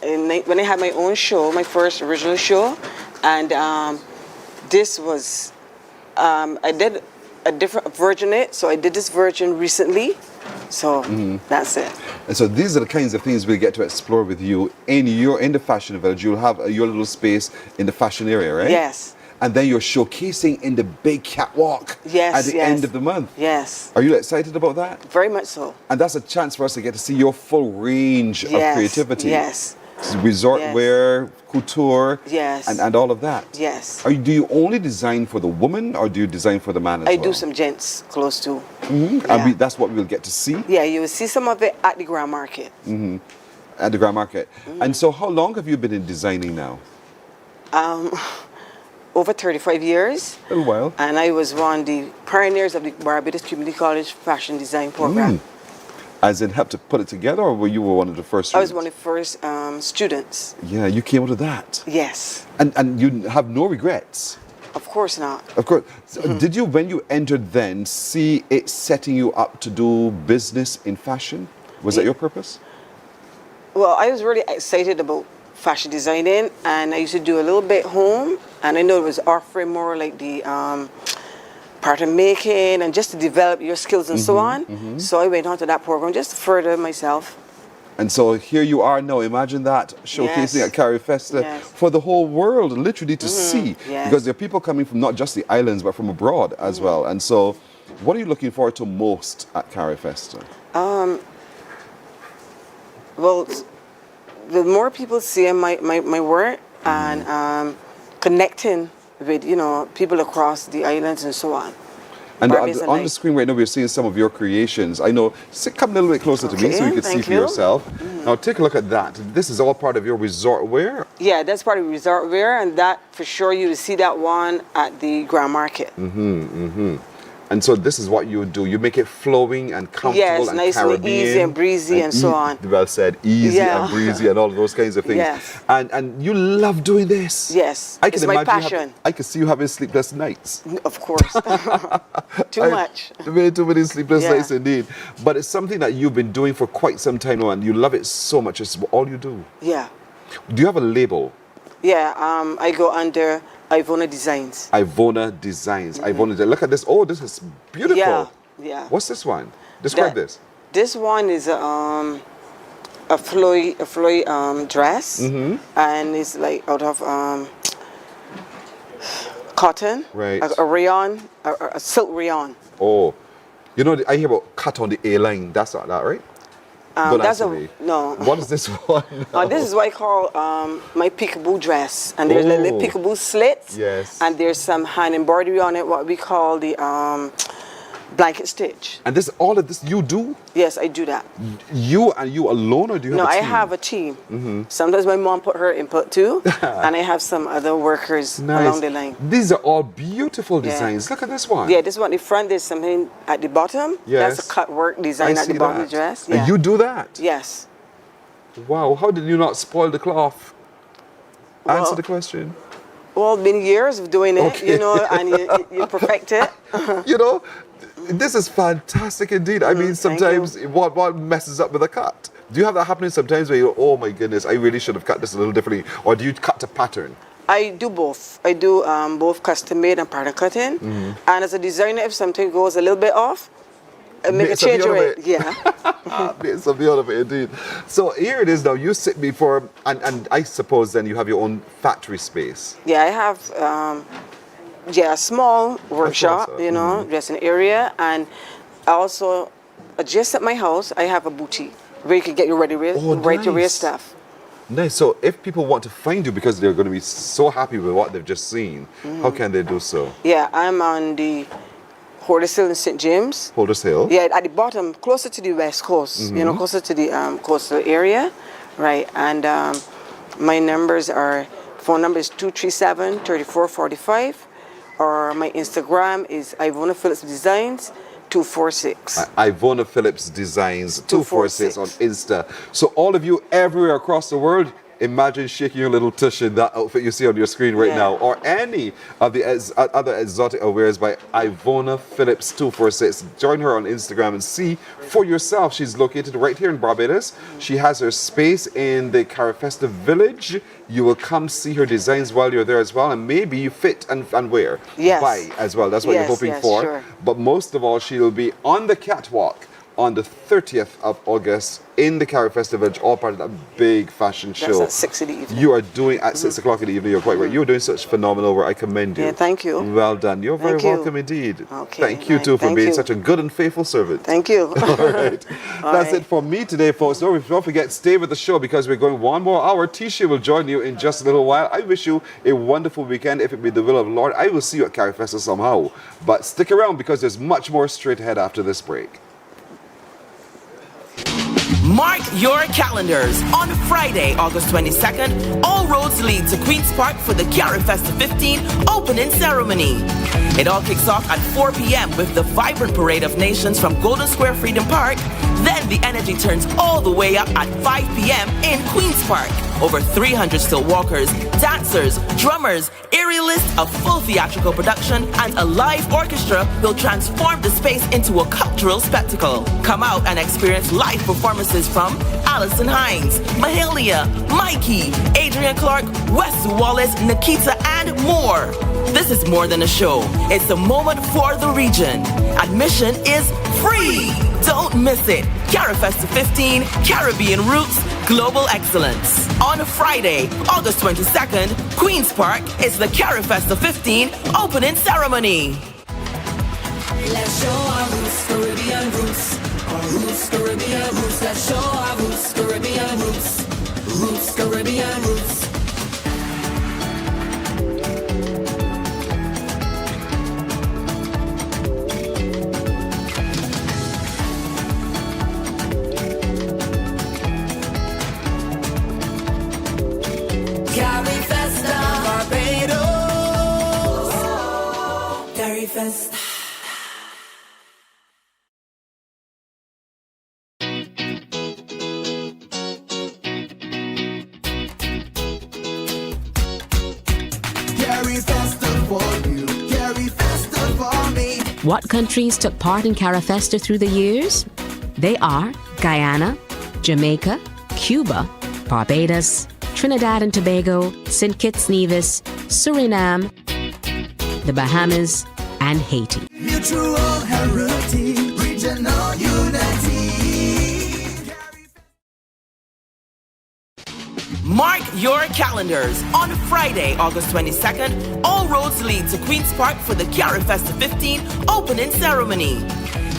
when I had my own show, my first original show, and this was I did a different version of it. So I did this version recently. So that's it. And so these are the kinds of things we'll get to explore with you in the Fashion Village. You'll have your little space in the fashion area, right? Yes. And then you're showcasing in the big catwalk at the end of the month. Yes. Are you excited about that? Very much so. And that's a chance for us to get to see your full range of creativity. Yes. Resort wear, couture, and all of that. Yes. Do you only design for the woman, or do you design for the man as well? I do some gents close too. And that's what we'll get to see? Yeah, you will see some of it at the Grand Market. At the Grand Market. And so how long have you been in designing now? Over 35 years. A little while. And I was one of the pioneers of the Barbados Community College Fashion Design Program. As in help to put it together, or were you one of the first students? I was one of the first students. Yeah, you came out of that. Yes. And you have no regrets? Of course not. Of course. So did you, when you entered then, see it setting you up to do business in fashion? Was that your purpose? Well, I was really excited about fashion designing, and I used to do a little bit home, and I know it was offering more like the pattern making and just to develop your skills and so on. So I went on to that program just to further myself. And so here you are now. Imagine that, showcasing at Carifesta for the whole world, literally to see. Because there are people coming from not just the islands, but from abroad as well. And so what are you looking forward to most at Carifesta? Well, the more people see my work and connecting with, people across the islands and so on. And on the screen right now, we're seeing some of your creations. I know, come a little bit closer to me so you can see for yourself. Now take a look at that. This is all part of your resort wear? Yeah, that's part of resort wear, and that for sure you will see that one at the Grand Market. And so this is what you do. You make it flowing and comfortable and nice Caribbean. And easy and breezy and so on. Well said, easy and breezy and all of those kinds of things. Yes. And you love doing this. Yes, it's my passion. I can see you having sleepless nights. Of course. Too much. Too many sleepless nights indeed. But it's something that you've been doing for quite some time now, and you love it so much. It's all you do. Yeah. Do you have a label? Yeah, I go under Ivona Designs. Ivona Designs. Ivona, look at this. Oh, this is beautiful. Yeah. What's this one? Describe this. This one is a floy dress, and it's like out of cotton, right? A rayon, a silk rayon. Oh, I hear about cut on the A-line. That's not that, right? That's no. What is this one? This is what I call my peekaboo dress, and there's little peekaboo slits. Yes. And there's some hand embroidery on it, what we call the blanket stitch. And all of this you do? Yes, I do that. You alone, or do you have a team? No, I have a team. Sometimes my mom put her input too, and I have some other workers along the line. These are all beautiful designs. Look at this one. Yeah, this one in front, there's something at the bottom. Yes. That's a cut work design at the bottom of the dress. And you do that? Yes. Wow, how did you not spoil the cloth? Answer the question. Well, been years of doing it, and you perfect it. This is fantastic indeed. I mean, sometimes what messes up with a cut? Do you have that happening sometimes where you go, oh my goodness, I really should have cut this a little differently? Or do you cut a pattern? I do both. I do both custom made and pattern cutting. Mm-hmm. And as a designer, if something goes a little bit off, I make a change of it. Yeah. It's a beautiful indeed. So here it is now. You sit before, and I suppose then you have your own factory space. Yeah, I have a small workshop, you know, just an area. And also, just at my house, I have a boutique where you can get your ready-to-wear stuff. Nice. So if people want to find you because they're going to be so happy with what they've just seen, how can they do so? Yeah, I'm on the Holders Hill in St. James. Holders Hill? Yeah, at the bottom, closer to the west coast, you know, closer to the coastal area, right? And my phone number is 237-3445, or my Instagram is Ivona Phillips Designs 246. Ivona Phillips Designs 246 on Insta. So all of you everywhere across the world, imagine shaking your little tush in that outfit you see on your screen right now, or any of the other exotic wares by Ivona Phillips 246. Join her on Instagram and see for yourself. She's located right here in Barbados. She has her space in the Carifesta village. You will come see her designs while you're there as well, and maybe you fit and wear, buy as well. That's what you're hoping for. Sure. But most of all, she'll be on the catwalk on the 30th of August in the Carifesta village, all part of that big fashion show. That's at 6 in the evening. You are doing at 6 o'clock in the evening. You're quite right. You're doing such phenomenal work. I commend you. Yeah, thank you. Well done. You're very welcome indeed. Okay, thank you too for being such a good and faithful servant. Thank you. All right. That's it for me today, folks. Don't forget, stay with the show because we're going one more hour. Tisha will join you in just a little while. I wish you a wonderful weekend. If it be the will of the Lord, I will see you at Carifesta somehow. But stick around because there's much more straight ahead after this break. Mark your calendars. On Friday, August 22nd, all roads lead to Queen's Park for the Carifesta 15 opening ceremony. It all kicks off at 4 p.m. with the vibrant parade of nations from Golden Square Freedom Park. Then the energy turns all the way up at 5 p.m. in Queen's Park. Over 300 still walkers, dancers, drummers, aerialists, a full theatrical production, and a live orchestra will transform the space into a cultural spectacle. Come out and experience live performances from Alison Hines, Mahalia, Mikey, Adrian Clark, Wes Wallace, Nikita, and more. This is more than a show. It's a moment for the region. Admission is free. Don't miss it. Carifesta 15, Caribbean Roots, Global Excellence. On Friday, August 22nd, Queen's Park is the Carifesta 15 opening ceremony. Let's show our roots, Caribbean roots. Our roots, Caribbean roots. Let's show our roots, Caribbean roots. Roots, Caribbean roots. Carifesta Barbados. Carifesta. What countries took part in Carifesta through the years? They are Guyana, Jamaica, Cuba, Barbados, Trinidad and Tobago, St. Kitts Nevis, Suriname, the Bahamas, and Haiti. Mutual heritage, regional unity. Mark your calendars. On Friday, August 22nd, all roads lead to Queen's Park for the Carifesta 15 opening ceremony.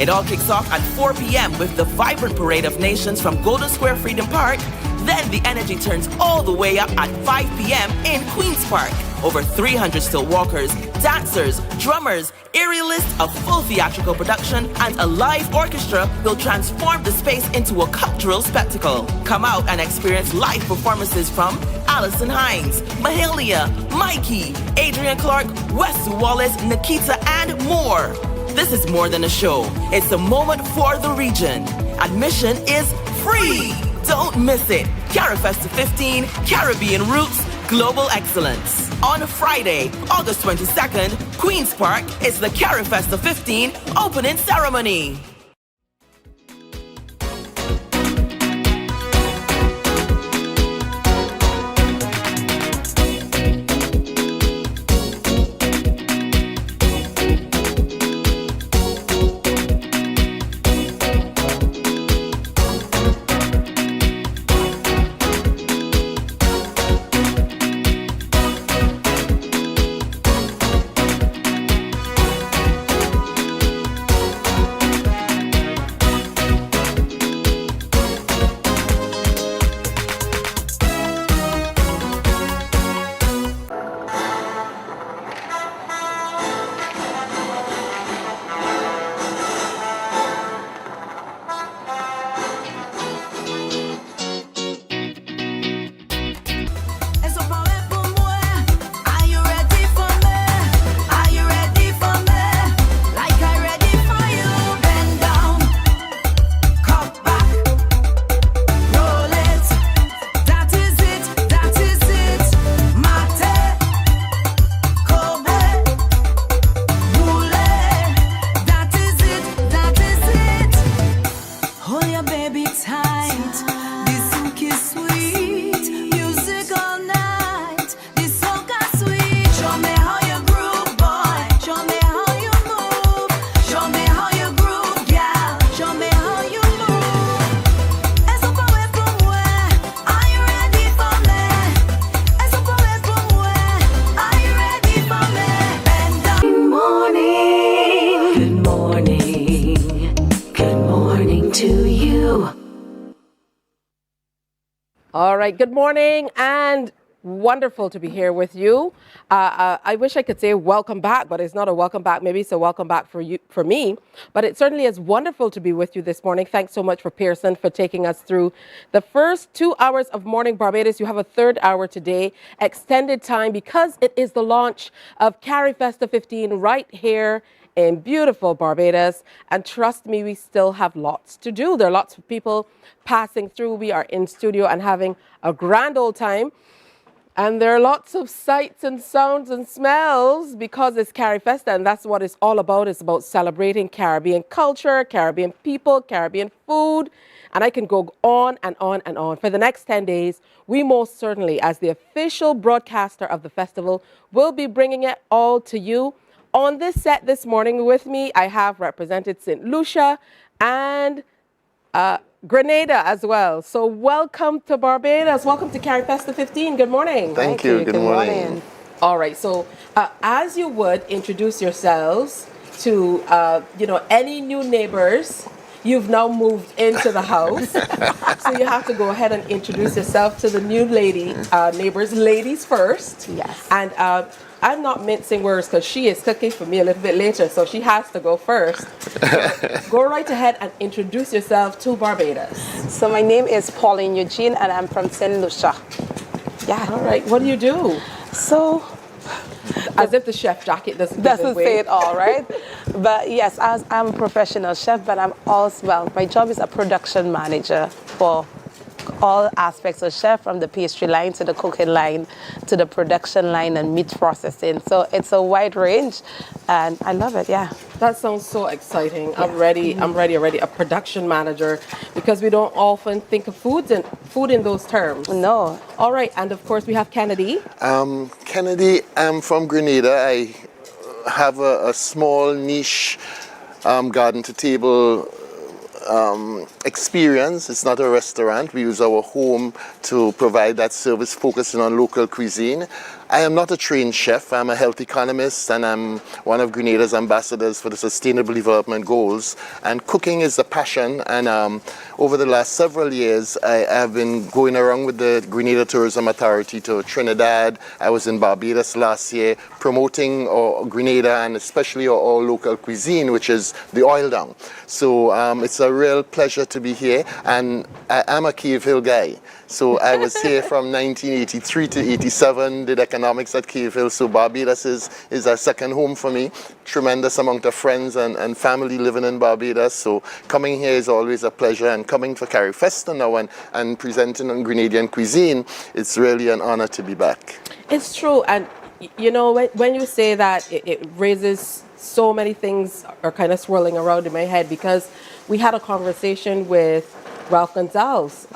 It all kicks off at 4 p.m. with the vibrant parade of nations from Golden Square Freedom Park. Then the energy turns all the way up at 5 p.m. in Queen's Park. Over 300 still walkers, dancers, drummers, aerialists, a full theatrical production, and a live orchestra will transform the space into a cultural spectacle. Come out and experience live performances from Alison Hines, Mahalia, Mikey, Adrian Clark, Wes Wallace, Nikita, and more. This is more than a show. It's a moment for the region. Admission is free. Don't miss it. Carifesta 15, Caribbean Roots, Global Excellence. On Friday, August 22nd, Queen's Park is the Carifesta 15 opening ceremony. right, good morning and wonderful to be here with you. I wish I could say welcome back, but it's not a welcome back. Maybe it's a welcome back for me. But it certainly is wonderful to be with you this morning. Thanks so much for Pearson for taking us through the first 2 hours of Morning Barbados. You have a third hour today, extended time, because it is the launch of Carifesta 15 right here in beautiful Barbados. And trust me, we still have lots to do. There are lots of people passing through. We are in studio and having a grand old time. And there are lots of sights and sounds and smells because it's Carifesta, and that's what it's all about. It's about celebrating Caribbean culture, Caribbean people, Caribbean food. And I can go on and on and on. For the next 10 days, we most certainly, as the official broadcaster of the festival, will be bringing it all to you. On this set this morning with me, I have represented St. Lucia and Grenada as well. So welcome to Barbados. Welcome to Carifesta 15. Good morning. Thank you. Good morning. All right. So as you would introduce yourselves to, any new neighbors, you've now moved into the house. So you have to go ahead and introduce yourself to the new neighbors. Ladies first. Yes. And I'm not mincing words because she is cooking for me a little bit later, so she has to go first. So go right ahead and introduce yourself to Barbados. So my name is Pauline Eugene, and I'm from St. Lucia. Yeah. All right. What do you do? So, as if the chef jacket doesn't say it all, right? But yes, I'm a professional chef, but I'm also, my job is a production manager for all aspects of chef, from the pastry line to the cooking line to the production line and meat processing. So it's a wide range, and I love it. Yeah. That sounds so exciting. Yeah. I'm ready already. A production manager, because we don't often think of food in those terms. No. All right, and of course we have Kennedy. Kennedy, I'm from Grenada. I have a small niche garden to table experience. It's not a restaurant. We use our home to provide that service, focusing on local cuisine. I am not a trained chef. I'm a health economist, and I'm one of Grenada's ambassadors for the Sustainable Development Goals. And cooking is a passion. And over the last several years, I have been going around with the Grenada Tourism Authority to Trinidad. I was in Barbados last year, promoting Grenada and especially our local cuisine, which is the oil down. So it's a real pleasure to be here. And I am a Cave Hill guy. So I was here from 1983 to 87, did economics at Cave Hill. So Barbados is a second home for me. Tremendous amount of friends and family living in Barbados. So coming here is always a pleasure. And coming for Carifesta now and presenting on Grenadian cuisine, it's really an honor to be back. It's true. And, when you say that, it raises so many things are kind of swirling around in my head, because we had a conversation with Ralph Gonzalez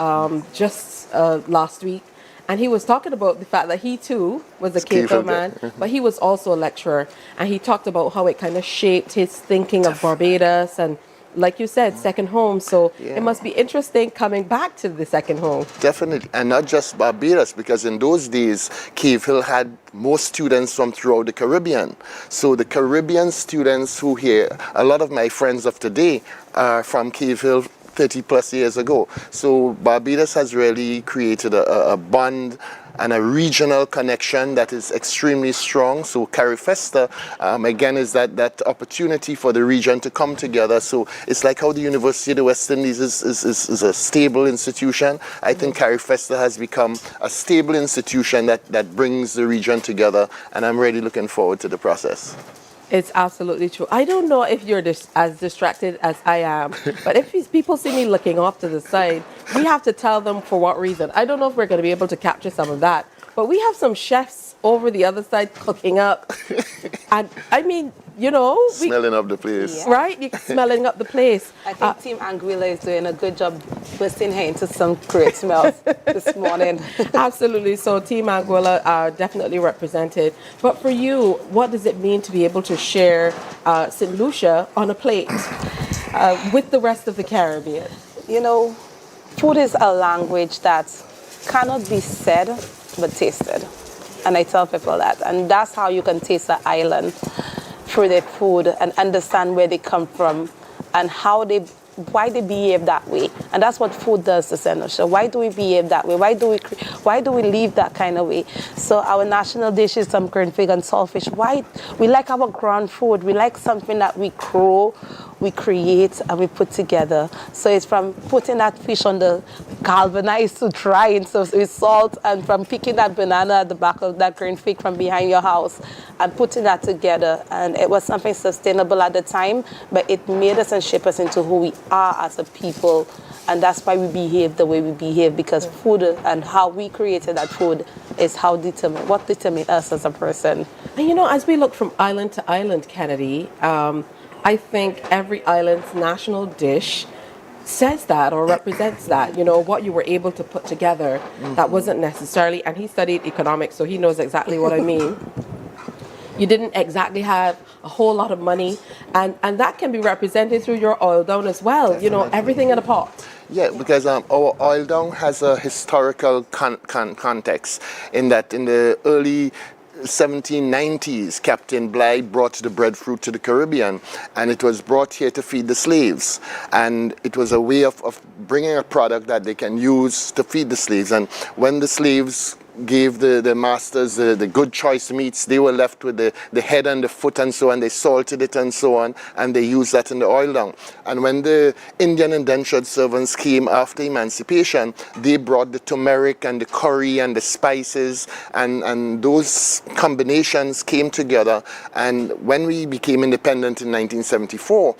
just last week, and he was talking about the fact that he too was a Cave Hill man, but he was also a lecturer, and he talked about how it kind of shaped his thinking of Barbados, and like you said, second home. So it must be interesting coming back to the second home. Definitely, and not just Barbados, because in those days, Cave Hill had most students from throughout the Caribbean. So the Caribbean students who here, a lot of my friends of today are from Cave Hill 30 plus years ago. So Barbados has really created a bond and a regional connection that is extremely strong. So Carifesta, again, is that opportunity for the region to come together. So it's like how the University of the West Indies is a stable institution. I think Carifesta has become a stable institution that brings the region together, and I'm really looking forward to the process. It's absolutely true. I don't know if you're as distracted as I am, but if people see me looking off to the side, we have to tell them for what reason. I don't know if we're going to be able to capture some of that, but we have some chefs over the other side cooking up. And I mean, smelling up the place. Yeah. Right? You're smelling up the place. I think Team Anguila is doing a good job bursting her into some great smells this morning. Absolutely. So Team Anguila are definitely represented. But for you, what does it mean to be able to share St. Lucia on a plate with the rest of the Caribbean? Food is a language that cannot be said but tasted. And I tell people that. And that's how you can taste the island through their food and understand where they come from and how they why they behave that way. And that's what food does to St. Lucia. Why do we behave that way? Why do we live that kind of way? So our national dish is some current pig and saltfish. Why? We like our ground food. We like something that we grow, we create, and we put together. So it's from putting that fish on the galvanized to drying, so with salt, and from picking that banana at the back of that green fig from behind your house and putting that together. And it was something sustainable at the time, but it made us and shaped us into who we are as a people. And that's why we behave the way we behave, because food and how we created that food is what determines us as a person. And you know, as we look from island to island, Kennedy, I think every island's national dish says that or represents that, you know, what you were able to put together. That wasn't necessarily, and he studied economics, so he knows exactly what I mean. You didn't exactly have a whole lot of money, and that can be represented through your oil down as well. Definitely. You know, everything in a pot. Yeah, because our oil down has a historical context in that in the early 1790s, Captain Bligh brought the breadfruit to the Caribbean, and it was brought here to feed the slaves. And it was a way of bringing a product that they can use to feed the slaves. And when the slaves gave the masters the good choice meats, they were left with the head and the foot and so on. They salted it and so on, and they used that in the oil down. And when the Indian indentured servants came after emancipation, they brought the turmeric and the curry and the spices, and those combinations came together. And when we became independent in 1974,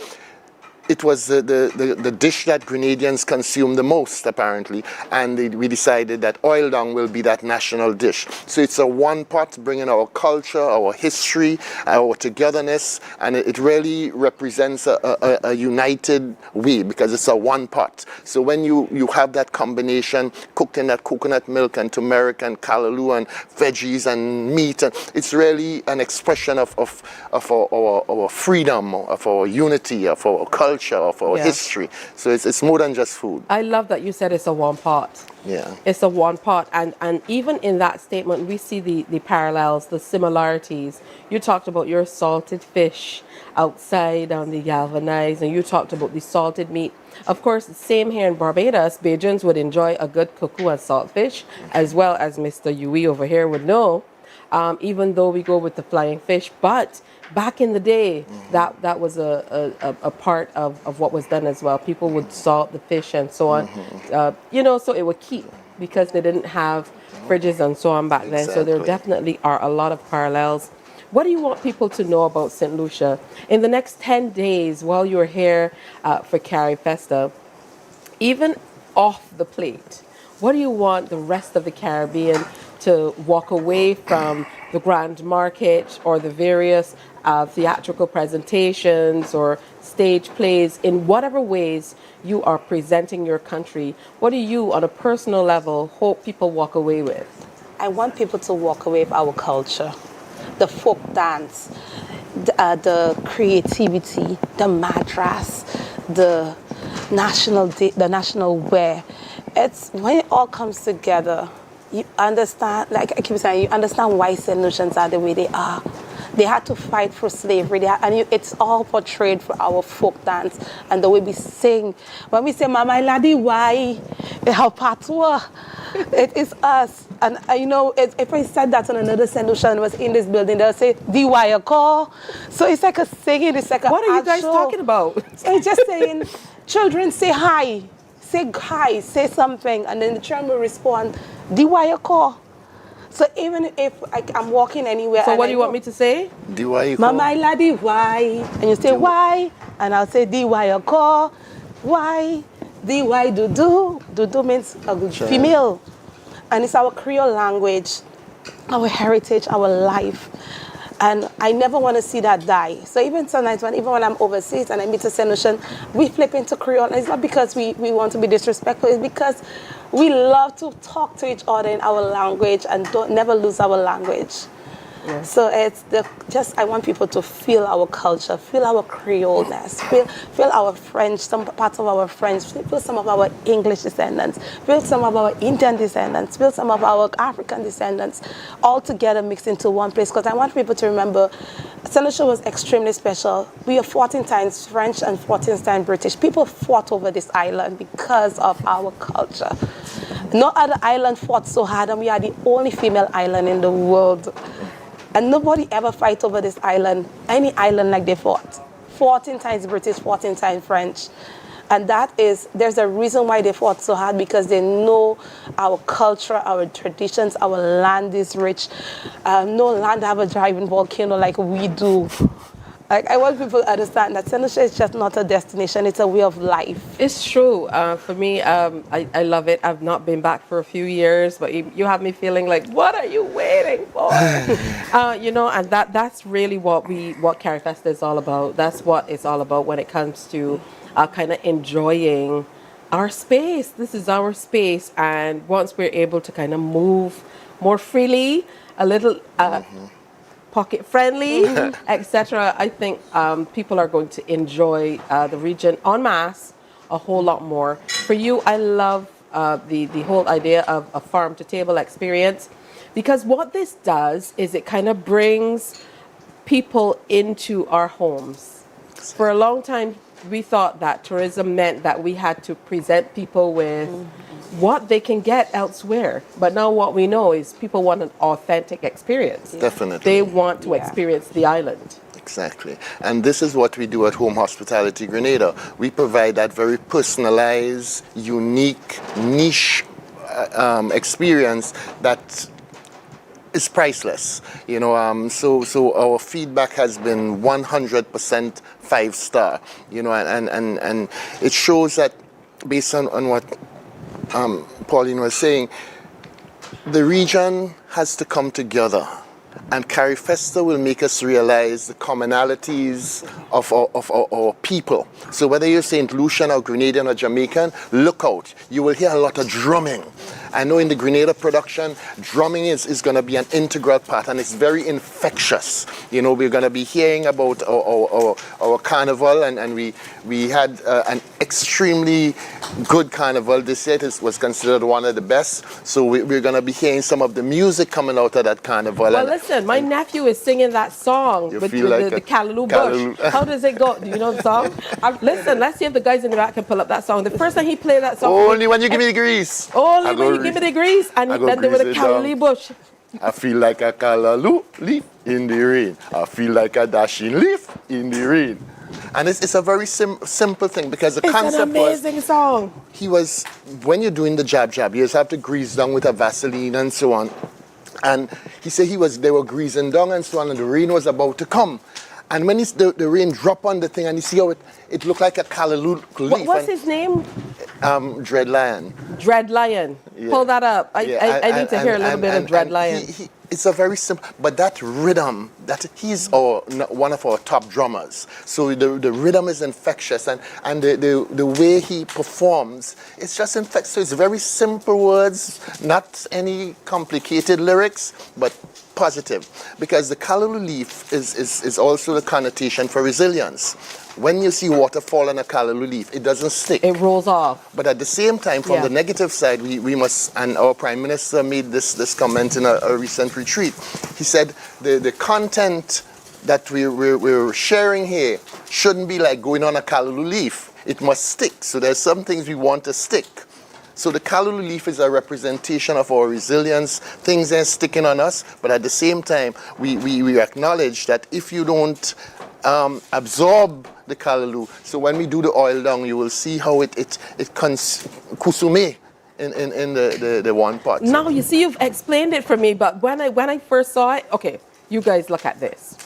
it was the dish that Grenadians consume the most, apparently, and we decided that oil down will be that national dish. So it's a one pot bringing our culture, our history, our togetherness, and it really represents a united way, because it's a one pot. So when you have that combination cooked in that coconut milk and turmeric and callaloo and veggies and meat, and it's really an expression of our freedom, of our unity, of our culture, of our history. So it's more than just food. I love that you said it's a one pot. Yeah. It's a one pot. And even in that statement, we see the parallels, the similarities. You talked about your salted fish outside on the galvanized, and you talked about the salted meat. Of course, same here in Barbados, Beijians would enjoy a good cuckoo and saltfish, as well as Mr. Yui over here would know, even though we go with the flying fish. But back in the day, that was a part of what was done as well. People would salt the fish and so on, you know, so it would keep, because they didn't have fridges and so on back then. So there definitely are a lot of parallels. What do you want people to know about St. Lucia? In the next 10 days, while you're here for Carifesta, even off the plate, what do you want the rest of the Caribbean to walk away from the Grand Market or the various theatrical presentations or stage plays, in whatever ways you are presenting your country? What do you, on a personal level, hope people walk away with? I want people to walk away with our culture, the folk dance, the creativity, the madras, the national wear. It's when it all comes together, you understand, like I keep saying, you understand why St. Lucians are the way they are. They had to fight for slavery, it's all portrayed for our folk dance and the way we sing. When we say, Mama Ladi, why? It is us. And you know, if I said that on another St. Lucian was in this building, they'll say, D-why call? So it's like a singing, it's like a What are you guys talking about? So it's just saying, children say hi. Say hi, say something, and then the child will respond, D-why call? So even if I'm walking anywhere... So what do you want me to say? D-why call? Mama ladi, why? And you say, why? And I'll say, D-why call? Why? D-why do-do? Do-do means a female. And it's our Creole language, our heritage, our life. And I never want to see that die. So even sometimes, even when I'm overseas and I meet a St. Lucian, we flip into Creole. And it's not because we want to be disrespectful. It's because we love to talk to each other in our language and never lose our language. So it's I want people to feel our culture, feel our Creoleness, feel our French, some parts of our French, feel some of our English descendants, feel some of our Indian descendants, feel some of our African descendants, all together mixed into one place. Because I want people to remember, St. Lucia was extremely special. We are 14 times French and 14 times British. People fought over this island because of our culture. No other island fought so hard, and we are the only female island in the world. And nobody ever fight over this island, any island like they fought. 14 times British, 14 times French. And there's a reason why they fought so hard, because they know our culture, our traditions, our land is rich. No land have a driving volcano like we do. Like, I want people to understand that St. Lucia is just not a destination, it's a way of life. It's true. For me, I love it. I've not been back for a few years, but you have me feeling like, what are you waiting for? And that's really what Carifesta is all about. That's what it's all about when it comes to kind of enjoying our space. This is our space, and once we're able to kind of move more freely, a little pocket friendly, etc., I think people are going to enjoy the region en masse a whole lot more. For you, I love the whole idea of a farm to table experience, because what this does is it kind of brings people into our homes. For a long time, we thought that tourism meant that we had to present people with what they can get elsewhere. But now what we know is people want an authentic experience. Definitely. They want to experience the island. Exactly. And this is what we do at Home Hospitality Grenada. We provide that very personalized, unique, niche experience that is priceless. So our feedback has been 100% 5-star. And it shows that, based on what Pauline was saying, the region has to come together, and Carifesta will make us realize the commonalities of our people. So whether you're St. Lucian or Grenadian or Jamaican, look out. You will hear a lot of drumming. I know in the Grenada production, drumming is going to be an integral part, and it's very infectious. We're going to be hearing about our carnival, and we had an extremely good carnival this year. It was considered one of the best. So we're going to be hearing some of the music coming out of that carnival. Well, listen, my nephew is singing that song with the Callaloo Bush. How does it go? Do you know the song? Listen, let's see if the guys in the back can pull up that song. The first time he played that song. Only when you give me the grease. Only when you give me the grease. And then there was the Callaloo Bush. I feel like a callaloo leaf in the rain. I feel like a dashing leaf in the rain. And it's a very simple thing, because the concept was... It's an amazing song. When you're doing the jab, you just have to grease down with a Vaseline and so on. And he said they were greasing down and so on, and the rain was about to come. And when the rain dropped on the thing, and you see how it looked like a callaloo leaf. What's his name? Dread Lion. Dread Lion. Yeah. Pull that up. I need to hear a little bit of Dread Lion. It's a very simple, but that rhythm, he's one of our top drummers. So the rhythm is infectious, and the way he performs, it's just infectious. So it's very simple words, not any complicated lyrics, but positive. Because the callaloo leaf is also the connotation for resilience. When you see water fall on a callaloo leaf, it doesn't stick. It rolls off. But at the same time, from the negative side, we must, and our Prime Minister made this comment in a recent retreat. He said the content that we're sharing here shouldn't be like going on a callaloo leaf. It must stick. So there's some things we want to stick. So the callaloo leaf is a representation of our resilience. Things are sticking on us, but at the same time, we acknowledge that if you don't absorb the callaloo, so when we do the oil down, you will see how it kusume in the one pot. Now you see, you've explained it for me, but when I first saw it, okay, you guys look at this.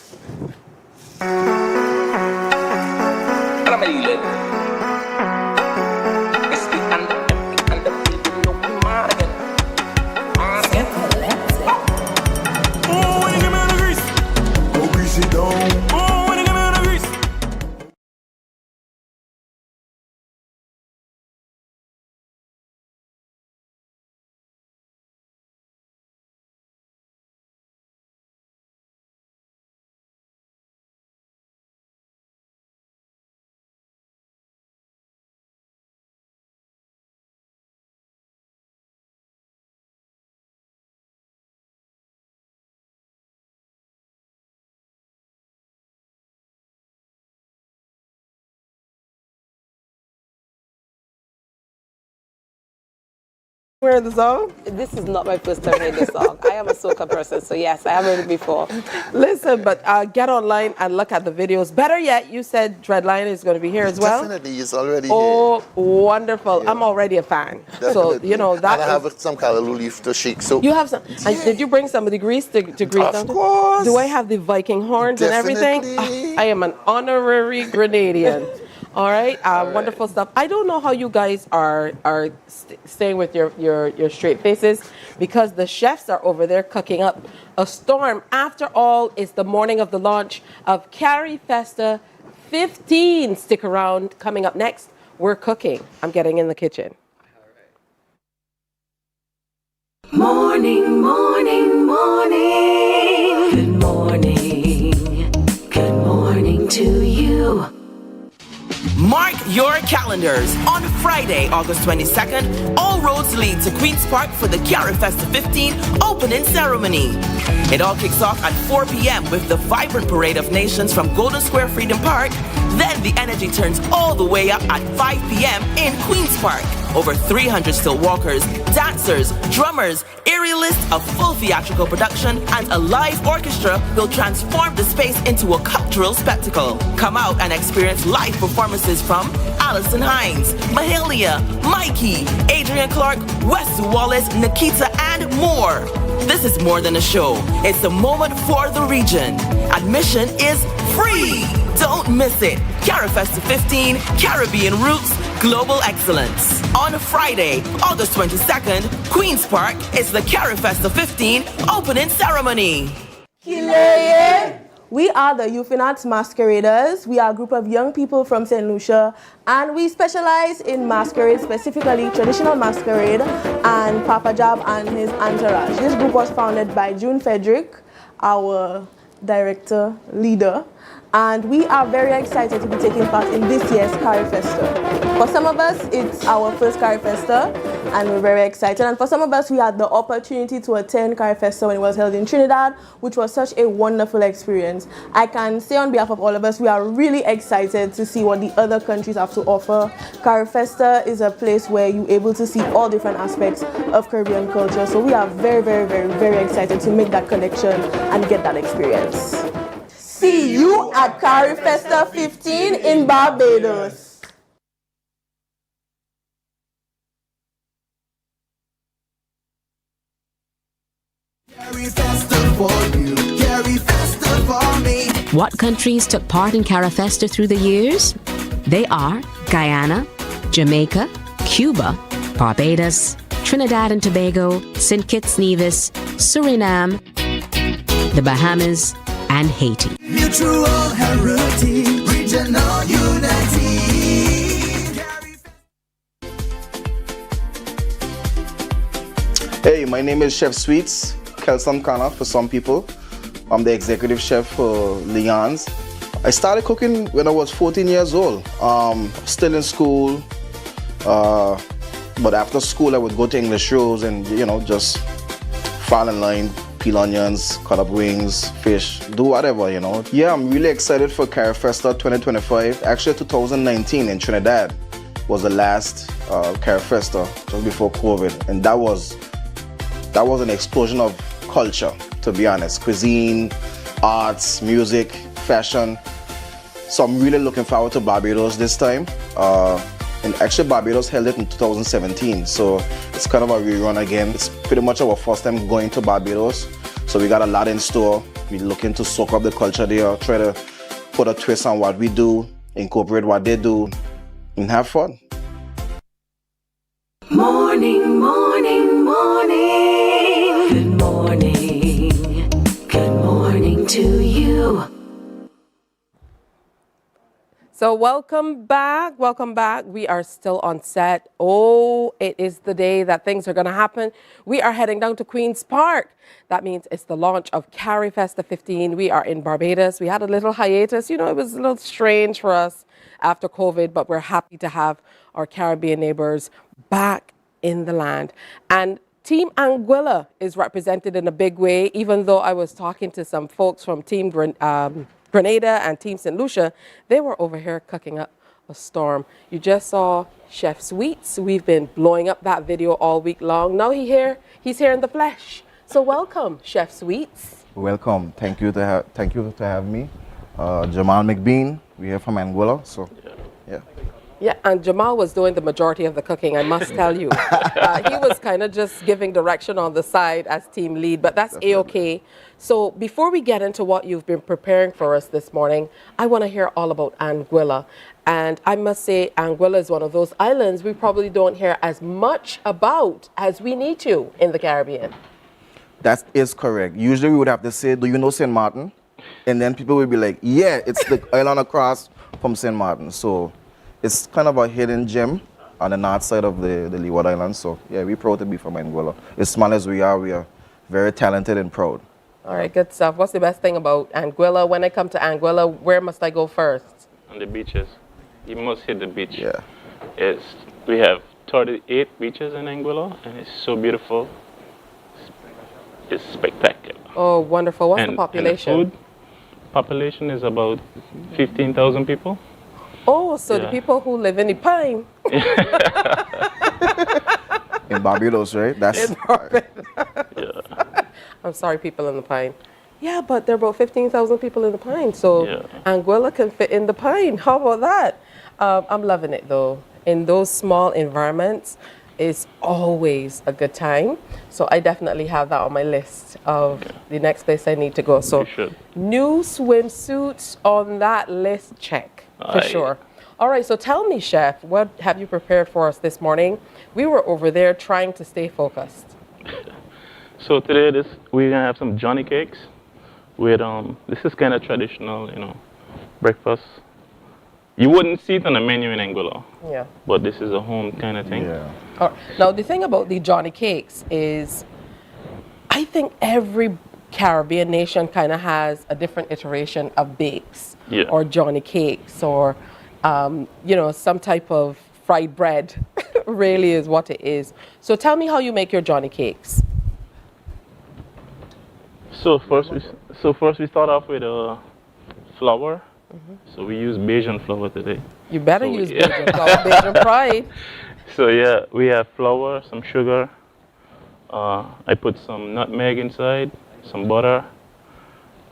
Heard the song? This is not my first time hearing this song. I am a soca person, so yes, I have heard it before. Listen, but get online and look at the videos. Better yet, you said Dreadline is going to be here as well. Definitely, he's already here. Wonderful. Yeah. I'm already a fan. Definitely. So, you know, that and I have some callaloo leaf to shake. So you have some. And did you bring some of the grease to grease Of down? course. Do I have the Viking horns Definitely. and everything? I am an honorary Grenadian. All right, wonderful stuff. I don't know how you guys are staying with your straight faces because the chefs are over there cooking up a storm. After all, it's the morning of the launch of Carifesta 15. Stick around. Coming up next, we're cooking. I'm getting in the kitchen. Morning, morning, morning. Good morning. Good morning to you. Mark your calendars. On Friday, August 22nd, all roads lead to Queen's Park for the Carifesta 15 opening ceremony. It all kicks off at 4 p.m. with the vibrant parade of nations from Golden Square Freedom Park. Then the energy turns all the way up at 5 p.m. in Queen's Park. Over 300 still walkers, dancers, drummers, aerialists, a full theatrical production, and a live orchestra will transform the space into a cultural spectacle. Come out and experience live performances from Alison Hines, Mahalia, Mikey, Adrian Clark, Wesley Wallace, Nikita, and more. This is more than a show. It's a moment for the region. Admission is free. Don't miss it. Carifesta 15, Caribbean Roots, Global Excellence. On Friday, August 22nd, Queen's Park is the Carifesta 15 opening ceremony. We are the Euphinat Masqueraders. We are a group of young people from St. Lucia, and we specialize in masquerade, specifically traditional masquerade and Papa Jab and his entourage. This group was founded by June Frederick, our director, leader, and we are very excited to be taking part in this year's Carifesta. For some of us, it's our first Carifesta, and we're very excited. And for some of us, we had the opportunity to attend Carifesta when it was held in Trinidad, which was such a wonderful experience. I can say on behalf of all of us, we are really excited to see what the other countries have to offer. Carifesta is a place where you're able to see all different aspects of Caribbean culture. So we are very, very, very, very excited to make that connection and get that experience. See you at Carifesta 15 in Barbados. What countries took part in Carifesta through the years? They are Guyana, Jamaica, Cuba, Barbados, Trinidad and Tobago, St. Kitts Nevis, Suriname, the Bahamas, and Haiti. Mutual heritage, regional unity. Hey, my name is Chef Sweets, Kelsom Kana for some people. I'm the executive chef for Leon's. I started cooking when I was 14 years old. Still in school, but after school I would go to English shows and, you know, just fall in line, peel onions, cut up wings, fish, do whatever, you know. Yeah, I'm really excited for Carifesta 2025. Actually, 2019 in Trinidad was the last Carifesta, just before COVID, and that was an explosion of culture, to be honest. Cuisine, arts, music, fashion. So I'm really looking forward to Barbados this time. And actually Barbados held it in 2017, so it's kind of a rerun again. It's pretty much our first time going to Barbados, so we got a lot in store. We're looking to soak up the culture there, try to put a twist on what we do, incorporate what they do, and have fun. Morning, morning, morning. Good morning. Good morning to you. So welcome back. Welcome back. We are still on set. Oh, it is the day that things are going to happen. We are heading down to Queen's Park. That means it's the launch of Carifesta 15. We are in Barbados. We had a little hiatus. You know, it was a little strange for us after COVID, but we're happy to have our Caribbean neighbors back in the land. And Team Anguila is represented in a big way, even though I was talking to some folks from Team Grenada and Team St. Lucia. They were over here cooking up a storm. You just saw Chef Sweets. We've been blowing up that video all week long. Now he's here in the flesh. So welcome, Chef Sweets. Welcome. Thank you to have me. Jamal McBean. We're here from Anguila. So yeah. Yeah, and Jamal was doing the majority of the cooking, I must tell you. He was kind of just giving direction on the side as team lead, but that's A-okay. So before we get into what you've been preparing for us this morning, I want to hear all about Anguilla. And I must say, Anguilla is one of those islands we probably don't hear as much about as we need to in the Caribbean. That is correct. Usually we would have to say, do you know St. Martin? And then people would be like, yeah, it's the island across from St. Martin. So it's kind of a hidden gem on the north side of the Leeward Islands. So yeah, we're proud to be from Anguilla. As small as we are very talented and proud. All right, good stuff. What's the best thing about Anguilla? When I come to Anguilla, where must I go first? On the beaches. You must hit the beach. Yeah. We have 38 beaches in Anguilla, and it's so beautiful. It's spectacular. Oh, wonderful. What's the population? And the food population is about 15,000 people. Oh, so the people who live in the pine. In Barbados, right? In Barbados. I'm sorry, people in the pine. Yeah, but there are about 15,000 people in the pine, so Anguilla can fit in the pine. How about that? I'm loving it, though. In those small environments, it's always a good time. So I definitely have that on my list of the next place I need to go. So new swimsuits on that list, check, for sure. All right, so tell me, Chef, what have you prepared for us this morning? We were over there trying to stay focused. So today, we're gonna have some Johnny cakes with this is kind of traditional, breakfast. You wouldn't see it on the menu in Anguilla. Yeah. But this is a home kind of thing. Yeah. Now the thing about the Johnny cakes is, I think every Caribbean nation kind of has a different iteration of bakes or Johnny cakes or some type of fried bread. Really is what it is. So tell me how you make your Johnny cakes. So first we start off with flour. So we use Beijian flour today. You better use Beijian flour, Beijian pride. So yeah, we have flour, some sugar. I put some nutmeg inside, some butter,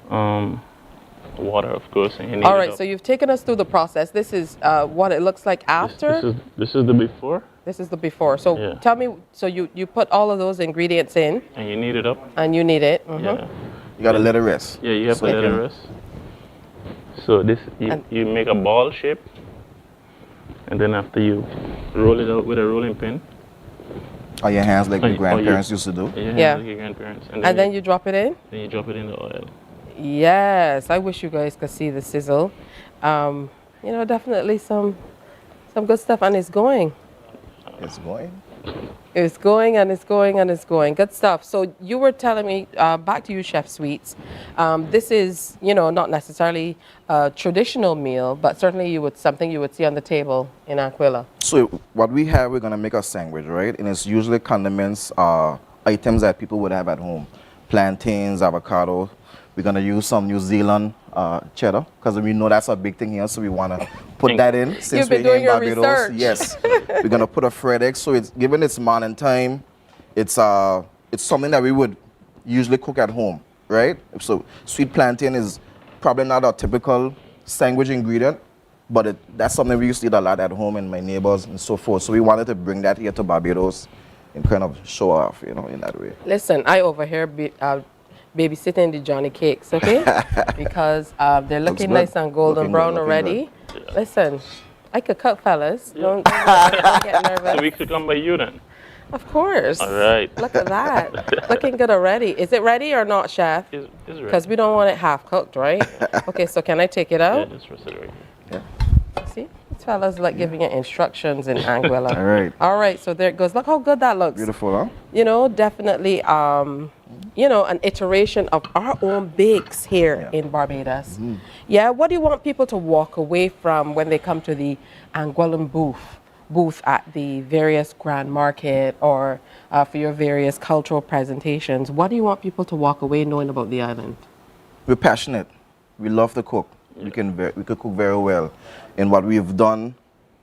water, of course. And you knead All right, it up. so you've taken us through the process. This is what it looks like after. This is the before. This is the before. So tell me, so you put all of those ingredients in. And you knead it up. And you knead it. Yeah. You gotta let it rest. Yeah, you have to let it rest. So this, you make a ball shape, and then after you roll it out with a rolling pin. On your hands like your grandparents used to do? Yeah. Like your grandparents. And then you drop it in? Then you drop it in the oil. Yes, I wish you guys could see the sizzle. Definitely some good stuff, and it's going. It's going? It's going and it's going and it's going. Good stuff. So you were telling me, back to you, Chef Sweets. This is, not necessarily a traditional meal, but certainly something you would see on the table in Anguilla. So what we have, we're gonna make a sandwich, right? And it's usually condiments, items that people would have at home. Plantains, avocado. We're gonna use some New Zealand cheddar, because we know that's a big thing here, so we wanna put that in. Since we're here in Barbados, yes. We're gonna put a fried egg. So it's given it's morning time, it's something that we would usually cook at home, right? So sweet plantain is probably not a typical sandwich ingredient, but that's something we used to eat a lot at home and my neighbors and so forth. So we wanted to bring that here to Barbados and kind of show off, in that way. Listen, I over here babysitting the Johnny cakes, okay? Because they're looking nice and golden brown already. Yeah. Listen, I could cook, fellas. Don't get nervous. So we could come by you then. Of course. All right. Look at that. Looking good already. Is it ready or not, Chef? It's ready. Because we don't want it half cooked, right? Okay, so can I take it out? Yeah, just rest it right here. Yeah. See? These fellas like giving you instructions in Anguilla. All right. All right, so there it goes. Look how good that looks. Beautiful, huh? Definitely, an iteration of our own bakes here in Barbados. Mm-hmm. Yeah, what do you want people to walk away from when they come to the Anguillan booth at the various grand market or for your various cultural presentations? What do you want people to walk away knowing about the island? We're passionate. We love to cook. We could cook very well. And what we've done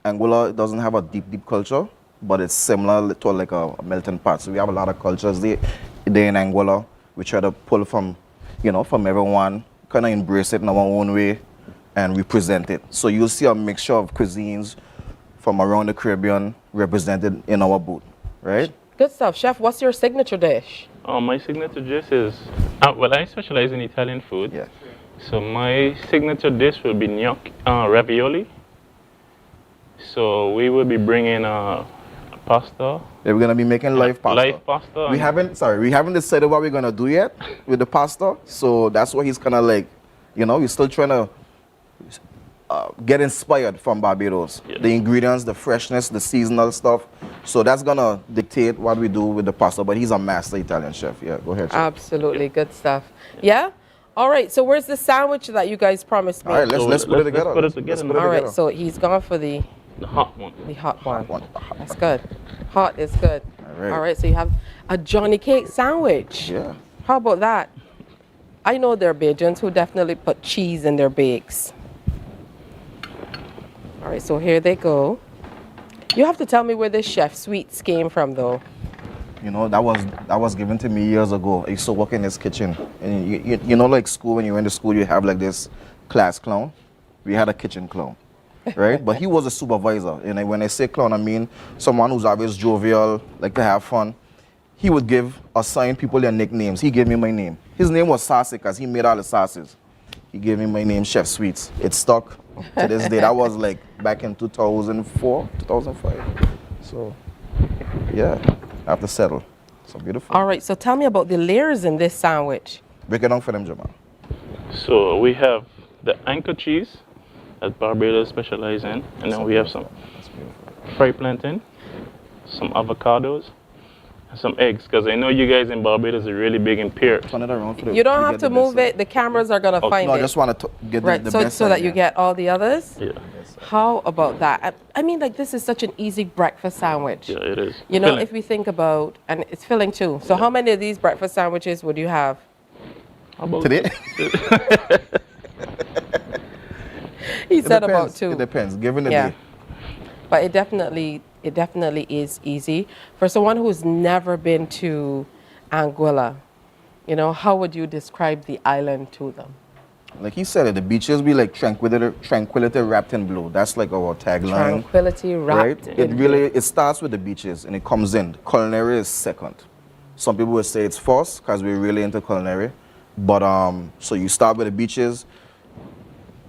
Anguilla doesn't have a deep culture, but it's similar to like a melting pot. So we have a lot of cultures there in Anguilla. We try to pull from, from everyone, kind of embrace it in our own way and represent it. So you'll see a mixture of cuisines from around the Caribbean represented in our booth, right? Good stuff. Chef, what's your signature dish? My signature dish is, I specialize in Italian food. Yeah. So my signature dish will be ravioli. So we will be bringing pasta. Yeah, we're gonna be making live pasta. Live pasta. We haven't decided what we're gonna do yet with the pasta. So that's why he's kind of like, we're still trying to get inspired from Barbados. Yeah. The ingredients, the freshness, the seasonal stuff. So that's gonna dictate what we do with the pasta. But he's a master Italian chef. Yeah, go ahead, chef. Absolutely, good stuff. Yeah. All right. So where's the sandwich that you guys promised me? All right, let's put it together. All right. So he's gone for the hot one. The hot one. That's good. Hot is good. All right. So you have a Johnny cake sandwich. Yeah. How about that? I know there are Beijians who definitely put cheese in their bakes. All right. So here they go. You have to tell me where this chef sweets came from, though. That was given to me years ago. I used to work in his kitchen. And like school, when you went to school, you have like this class clown. We had a kitchen clown, right? But he was a supervisor. And when I say clown, I mean someone who's always jovial, like to have fun. He would assign people their nicknames. He gave me my name. His name was Sassy because he made all the sauces. He gave me my name, Chef Sweets. It stuck to this day. That was like back in 2004, 2005. So, yeah. I have to settle. So beautiful. All right, so tell me about the layers in this sandwich. Break it down for them, Jamal. So we have the anchor cheese that Barbados specialize in, and then we have some fried plantain, some avocados, and some eggs, because I know you guys in Barbados are really big in pear. Turn it around for you don't have to move it. The cameras are going to find it. No, I just want to get the best so that you get all the others? Yeah. How about that? I mean, like, this is such an easy breakfast sandwich. Yeah, it is. Filling. If we think about, and it's filling too. So how many of these breakfast sandwiches would you have? How about today? He said about 2. It depends, given the day. But it definitely is easy. For someone who's never been to Anguilla, how would you describe the island to them? Like he said, the beaches be like tranquility wrapped in blue. That's like our tagline. Tranquility wrapped in blue. It starts with the beaches and it comes in. Culinary is second. Some people would say it's first because we're really into culinary. But so you start with the beaches,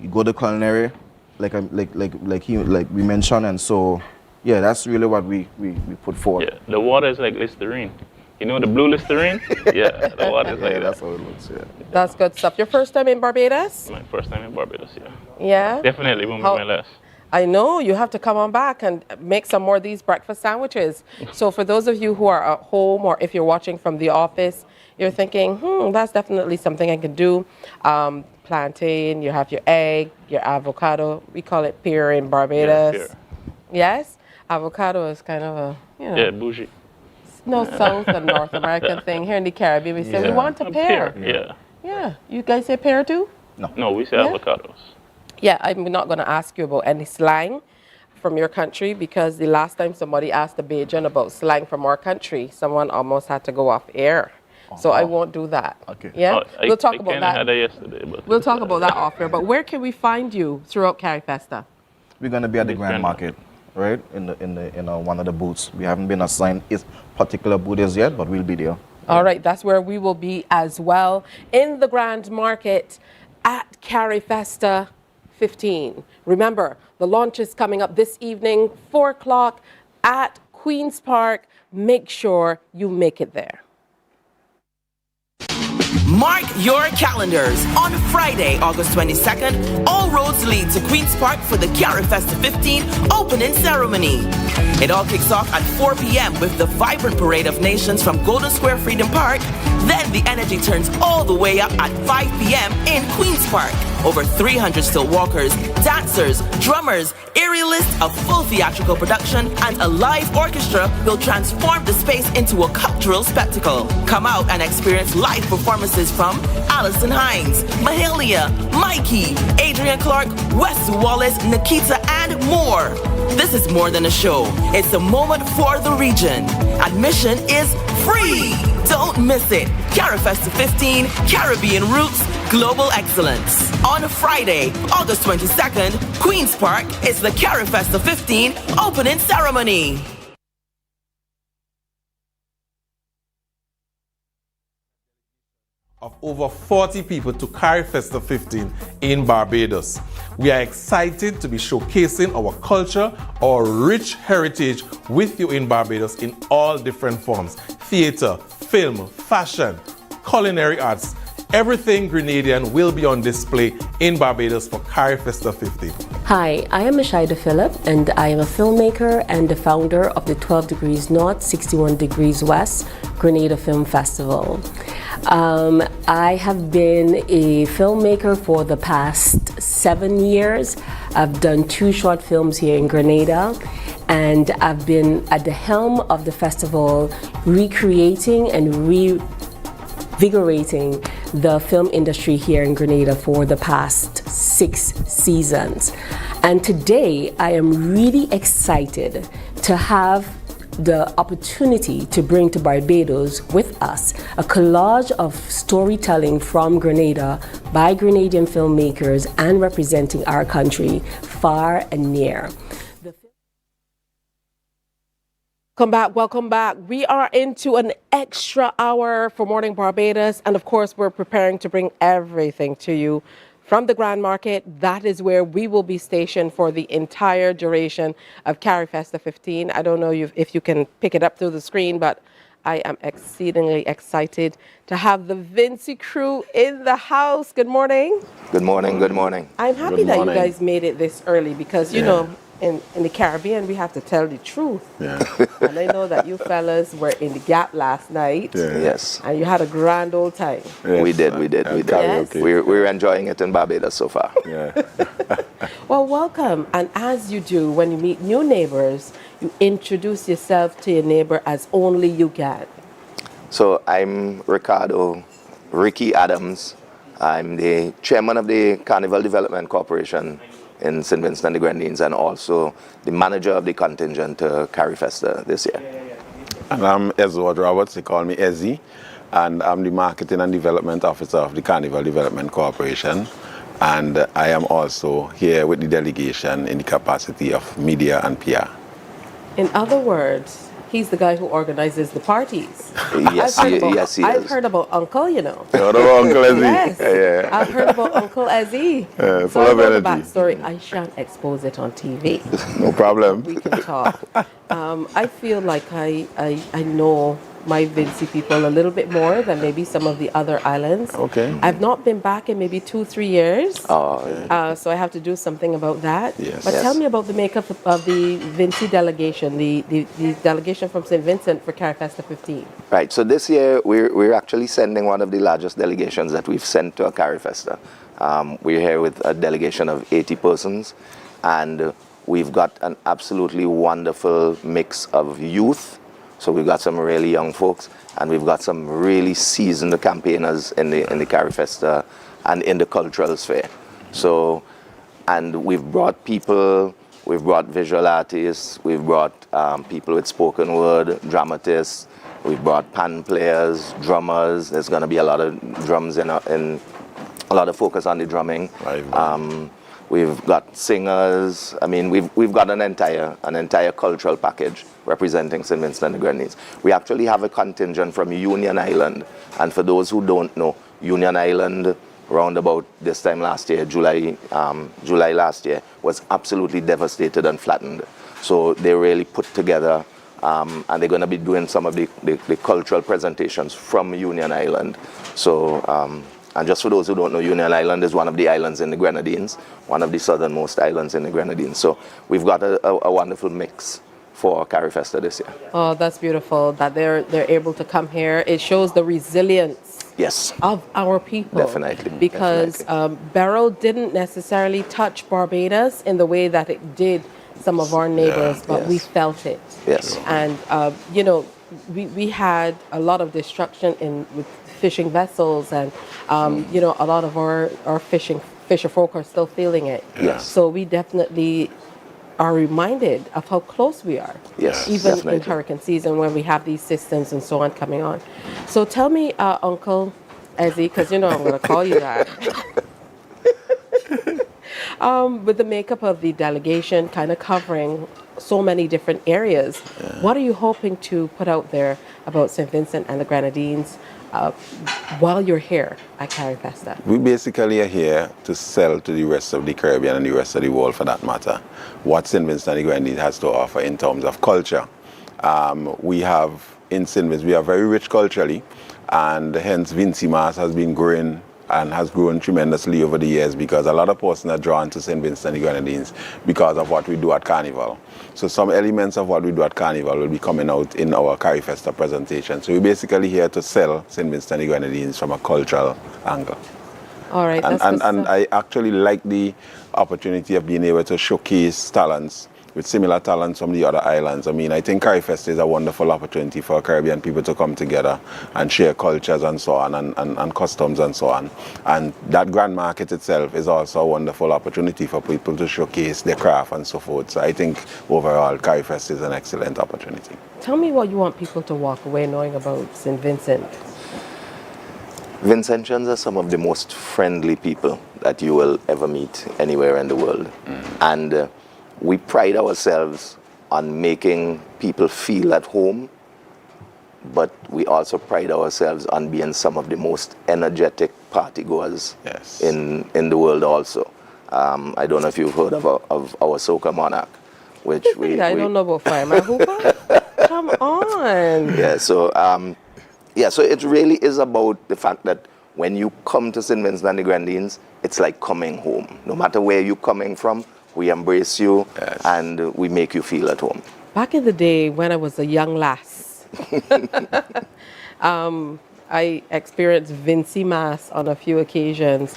you go to culinary, like we mentioned, and so yeah, that's really what we put forward. Yeah, the water is like Listerine. You know the blue Listerine? Yeah, the water is like that. That's how it looks, yeah. That's good stuff. Your first time in Barbados? My first time in Barbados, yeah. Yeah? Definitely won't be my last. I know, you have to come on back and make some more of these breakfast sandwiches. So for those of you who are at home, or if you're watching from the office, you're thinking, that's definitely something I can do. Plantain, you have your egg, your avocado. We call it pear in Barbados. Yeah, pear. Yes? Avocado is kind of a, Yeah, bougie. No South and North American thing. Here in the Caribbean, we say we want a pear. Yeah. Yeah. You guys say pear too? No, we say avocados. Yeah, I'm not going to ask you about any slang from your country, because the last time somebody asked a Beijian about slang from our country, someone almost had to go off air. So I won't do that. Okay. Yeah? We'll talk about that. I had that yesterday. But we'll talk about that off air. But where can we find you throughout Carifesta? We're going to be at the Grand Market, right? In one of the booths. We haven't been assigned its particular booths yet, but we'll be there. All right, that's where we will be as well, in the Grand Market at Carifesta 15. Remember, the launch is coming up this evening, 4 o'clock at Queen's Park. Make sure you make it there. Mark your calendars. On Friday, August 22nd, all roads lead to Queen's Park for the Carifesta 15 opening ceremony. It all kicks off at 4 p.m. with the vibrant parade of nations from Golden Square Freedom Park. Then the energy turns all the way up at 5 p.m. in Queen's Park. Over 300 still walkers, dancers, drummers, aerialists, a full theatrical production, and a live orchestra will transform the space into a cultural spectacle. Come out and experience live performances from Alison Hines, Mahalia, Mikey, Adrian Clark, Wes Wallace, Nikita, and more. This is more than a show. It's a moment for the region. Admission is free. Don't miss it. Carifesta 15, Caribbean Roots, Global Excellence. On Friday, August 22nd, Queen's Park is the Carifesta 15 opening ceremony. Of over 40 people to Carifesta 15 in Barbados. We are excited to be showcasing our culture, our rich heritage with you in Barbados in all different forms. Theater, film, fashion, culinary arts, everything Grenadian will be on display in Barbados for Carifesta 15. Hi, I am Mashida Phillip, and I am a filmmaker and the founder of the 12 Degrees North, 61 Degrees West Grenada Film Festival. I have been a filmmaker for the past 7 years. I've done 2 short films here in Grenada, and I've been at the helm of the festival recreating and revigorating the film industry here in Grenada for the past 6 seasons. And today I am really excited to have the opportunity to bring to Barbados with us a collage of storytelling from Grenada by Grenadian filmmakers and representing our country far and near. Welcome back. We are into an extra hour for Morning Barbados, and of course we're preparing to bring everything to you from the Grand Market. That is where we will be stationed for the entire duration of Carifesta 15. I don't know if you can pick it up through the screen, but I am exceedingly excited to have the Vinci crew in the house. Good morning. Good morning, good morning. I'm happy that you guys made it this early because, you know, in the Caribbean, we have to tell the truth. Yeah. And I know that you fellas were in the Gap last night. Yeah. Yes. And you had a grand old time. Yes. We did. Yes. We're enjoying it in Barbados so far. Yeah. Well, welcome. And as you do, when you meet new neighbors, you introduce yourself to your neighbor as only you can. So I'm Ricky Adams. I'm the chairman of the Carnival Development Corporation in St. Vincent and the Grenadines, and also the manager of the contingent to Carifesta this year. And I'm Ezra Roberts, they call me Ezzy, and I'm the marketing and development officer of the Carnival Development Corporation. And I am also here with the delegation in the capacity of media and PR. In other words, he's the guy who organizes the parties. Yes, he I've is. heard about Uncle, you know. You know Uncle Ezzy? Yes. Yeah. I've heard about Uncle Ezzy. Full So I of know the energy. backstory. I shan't expose it on TV. No problem. We can talk. I feel like I know my Vinci people a little bit more than maybe some of the other islands. Okay. I've not been back in maybe 2-3 years. Oh, yeah. So I have to do something about that. Yes. But Yes. tell me about the makeup of the Vinci delegation, the delegation from St. Vincent for Carifesta 15. Right, so this year we're actually sending one of the largest delegations that we've sent to a Carifesta. We're here with a delegation of 80 persons, and we've got an absolutely wonderful mix of youth. So we've got some really young folks, and we've got some really seasoned campaigners in the Carifesta and in the cultural sphere. So, and we've brought people, we've brought visual artists, we've brought people with spoken word, dramatists, we've brought pan players, drummers. There's going to be a lot of drums in a lot of focus on the drumming. We've got singers. I mean, we've got an entire cultural package representing St. Vincent and the Grenadines. We actually have a contingent from Union Island, and for those who don't know, Union Island, round about this time last year, July last year, was absolutely devastated and flattened. So they really put together, and they're going to be doing some of the cultural presentations from Union Island. So. And just for those who don't know, Union Island is one of the islands in the Grenadines, one of the southernmost islands in the Grenadines. So we've got a wonderful mix for Carifesta this year. Oh, that's beautiful that they're able to come here. It shows the resilience of our people. Definitely. Because Beryl didn't necessarily touch Barbados in the way that it did some of our neighbors, but we felt it. Yes. And, you know, we had a lot of destruction with fishing vessels, and you know, a lot of our fisher folk are still feeling it. Yes. So we definitely are reminded of how close we are. Yes, even definitely. in hurricane season when we have these systems and so on coming on. So tell me, Uncle Ezzy, because you know I'm going to call you that. With the makeup of the delegation kind of covering so many different areas, what are you hoping to put out there about St. Vincent and the Grenadines while you're here at Carifesta? We basically are here to sell to the rest of the Caribbean and the rest of the world, for that matter, what St. Vincent and the Grenadines has to offer in terms of culture. We have, in St. Vincent, we are very rich culturally, and hence Vincent Mas has been growing and has grown tremendously over the years, because a lot of persons are drawn to St. Vincent and the Grenadines because of what we do at Carnival. So some elements of what we do at Carnival will be coming out in our Carifesta presentation. So we're basically here to sell St. Vincent and the Grenadines from a cultural angle. All right. And I actually like the opportunity of being able to showcase talents with similar talents from the other islands. I mean, I think Carifesta is a wonderful opportunity for Caribbean people to come together and share cultures and so on, and customs and so on. And that grand market itself is also a wonderful opportunity for people to showcase their craft and so forth. So I think overall, Carifesta is an excellent opportunity. Tell me what you want people to walk away knowing about St. Vincent. Vincentians are some of the most friendly people that you will ever meet anywhere in the world. And we pride ourselves on making people feel at home, but we also pride ourselves on being some of the most energetic partygoers in the world also. I don't know if you've heard of our Soca Monarch, which I don't know about Fireman Hooper. Come on. Yeah, so it really is about the fact that when you come to St. Vincent and the Grenadines, it's like coming home. No matter where you're coming from, we embrace you and we make you feel at home. Back in the day when I was a young lass, I experienced Vincent Mas on a few occasions,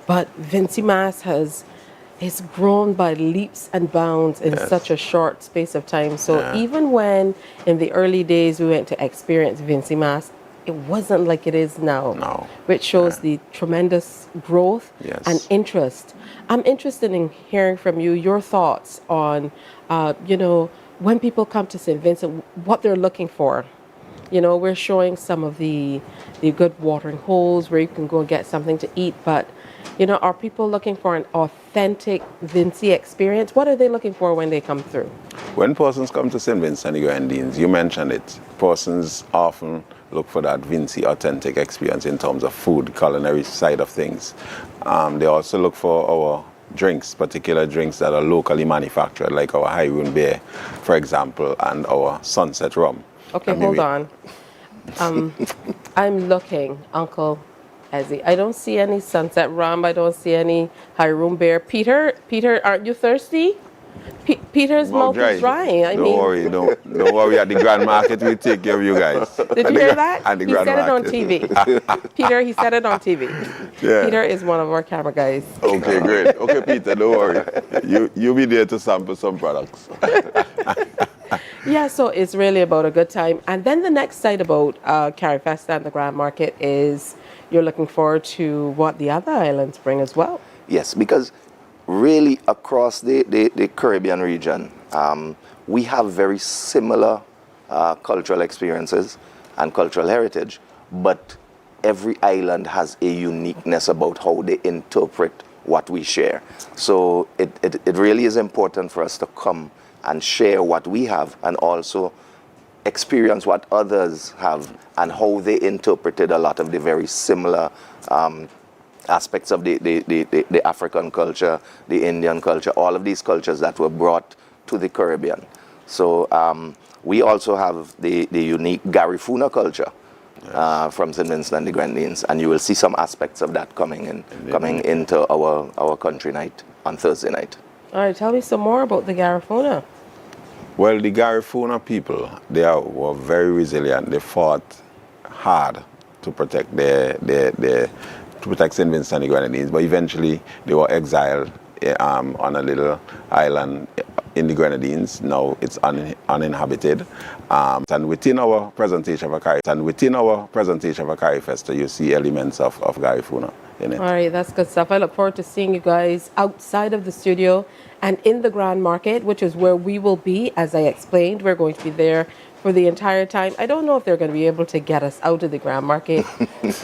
but Vincent Mas has grown by leaps and bounds in such a short space of time. So even when in the early days we went to experience Vincent Mas, it wasn't like it is now, which shows the tremendous growth and interest. I'm interested in hearing from you your thoughts on, when people come to St. Vincent, what they're looking for. You know, we're showing some of the good watering holes where you can go and get something to eat, but, are people looking for an authentic Vincent experience? What are they looking for when they come through? When persons come to St. Vincent and the Grenadines, you mentioned it, persons often look for that Vincent authentic experience in terms of food, culinary side of things. They also look for our drinks, particular drinks that are locally manufactured, like our Highroon beer, for example, and our Sunset rum. Okay, hold on. I'm looking, Uncle Ezzy. I don't see any Sunset rum. I don't see any Highroon beer. Peter, aren't you thirsty? Peter's mouth is dry. Don't worry. Don't worry. At the Grand Market, we take care of you guys. Did you hear that? At the He Grand said Market. it on TV. Peter, he said it on TV. Yeah. Peter is one of our camera guys. Okay, great. Okay, Peter, don't worry. You'll be there to sample some products. Yeah, so it's really about a good time. And then the next side about Carifesta and the Grand Market is you're looking forward to what the other islands bring as well. Yes, because really across the Caribbean region, we have very similar cultural experiences and cultural heritage, but every island has a uniqueness about how they interpret what we share. So it really is important for us to come and share what we have and also experience what others have and how they interpreted a lot of the very similar aspects of the African culture, the Indian culture, all of these cultures that were brought to the Caribbean. So we also have the unique Garifuna culture from St. Vincent and the Grenadines, and you will see some aspects of that coming into our country night on Thursday night. All right, tell me some more about the Garifuna. Well, the Garifuna people, were very resilient. They fought hard to protect to protect St. Vincent and the Grenadines, but eventually they were exiled on a little island in the Grenadines. Now it's uninhabited. And within our presentation of a Carifesta, you see elements of Garifuna. in it. All right, that's good stuff. I look forward to seeing you guys outside of the studio and in the Grand Market, which is where we will be. As I explained, we're going to be there for the entire time. I don't know if they're going to be able to get us out of the Grand Market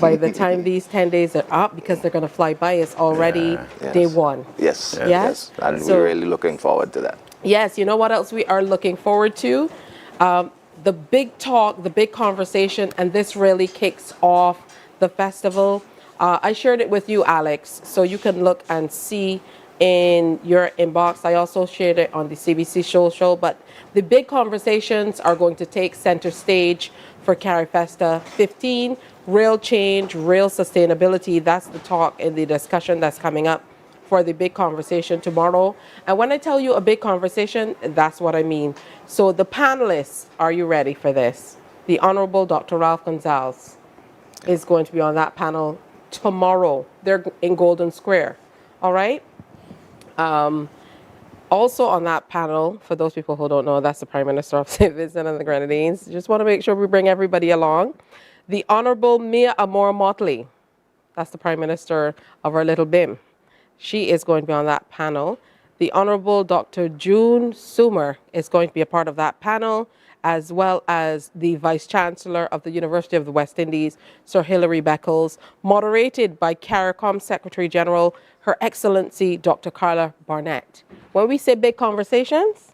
by the time these 10 days are up, because they're going to fly by us already day one. Yes. Yes. Yes. And So- we're really looking forward to that. Yes, you know what else we are looking forward to? The big talk, the big conversation, and this really kicks off the festival. I shared it with you, Alex, so you can look and see in your inbox. I also shared it on the CBC show, but the big conversations are going to take center stage for Carifesta 15. Real change, real sustainability. That's the talk and the discussion that's coming up for the big conversation tomorrow. And when I tell you a big conversation, that's what I mean. So the panelists, are you ready for this? The Honorable Dr. Ralph Gonzalez is going to be on that panel tomorrow. They're in Golden Square. All right? Also on that panel, for those people who don't know, that's the Prime Minister of St. Vincent and the Grenadines. Just want to make sure we bring everybody along. The Honorable Mia Amor Motley, that's the Prime Minister of our little BIM. She is going to be on that panel. The Honorable Dr. June Sumer is going to be a part of that panel, as well as the Vice Chancellor of the University of the West Indies, Sir Hilary Beckles, moderated by CARICOM Secretary General, Her Excellency Dr. Carla Barnett. When we say big conversations,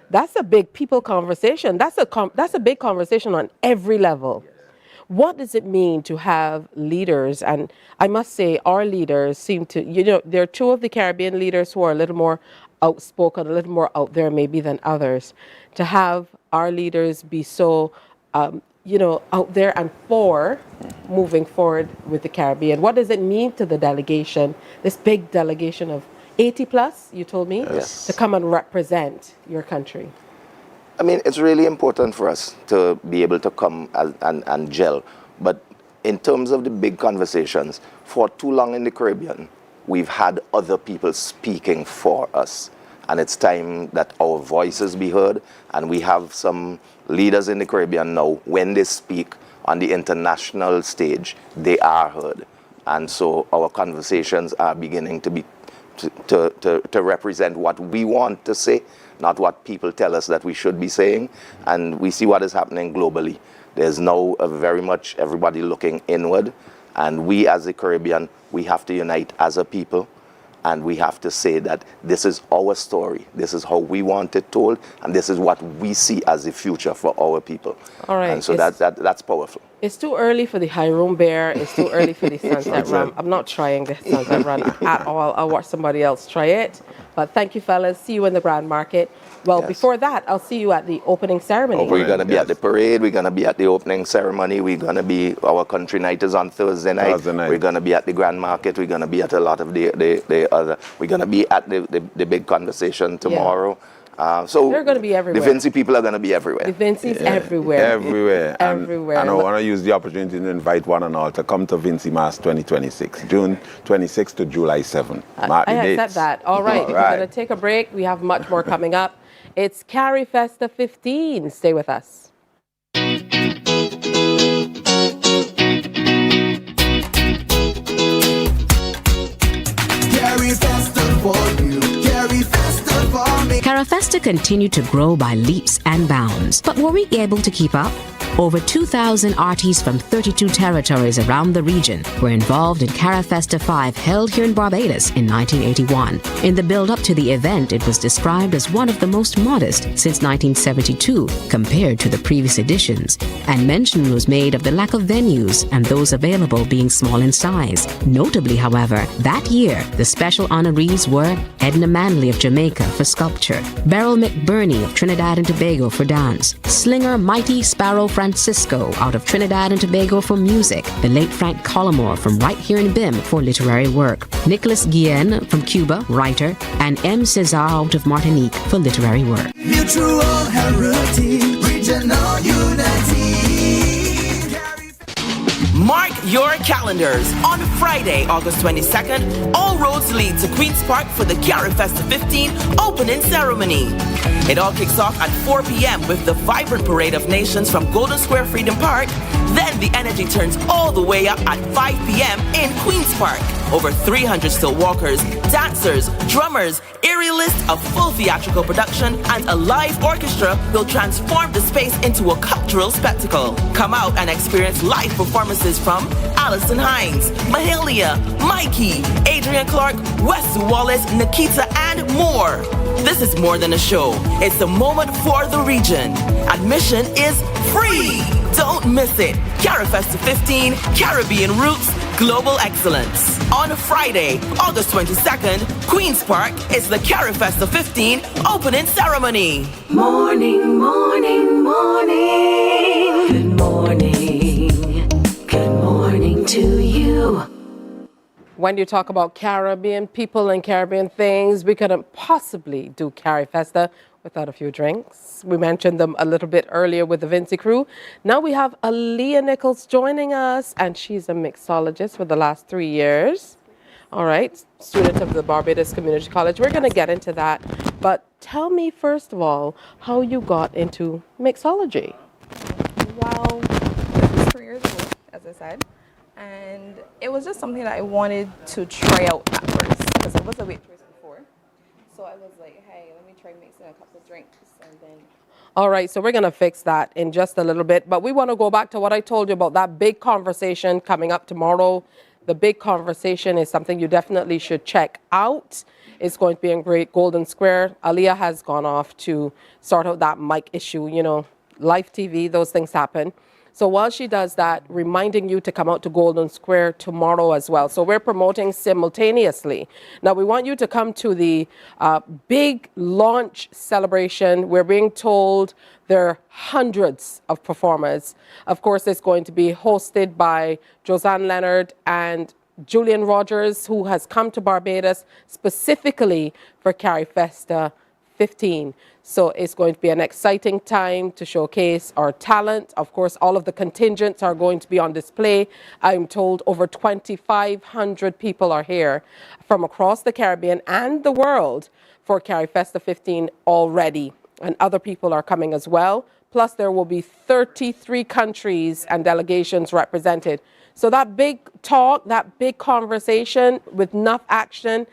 that's a big people conversation. That's a big conversation on every level. What does it mean to have leaders? And I must say, our leaders seem to, there are two of the Caribbean leaders who are a little more outspoken, a little more out there maybe than others. To have our leaders be so, out there and for moving forward with the Caribbean. What does it mean to the delegation, this big delegation of 80 plus, you told me, to come and represent your country? I mean, it's really important for us to be able to come and gel. But in terms of the big conversations, for too long in the Caribbean, we've had other people speaking for us. And it's time that our voices be heard. And we have some leaders in the Caribbean now, when they speak on the international stage, they are heard. And so our conversations are beginning to be to represent what we want to say, not what people tell us that we should be saying. And we see what is happening globally. There's now very much everybody looking inward. And we as the Caribbean, we have to unite as a people. And we have to say that this is our story. This is how we want it told. And this is what we see as the future for our people. All right. And so that's powerful. It's too early for the High Room Bear. It's too early for the Sunset Run. I'm not trying the Sunset Run at all. I'll watch somebody else try it. But thank you, fellas. See you in the Grand Market. Well, before that, I'll see you at the opening ceremony. We're going to be at the parade. We're going to be at the opening ceremony. We're going to be, our country night is on Thursday night. We're going to be at the Grand Market. We're going to be at a lot of the other. We're going to be at the big conversation tomorrow. So they're going to be everywhere. The Vinci people are going to be everywhere. The Vinci's everywhere. Everywhere. Everywhere. And I want to use the opportunity to invite one and all to come to Vinci Mass 2026, June 26 to July 7. Mark the I dates. accept that. All right. We're going to take a break. We have much more coming up. It's Carifesta 15. Stay with us. Carifesta continued to grow by leaps and bounds. But were we able to keep up? Over 2,000 artists from 32 territories around the region were involved in Carifesta 5 held here in Barbados in 1981. In the build-up to the event, it was described as one of the most modest since 1972 compared to the previous editions, and mention was made of the lack of venues and those available being small in size. Notably, however, that year, the special honorees were Edna Manley of Jamaica for sculpture, Beryl McBurney of Trinidad and Tobago for dance, Slinger Mighty Sparrow Francisco out of Trinidad and Tobago for music, the late Frank Collymore from right here in BIM for literary work, Nicholas Guillen from Cuba, writer, and M. Cesar out of Martinique for literary work. Mutual heritage, regional unity. Mark your calendars. On Friday, August 22nd, all roads lead to Queen's Park for the Carifesta 15 opening ceremony. It all kicks off at 4 p.m. with the vibrant parade of nations from Golden Square Freedom Park Then the energy turns all the way up at 5 p.m. in Queen's Park. Over 300 still walkers, dancers, drummers, aerialists, a full theatrical production, and a live orchestra will transform the space into a cultural spectacle. Come out and experience live performances from Alison Hines, Mahalia, Mikey, Adrian Clark, Wesley Wallace, Nikita, and more. This is more than a show. It's a moment for the region. Admission is free. Don't miss it. Carifesta 15, Caribbean Roots, Global Excellence. On Friday, August 22nd, Queen's Park, is the Carifesta 15 opening ceremony. Morning, morning, morning. Good morning. Good morning to you. When you talk about Caribbean people and Caribbean things, we couldn't possibly do Carifesta without a few drinks. We mentioned them a little bit earlier with the Vincent crew. Now we have Aaliyah Nichols joining us, and she's a mixologist for the last 3 years. All right, student of the Barbados Community College. We're going to get into that. But tell me, first of all, how you got into mixology. Well, this was 3 years ago, as I said. And it was just something that I wanted to try out at first, because I was a waitress before. So I was like, hey, let me try mixing a couple of drinks, and then... All right, so we're going to fix that in just a little bit. But we want to go back to what I told you about that big conversation coming up tomorrow. The big conversation is something you definitely should check out. It's going to be in Great Golden Square. Aaliyah has gone off to sort out that mic issue, you know, live TV, those things happen. So while she does that, reminding you to come out to Golden Square tomorrow as well. So we're promoting simultaneously. Now, we want you to come to the big launch celebration. We're being told there are hundreds of performers. Of course, it's going to be hosted by Josanne Leonard and Julian Rogers, who has come to Barbados specifically for Carifesta 15. So it's going to be an exciting time to showcase our talent. Of course, all of the contingents are going to be on display. I'm told over 2,500 people are here from across the Caribbean and the world for Carifesta 15 already. And other people are coming as well. Plus, there will be 33 countries and delegations represented. So that big talk, that big conversation with enough action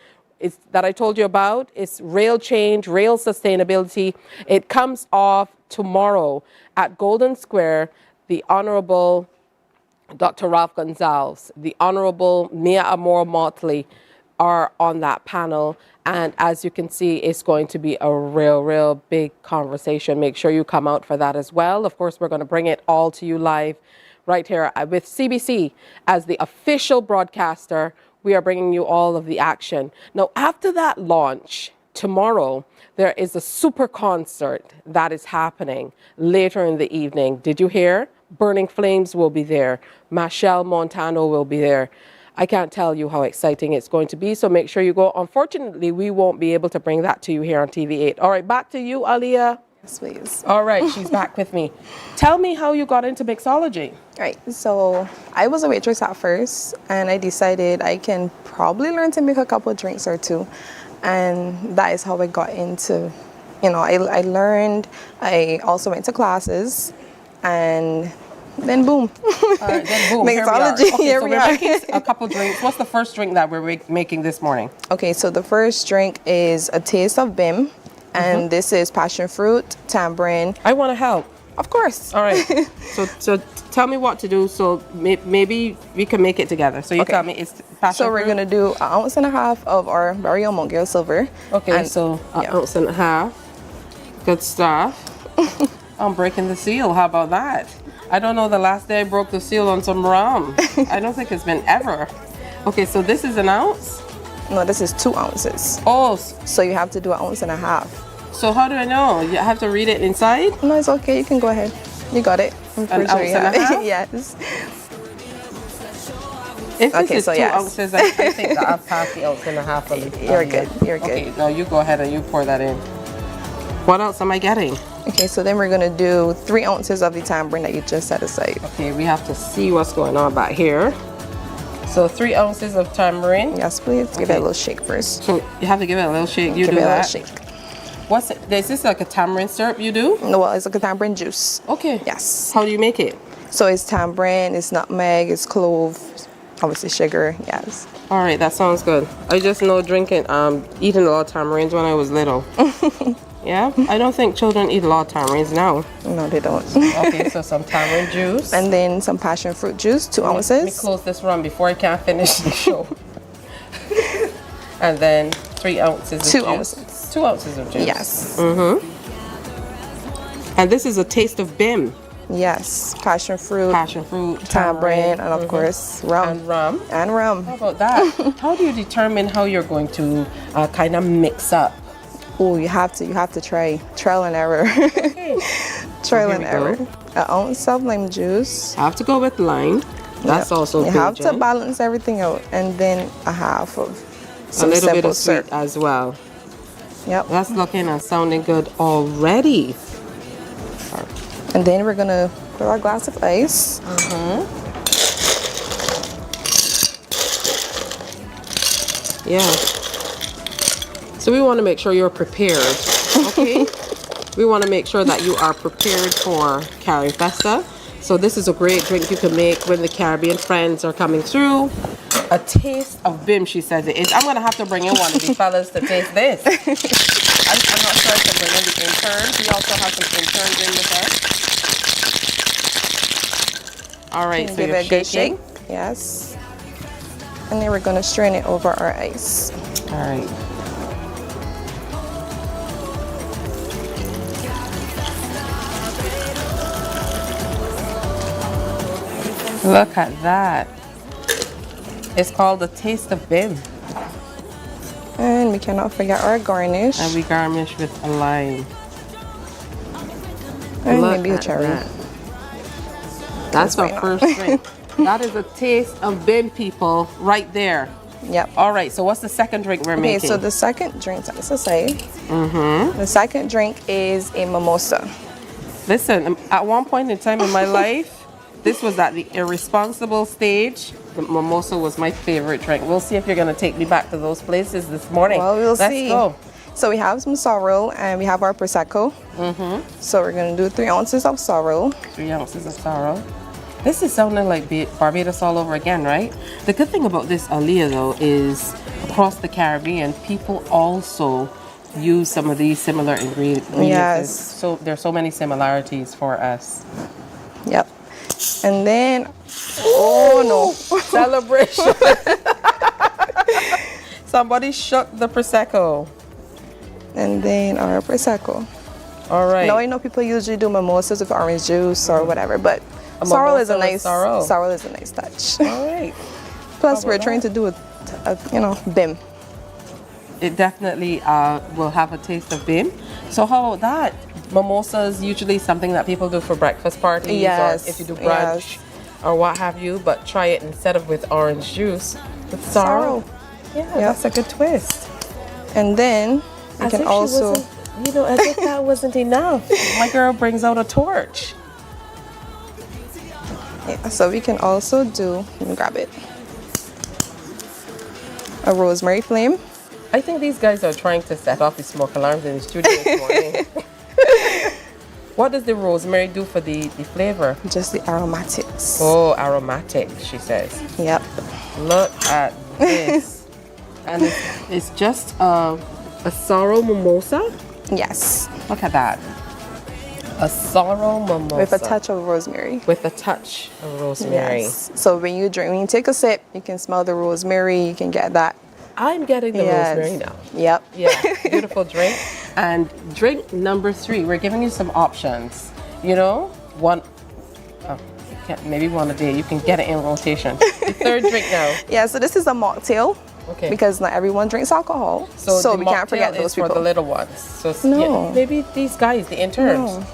that I told you about, is real change, real sustainability. It comes off tomorrow at Golden Square. The Honorable Dr. Ralph Gonzalez, the Honorable Mia Amor Motley are on that panel. And as you can see, it's going to be a real big conversation. Make sure you come out for that as well. Of course, we're going to bring it all to you live right here with CBC as the official broadcaster. We are bringing you all of the action. Now, after that launch, tomorrow, there is a super concert that is happening later in the evening. Did you hear? Burning Flames will be there. Machelle Montano will be there. I can't tell you how exciting it's going to be, so make sure you go. Unfortunately, we won't be able to bring that to you here on TV8. All right, back to you, Aaliyah. Yes, please. All right, she's back with me. Tell me how you got into mixology. Right, so I was a waitress at first, and I decided I can probably learn to make a couple of drinks or two. And that is how I got into, you know, I learned, I also went to classes, and then boom. Then boom, Mixology, here we are. here we are. Making a couple drinks. What's the first drink that we're making this morning? Okay, so the first drink is a taste of Bim, and this is passion fruit, tamarind. I want to help. Of course. All right. So tell me what to do. So maybe we can make it together. So you tell me it's passion So we're fruit? gonna do 1.5 ounces of our very own Mount Gale silver. Okay, and, so 1.5 ounces. Good stuff. I'm breaking the seal. How about that? I don't know the last day I broke the seal on some rum. I don't think it's been ever. Okay, so this is 1 ounce? No, this is 2 ounces. Oh. So you have to do 1.5 ounces. So how do I know? You have to read it inside? No, it's okay. You can go ahead. You got it. I'm pretty sure you have it. Yes. If this Okay, is so 2 yes. ounces, I think that I've passed the 1.5 ounces. You're good. You're good. Okay, now you go ahead and you pour that in. What else am I getting? Okay, so then we're gonna do 3 ounces of the tamarind that you just set aside. Okay, we have to see what's going on back here. So 3 ounces of tamarind. Yes, please. Give it a little shake first. So you have to give it a little shake. You Give do it a that. little shake. What's it? Is this like a tamarind syrup you do? No, well, it's like a tamarind juice. Okay. Yes. How do you make it? So it's tamarind, it's nutmeg, it's clove, obviously sugar, yes. All right, that sounds good. I just know eating a lot of tamarinds when I was little. Yeah, I don't think children eat a lot of tamarinds now. No, they don't. Okay, so some tamarind juice. And then some passion fruit juice, 2 ounces. Let me close this run before I can't finish the show. And then 3 ounces of 2 juice. ounces. 2 ounces of juice. Yes. Mm-hmm. And this is a taste of BIM. Yes, passion fruit, tamarind, and of course rum. And rum. And rum. How about that? How do you determine how you're going to kind of mix up? Oh, you have to try. Trial and error. Okay. Trial and error. An ounce of lime juice. Have to go with lime. That's also You have to Beijian. balance everything out, and then a half of A some little bit simple of sweet syrup. as well. Yep. That's looking and sounding good already. And then we're gonna put our glass of ice. Yeah. So we want to make sure you're prepared, okay? We want to make sure that you are prepared for Carifesta. So this is a great drink you can make when the Caribbean friends are coming through. A taste of BIM, she says it is. I'm going to have to bring in one of these fellas to taste this. I'm not sure I can bring in the interns. We also have some interns in with us. All right, so Give you're it a good shaking. shake. Yes. And then we're gonna strain it over our ice. All right. Look at that. It's called the taste of BIM. And we cannot forget our garnish. And we garnish with a lime. And Look maybe a at cherry. that. That's our first drink. That is a taste of BIM, people, right there. Yep. All right, so what's the second drink we're Okay, making? so the second drink, that's to say, the second drink is a mimosa. Listen, at one point in time in my life, this was at the irresponsible stage. The mimosa was my favorite drink. We'll see if you're going to take me back to those places this morning. Well, we'll see. Let's go. So we have some sorrel and we have our prosecco. So we're going to do 3 ounces of sorrel. 3 ounces of sorrel. This is sounding like Barbados all over again, right? The good thing about this Aliyah, though, is across the Caribbean, people also use some of these similar ingredients. Yes. So there's so many similarities for us. Yep. And then, oh no. Celebration. Somebody shook the prosecco. And then our prosecco. All right. Now I know people usually do mimosas with orange juice or whatever, but A sorrel is a mimosa with nice sorrel. sorrel is a nice touch. All right. Plus How we're about trying to do a BIM. It definitely will have a taste of BIM. So how about that? Mimosa is usually something that people do for breakfast parties Yes, or if you do brunch or what have you, but try it instead of with orange juice, with sorrel. Yeah, that's a good twist. And then you can also as if that wasn't enough. My girl brings out a torch. yeah, so we can also do, let me grab it, a rosemary flame. I think these guys are trying to set off the smoke alarms in the studio this morning. What does the rosemary do for the flavor? Just the aromatics. Oh, aromatic, she says. Yep. Look at this. And it's just a sorrel mimosa? Yes. Look at that. A sorrel mimosa. With a touch of rosemary. With a touch of rosemary. Yes. So when you take a sip, you can smell the rosemary, you can get that. I'm getting the rosemary now. Yep. Yeah, beautiful drink. And drink number 3, we're giving you some options. You know, maybe one a day. You can get it in rotation. The third drink now. Yeah, so this is a mocktail. Okay. Because not everyone drinks alcohol. So we can't forget those people. for the little ones. So No. maybe these guys, the interns. No.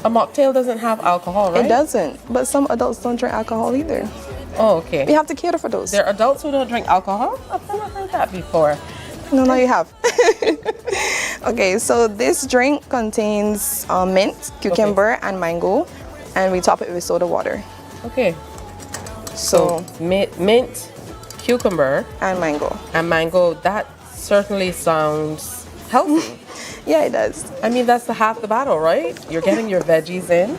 A mocktail doesn't have alcohol, right? It doesn't. But some adults don't drink alcohol either. Oh, okay. We have to cater for those. There are adults who don't drink alcohol? I've never heard that before. No, you have. Okay, so this drink contains mint, cucumber, and mango, and we top it with soda water. Okay. So mint, cucumber, and mango. And mango, that certainly sounds healthy. Yeah, it does. I mean, that's half the battle, right? You're getting your veggies in.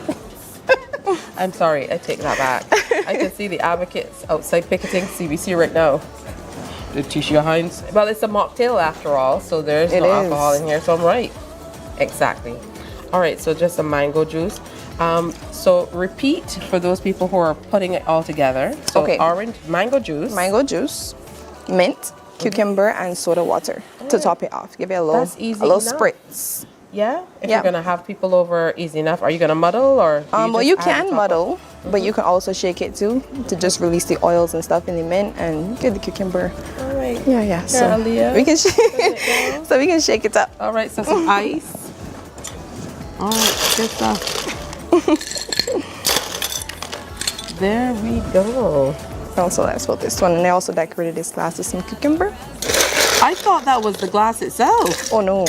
I'm sorry, I take that back. I can see the advocates outside picketing CBC right now. The Tisha Hines. Well, it's a mocktail after all, so there's no alcohol in here, so I'm right. Exactly. All right, so just a mango juice. So repeat for those people who are putting it all together. So orange, mango juice, mint, cucumber, and soda water to top it off. Give it a little spritz. Yeah. If you're gonna have people over, easy enough. Are you gonna muddle or? Well, you can muddle, but you can also shake it too to just release the oils and stuff in the mint and get the cucumber. All right. Yeah. So we can we can shake it up. All right. So some ice. All right. Good stuff. There we go. Also, that's for this one. And I also decorated this glass with some cucumber. I thought that was the glass itself. Oh no,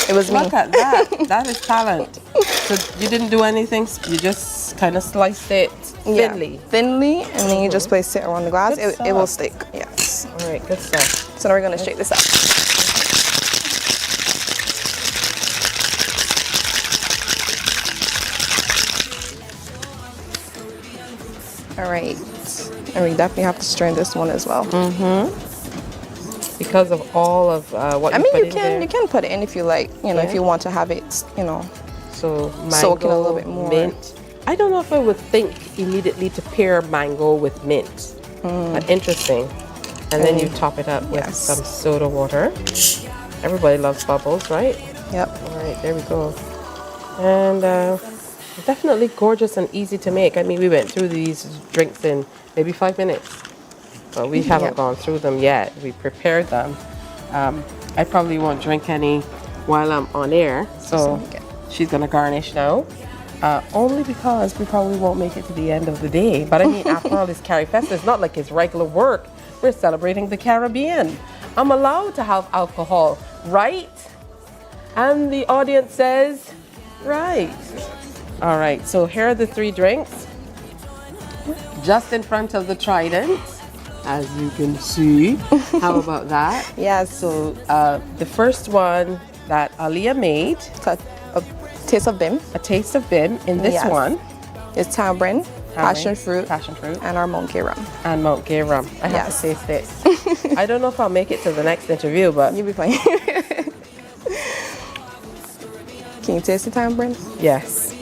it was me. Look at that. That is talent. So you didn't do anything. You just kind of sliced it thinly. Thinly, and then you just place it around the glass. It will stick. Yes. All right. Good stuff. So now we're gonna shake this up. All right, and we definitely have to strain this one as well. Because of all of what you put in there. You can put it in if you like, if you want to have it, so mango, soak in a little bit more. Mint. I don't know if I would think immediately to pair mango with mint, but interesting. And then you top it up with some soda water. Everybody loves bubbles, right? Yep. All right, there we go. And definitely gorgeous and easy to make. I mean, we went through these drinks in maybe 5 minutes. But we haven't gone through them yet. We prepared them. I probably won't drink any while I'm on air. So she's going to garnish now. Only because we probably won't make it to the end of the day. But I mean, after all, this Carifesta is not like it's regular work. We're celebrating the Caribbean. I'm allowed to have alcohol, right? And the audience says, right. All right, so here are the 3 drinks. Just in front of the Trident, as you can see. How about that? Yes. So the first one that Aliyah made. A taste of Bim. A taste of Bim in this one. It's tamarind, passion fruit, and our Mount Gay rum. And Mount Gay rum. I have to taste it. I don't know if I'll make it to the next interview, but you'll be fine. Can you taste the tamarind? Yes.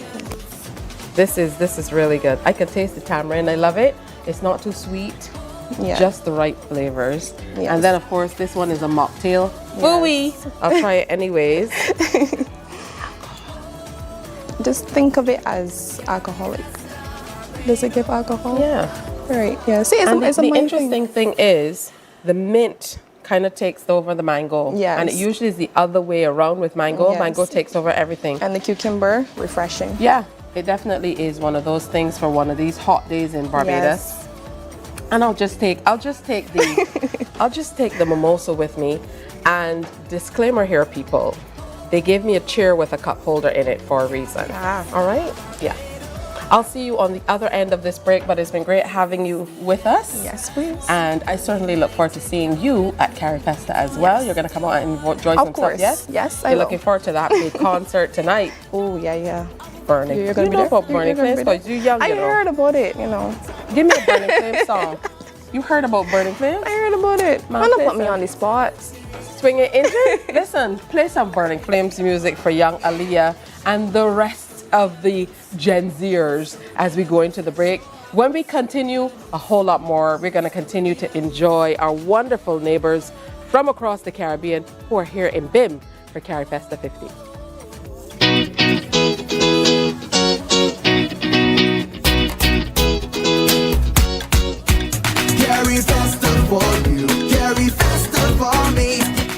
This is really good. I can taste the tamarind. I love it. It's not too sweet. Yeah. Just the right flavors. Yes. And then of course this one is a mocktail. Ooh-wee. I'll try it anyways. Just think of it as alcoholic. Does it give alcohol? Yeah. Right. Yeah. See, it's the interesting thing is the mint kind of takes over the mango. Yes. And it usually is the other way around with mango. Yes. Mango takes over everything. And the cucumber, refreshing. Yeah. It definitely is one of those things for one of these hot days in Barbados. Yes. And I'll just take the mimosa with me. And disclaimer here, people, they gave me a chair with a cup holder in it for a reason. All right? Yeah. I'll see you on the other end of this break, but it's been great having you with us. Yes, please. And I certainly look forward to seeing you at Carifesta as well. You're going to come out and enjoy some stuff, yes? Yes, You're looking forward to that big concert tonight. Oh, yeah. Burning. You're gonna you know about Burning Flames, because you're young, I heard about it, Give me a Burning Flames song. You heard about Burning Flames? I heard about it. Don't put me on the spot. Swing it into Listen, play some Burning Flames music for young Aliyah and the rest of the Gen Zers as we go into the break. When we continue, a whole lot more. We're going to continue to enjoy our wonderful neighbors from across the Caribbean who are here in BIM for Carifesta 15.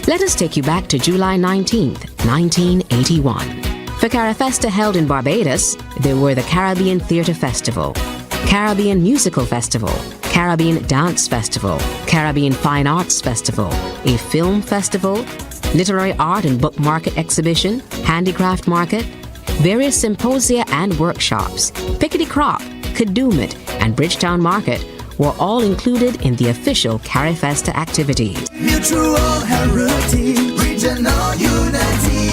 Let us take you back to July 19th, 1981. For Carifesta held in Barbados, there were the Caribbean Theatre Festival, Caribbean Musical Festival, Caribbean Dance Festival, Caribbean Fine Arts Festival, a film festival, literary art and book market exhibition, handicraft market, various symposia and workshops, Pickety Crop, Kadooment, and Bridgetown Market were all included in the official Carifesta activities. Mutual heritage, regional unity.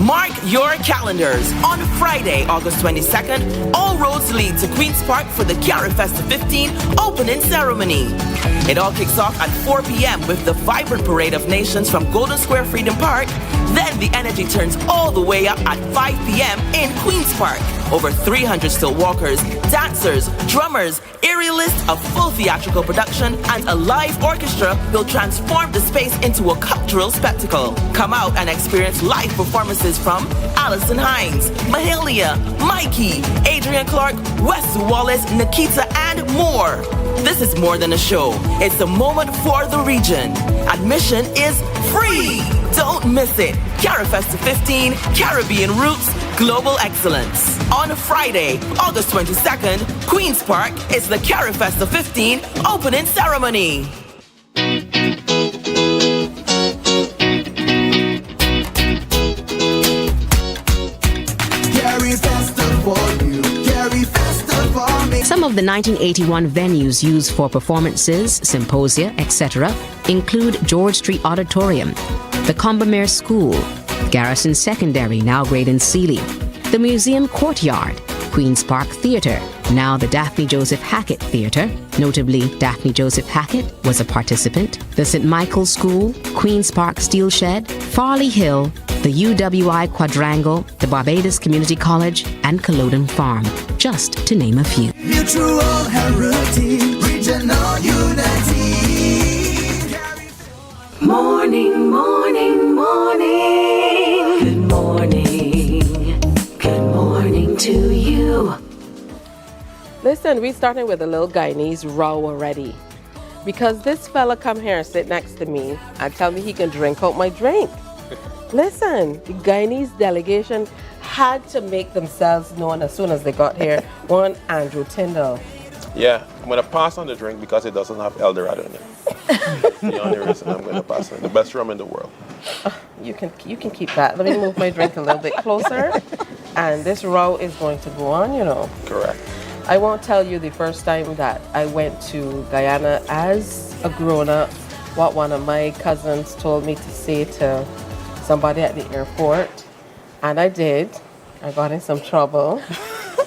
Mark your calendars. On Friday, August 22nd, all roads lead to Queen's Park for the Carifesta 15 opening ceremony. It all kicks off at 4 p.m. with the vibrant parade of nations from Golden Square Freedom Park. Then the energy turns all the way up at 5 p.m. in Queen's Park. Over 300 still walkers, dancers, drummers, aerialists, a full theatrical production, and a live orchestra will transform the space into a cultural spectacle. Come out and experience live performances from Alison Hines, Mahalia, Mikey, Adrian Clark, Wes Wallace, Nikita, and more. This is more than a show. It's a moment for the region. Admission is free. Don't miss it. Carifesta 15, Caribbean Roots, Global Excellence. On Friday, August 22nd, Queen's Park is the Carifesta 15 opening ceremony. Some of the 1981 venues used for performances, symposia, etc. include George Street Auditorium, the Combermere School, Garrison Secondary, now Graydon Sealy, the Museum Courtyard, Queen's Park Theatre, now the Daphne Joseph Hackett Theatre. Notably, Daphne Joseph Hackett was a participant. The St. Michael's School, Queen's Park Steel Shed, Farley Hill, the UWI Quadrangle, the Barbados Community College, and Culloden Farm, just to name a few. Mutual heritage, regional unity. Morning, morning, morning. Good morning. Good morning to you. Listen, we starting with a little Guyanese row already. Because this fella come here and sit next to me and tell me he can drink out my drink. Listen, the Guyanese delegation had to make themselves known as soon as they got here. One, Andrew Tyndall. Yeah, I'm going to pass on the drink because it doesn't have Eldorado in it. The only reason I'm going to pass on. The best rum in the world. You can keep that. Let me move my drink a little bit closer. And this row is going to go on, you know. Correct. I won't tell you the first time that I went to Guyana as a grown-up, what one of my cousins told me to say to somebody at the airport, and I did. I got in some trouble.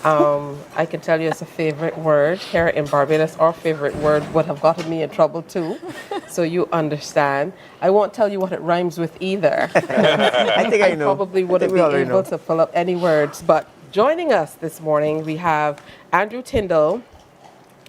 I can tell you it's a favorite word here in Barbados. Our favorite word would have gotten me in trouble too, so you understand. I won't tell you what it rhymes with either. I think I know. Probably wouldn't be able to pull up any words, but joining us this morning, we have Andrew Tyndall.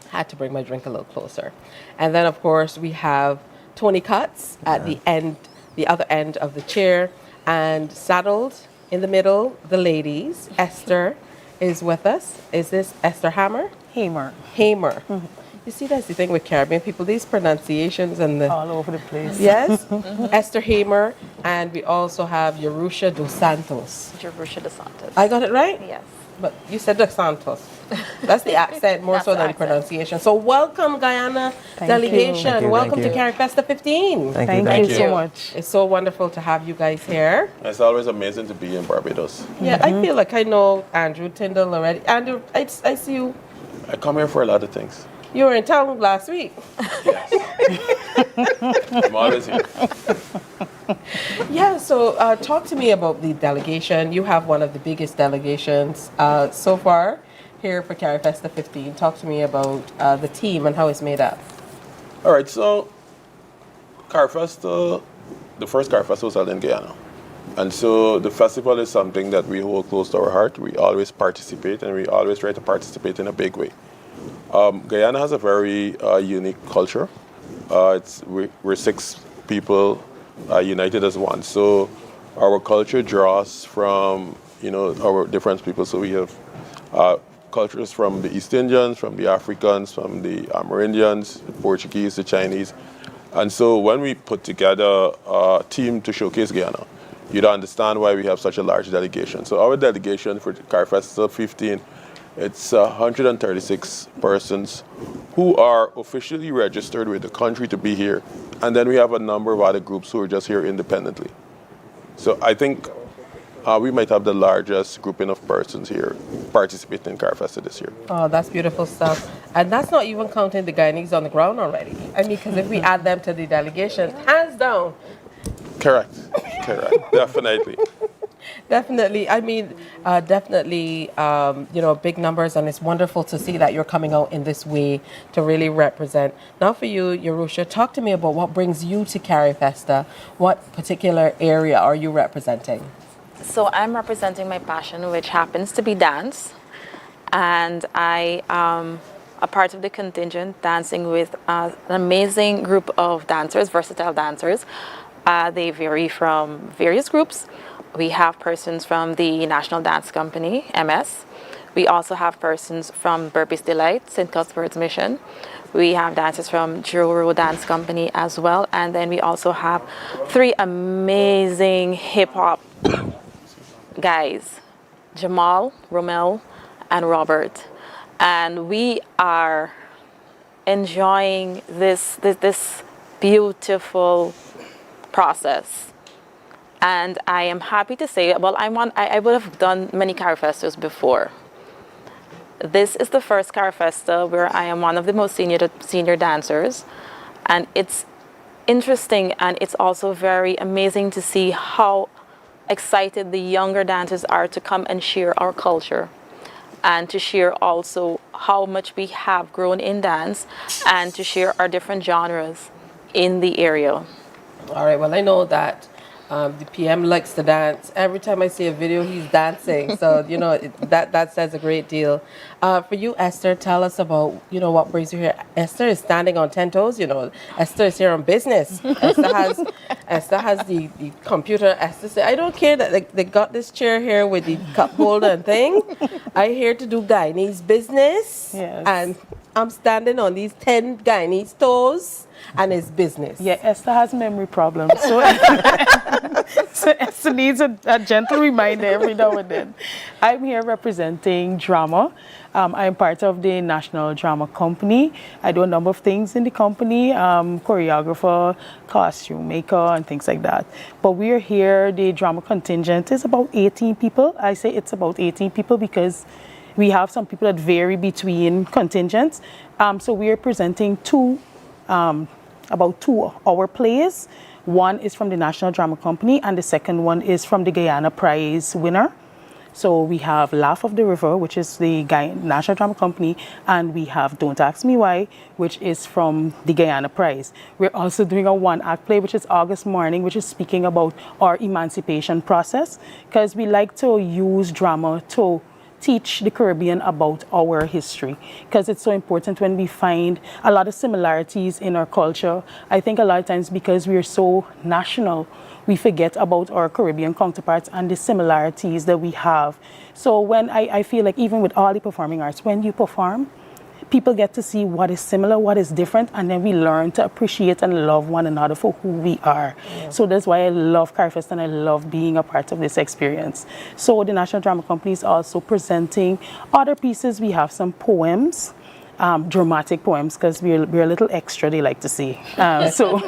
Had to bring my drink a little closer. And then, of course, we have Tony Cutts at the end, the other end of the chair, and saddled in the middle, the ladies. Esther is with us. Is this Esther Hamer? Hamer. Hamer. Mm-hmm. You see, that's the thing with Caribbean people, these pronunciations and the... all over the place. Yes. Esther Hamer, and we also have Jerusha dos Santos. Jerusha dos Santos. I got it right? Yes. But you said dos Santos. That's the accent more so than pronunciation. So welcome, Guyana delegation. Welcome to Carifesta 15. Thank you so much. It's so wonderful to have you guys here. It's always amazing to be in Barbados. Yeah, I feel like I know Andrew Tyndall already. Andrew, I see you. I come here for a lot of things. You were in town last week. Yes. I'm always here. Yeah, so talk to me about the delegation. You have one of the biggest delegations so far here for Carifesta 15. Talk to me about the team and how it's made up. All right, so Carifesta, the first Carifesta was held in Guyana. And so the festival is something that we hold close to our heart. We always participate, and we always try to participate in a big way. Guyana has a very unique culture. We're 6 people united as one. So our culture draws from, our different people. So we have cultures from the East Indians, from the Africans, from the Amerindians, the Portuguese, the Chinese. And so when we put together a team to showcase Guyana, you'd understand why we have such a large delegation. So our delegation for Carifesta 15, it's 136 persons who are officially registered with the country to be here. And then we have a number of other groups who are just here independently. So I think we might have the largest grouping of persons here participating in Carifesta this year. Oh, that's beautiful stuff. And that's not even counting the Guyanese on the ground already. I mean, because if we add them to the delegation, hands down. Correct, definitely. Definitely. I mean, definitely, big numbers, and it's wonderful to see that you're coming out in this way to really represent. Now for you, Yerusha, talk to me about what brings you to Carifesta. What particular area are you representing? So I'm representing my passion, which happens to be dance. And I am a part of the contingent dancing with an amazing group of dancers, versatile dancers. They vary from various groups. We have persons from the National Dance Company, MS. We also have persons from Burpee's Delight, St. Cuthbert's Mission. We have dancers from Juro Dance Company as well. And then we also have 3 amazing hip-hop guys, Jamal, Romel, and Robert. And we are enjoying this beautiful process. And I am happy to say, well, I would have done many Carifestas before. This is the first Carifesta where I am one of the most senior dancers. And it's interesting, and it's also very amazing to see how excited the younger dancers are to come and share our culture, and to share also how much we have grown in dance, and to share our different genres in the area. All right, well, I know that the PM likes to dance. Every time I see a video, he's dancing. So, that says a great deal. For you, Esther, tell us about, what brings you here. Esther is standing on 10 toes, Esther is here on business. Esther has the computer. Esther said, I don't care that they got this chair here with the cup holder and thing. I'm here to do Guyanese business. Yes. And I'm standing on these 10 Guyanese toes. And it's business. Yeah, Esther has memory problems. So, so Esther needs a gentle reminder every now and then. I'm here representing drama. I'm part of the National Drama Company. I do a number of things in the company, choreographer, costume maker, and things like that. But we're here, the drama contingent is about 18 people. I say it's about 18 people because we have some people that vary between contingents. So we're presenting about 2 our plays. One is from the National Drama Company, and the second one is from the Guyana Prize winner. So we have Laugh of the River, which is the National Drama Company, and we have Don't Ask Me Why, which is from the Guyana Prize. We're also doing a 1-act play, which is August Morning, which is speaking about our emancipation process, because we like to use drama to teach the Caribbean about our history, because it's so important when we find a lot of similarities in our culture. I think a lot of times because we're so national, we forget about our Caribbean counterparts and the similarities that we have. So when I feel like even with all the performing arts, when you perform, people get to see what is similar, what is different, and then we learn to appreciate and love one another for who we are. Yeah. So that's why I love Carifesta and I love being a part of this experience. So the National Drama Company is also presenting other pieces. We have some poems, dramatic poems, because we're a little extra, they like to say. So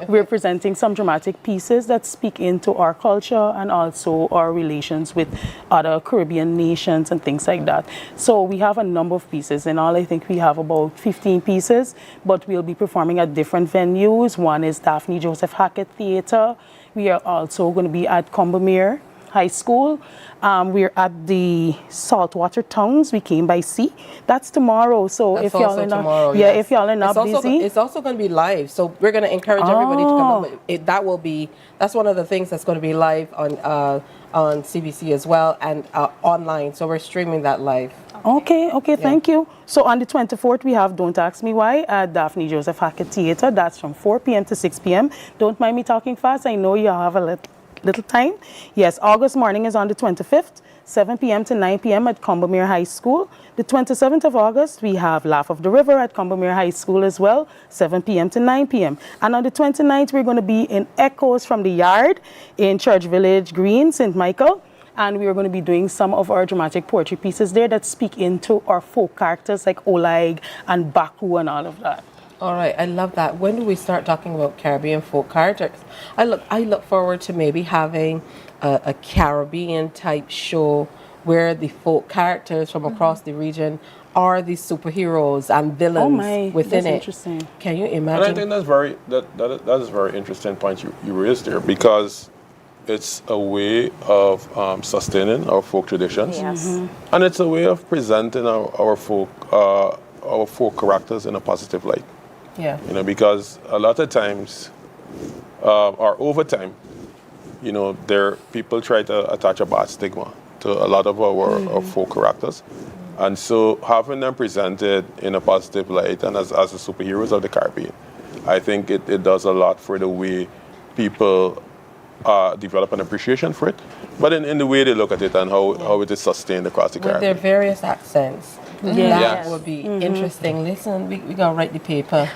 we're presenting some dramatic pieces that speak into our culture and also our relations with other Caribbean nations and things like that. So we have a number of pieces. In all, I think we have about 15 pieces, but we'll be performing at different venues. One is Daphne Joseph Hackett Theatre. We are also going to be at Combermere High School. We're at the Saltwater Towns. We came by sea. That's tomorrow. So That's if y'all are tomorrow, not, yes. if y'all are not busy, it's also going to be live. So we're going to encourage everybody to come up. That's one of the things that's going to be live on CBC as well, and online. So we're streaming that live. Okay, thank you. So on the 24th, we have Don't Ask Me Why at Daphne Joseph Hackett Theatre. That's from 4 p.m. to 6 p.m. Don't mind me talking fast. I know you have a little time. Yes, August Morning is on the 25th, 7 p.m. to 9 p.m. at Combermere High School. The 27th of August, we have Laugh of the River at Combermere High School as well, 7 p.m. to 9 p.m. And on the 29th, we're going to be in Echoes from the Yard in Church Village Green, St. Michael. And we are going to be doing some of our dramatic poetry pieces there that speak into our folk characters like Olag and Baku and all of that. All right, I love that. When do we start talking about Caribbean folk characters? I look forward to maybe having a Caribbean type show where the folk characters from across the region are the superheroes and villains within that's it. Interesting. Can you imagine? And I think that is a very interesting point you raised there, because it's a way of sustaining our folk traditions, and it's a way of presenting our folk characters in a positive light. Yeah. You know, because a lot of times, or over time, you know, people try to attach a bad stigma to a lot of our folk characters. And so having them presented in a positive light and as the superheroes of the Caribbean, I think it does a lot for the way people develop an appreciation for it, but in the way they look at it and how it is sustained across the With Caribbean. their various accents. That would be interesting. Listen, we got to write the paper.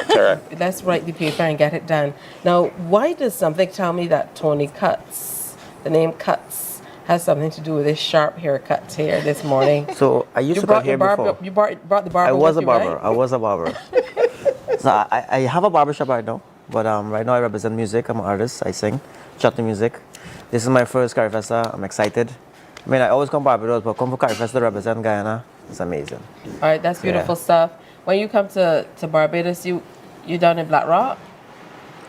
Correct. Let's write the paper and get it done. Now, why does something tell me that Tony Cuts, the name Cuts, has something to do with his sharp haircuts here this morning? So I used to cut hair before. You brought the barber I was with a you, barber. right? I was a barber. So I have a barber shop right now, but right now I represent music. I'm an artist. I sing, chutney music. This is my first Carifesta. I'm excited. I mean, I always come to Barbados, but come for Carifesta to represent Guyana. It's amazing. All right, that's beautiful stuff. When you come to Barbados, you down in Black Rock?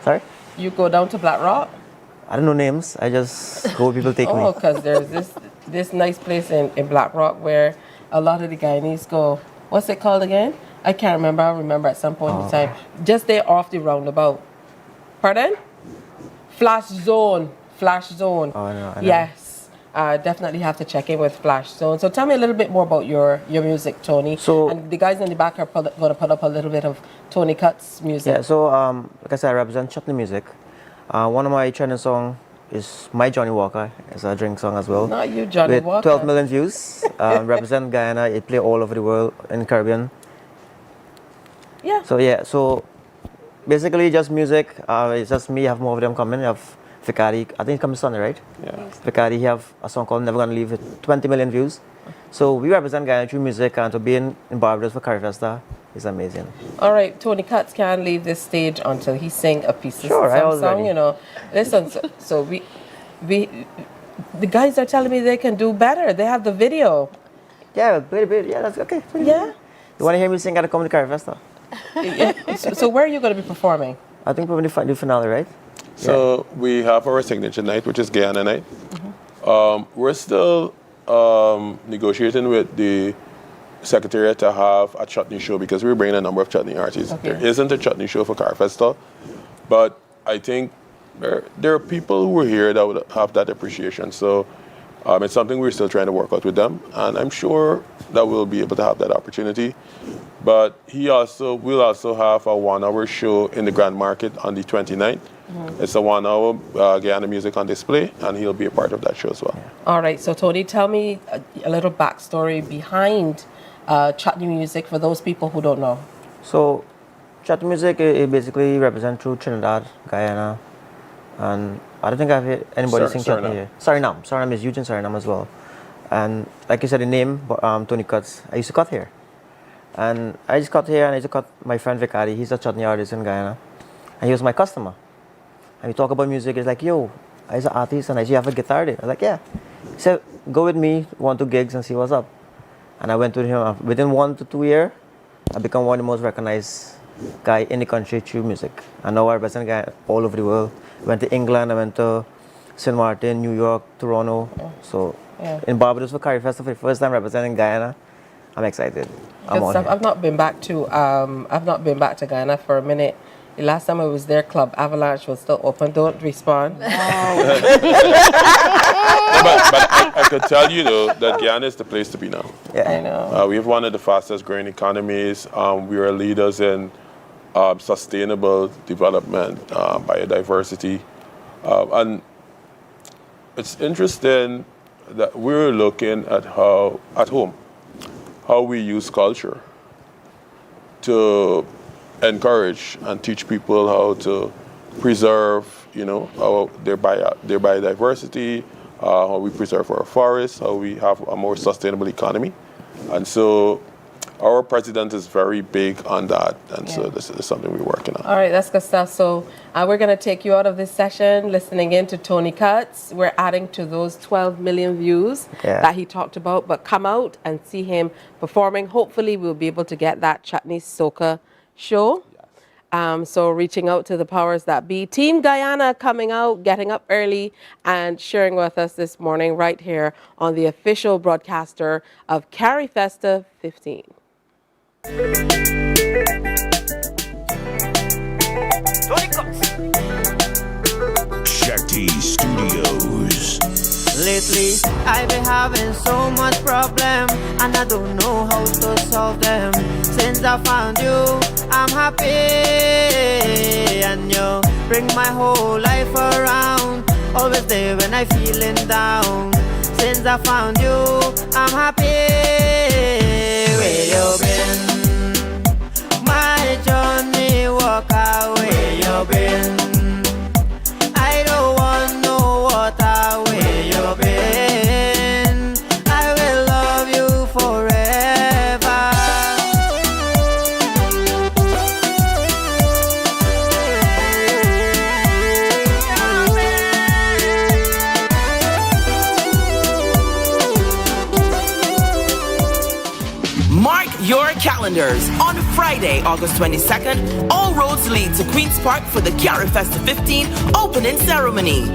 Sorry? You go down to Black Rock? I don't know names. I just go where people take me. Oh, because there's this nice place in Black Rock where a lot of the Guyanese go. What's it called again? I can't remember. I'll remember at some point in time. Just there off the roundabout. Pardon? Flash Zone. Flash Zone. Oh, I know. Yes. Definitely have to check in with Flash Zone. So tell me a little bit more about your music, Tony. And the guys in the back are going to put up a little bit of Tony Cuts music. Yeah, so like I said, I represent chutney music. One of my trending songs is My Johnny Walker. It's a drink song as well. Not you, Johnny with Walker. 12 million views. Represent Guyana. It play all over the world in the Caribbean. Yeah. So basically just music. It's just me. I have more of them coming. I have Fikari, I think it comes Sunday, right? Yeah. Fikari, he have a song called Never Gonna Leave with 20 million views. So we represent Guyana through music, and to be in Barbados for Carifesta is amazing. All right, Tony Cuts can't leave this stage until he sing a piece of Sure, song, you know. Listen, so we the guys are telling me they can do better. They have the video. Yeah, play a bit. Yeah, that's okay. Yeah. You want to hear me sing at the Comedy Carifesta? So where are you going to be performing? I think probably the finale, right? So we have our signature night, which is Guyana night. We're still negotiating with the Secretariat to have a chutney show because we're bringing a number of chutney artists. Okay. There isn't a chutney show for Carifesta, but I think there are people who are here that would have that appreciation. So it's something we're still trying to work out with them, and I'm sure that we'll be able to have that opportunity. But we'll also have a 1 hour show in the Grand Market on the 29th. It's a 1 hour Guyana music on display, and he'll be a part of that show as well. All right, so Tony, tell me a little backstory behind chutney music for those people who don't know. So chutney music, it basically represents through Trinidad, Guyana, and I don't think I've heard anybody sing chutney here. Suriname is huge in Suriname as well. And like you said, the name, Tony Cuts, I used to cut here. And I just cut here, and I used to cut my friend Vicari. He's a chutney artist in Guyana. And he was my customer. And we talk about music. He's like, yo, I'm an artist, and I see you have a guitar there. I was like, yeah. He said, go with me, 1-2 gigs, and see what's up. And I went with him. Within 1 to 2 years, I become one of the most recognized guy in the country through music. And now I represent guy all over the world. I went to England, I went to St. Martin, New York, Toronto. So in Barbados for Carifesta for the first time representing Guyana, I'm excited. I've not been back to Guyana for a minute. The last time I was there, Club Avalanche was still open. Don't respond. But I could tell you though that Guyana is the place to be now. Yeah, I know. We have one of the fastest growing economies. We are leaders in sustainable development, biodiversity, and it's interesting that we're looking at how at home how we use culture to encourage and teach people how to preserve, their biodiversity, how we preserve our forests, how we have a more sustainable economy. And so our president is very big on that, and so this is something we're working on. All right, that's good stuff. So we're going to take you out of this session listening in to Tony Cuts. We're adding to those 12 million views that he talked about, but come out and see him performing. Hopefully we'll be able to get that Chutney Soca show. So reaching out to the powers that be. Team Guyana coming out, getting up early and sharing with us this morning right here on the official broadcaster of Carifesta 15. Shakti Studios. Lately, I've been having so much problem, and I don't know how to solve them. Since I found you, I'm happy, and you bring my whole life around. Always there when I'm feeling down. Since I found you, I'm happy. Where you been? My journey, walk away. You been? I don't want no water. Where you been? I will love you forever. Mark your calendars. On Friday, August 22nd, all roads lead to Queen's Park for the Carifesta 15 opening ceremony.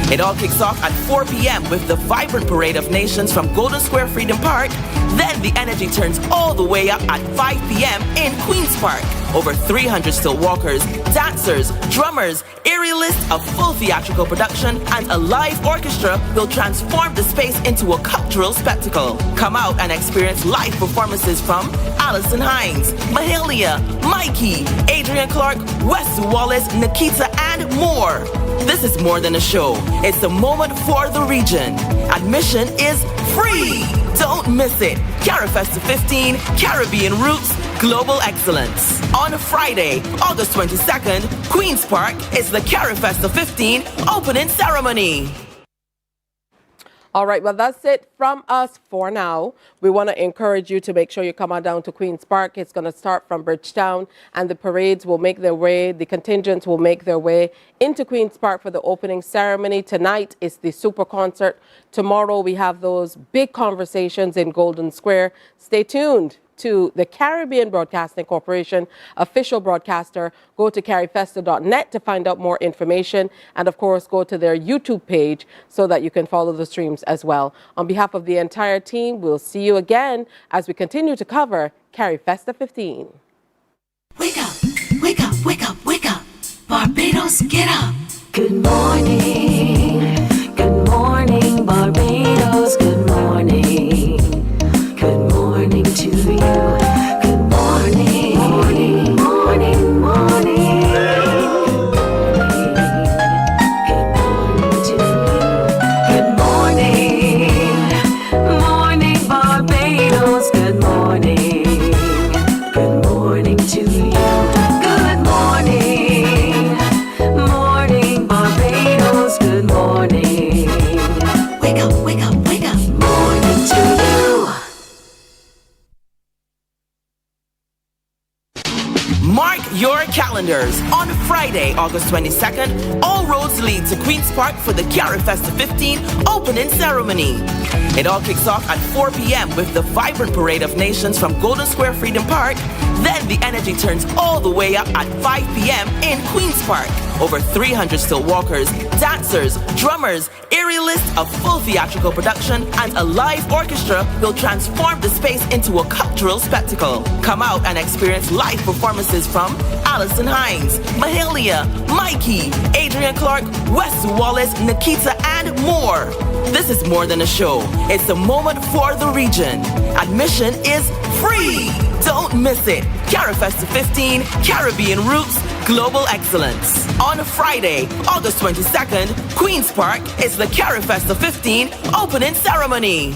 It all kicks off at 4 p.m. with the vibrant parade of nations from Golden Square Freedom Park. Then the energy turns all the way up at 5 p.m. in Queen's Park. Over 300 still walkers, dancers, drummers, aerialists, a full theatrical production, and a live orchestra will transform the space into a cultural spectacle. Come out and experience live performances from Alison Hines, Mahalia, Mikey, Adrian Clark, Wesley Wallace, Nikita, and more. This is more than a show. It's a moment for the region. Admission is free. Don't miss it. Carifesta 15, Caribbean Roots, Global Excellence. On Friday, August 22nd, Queen's Park is the Carifesta 15 opening ceremony. All right, well, that's it from us for now. We want to encourage you to make sure you come on down to Queen's Park. It's going to start from Bridgetown, and the parades will make their way, the contingents will make their way into Queen's Park for the opening ceremony. Tonight is the super concert. Tomorrow we have those big conversations in Golden Square. Stay tuned to the Caribbean Broadcasting Corporation official broadcaster. Go to carifesta.net to find out more information, and of course go to their YouTube page so that you can follow the streams as well. On behalf of the entire team, we'll see you again as we continue to cover Carifesta 15. Wake up, wake up, wake up, wake up. Barbados, get up. Good morning, Barbados, good morning. Good morning to you. Good morning, morning, morning, morning. Good morning to you. Good morning, morning, Barbados. Good morning. Good morning to you. Good morning, morning, Barbados. Good morning. Wake up, wake up, wake up. Morning to you. Mark your calendars. On Friday, August 22nd, all roads lead to Queen's Park for the Carifesta 15 opening ceremony. It all kicks off at 4 p.m. with the vibrant parade of nations from Golden Square Freedom Park. Then the energy turns all the way up at 5 p.m. in Queen's Park. Over 300 still walkers, dancers, drummers, aerialists, a full theatrical production, and a live orchestra will transform the space into a cultural spectacle. Come out and experience live performances from Alison Hines, Mahalia, Mikey, Adrian Clark, Wesley Wallace, Nikita, and more. This is more than a show. It's a moment for the region. Admission is free. Don't miss it. Carifesta 15, Caribbean Roots, Global Excellence. On Friday, August 22nd, Queen's Park is the Carifesta 15 opening ceremony.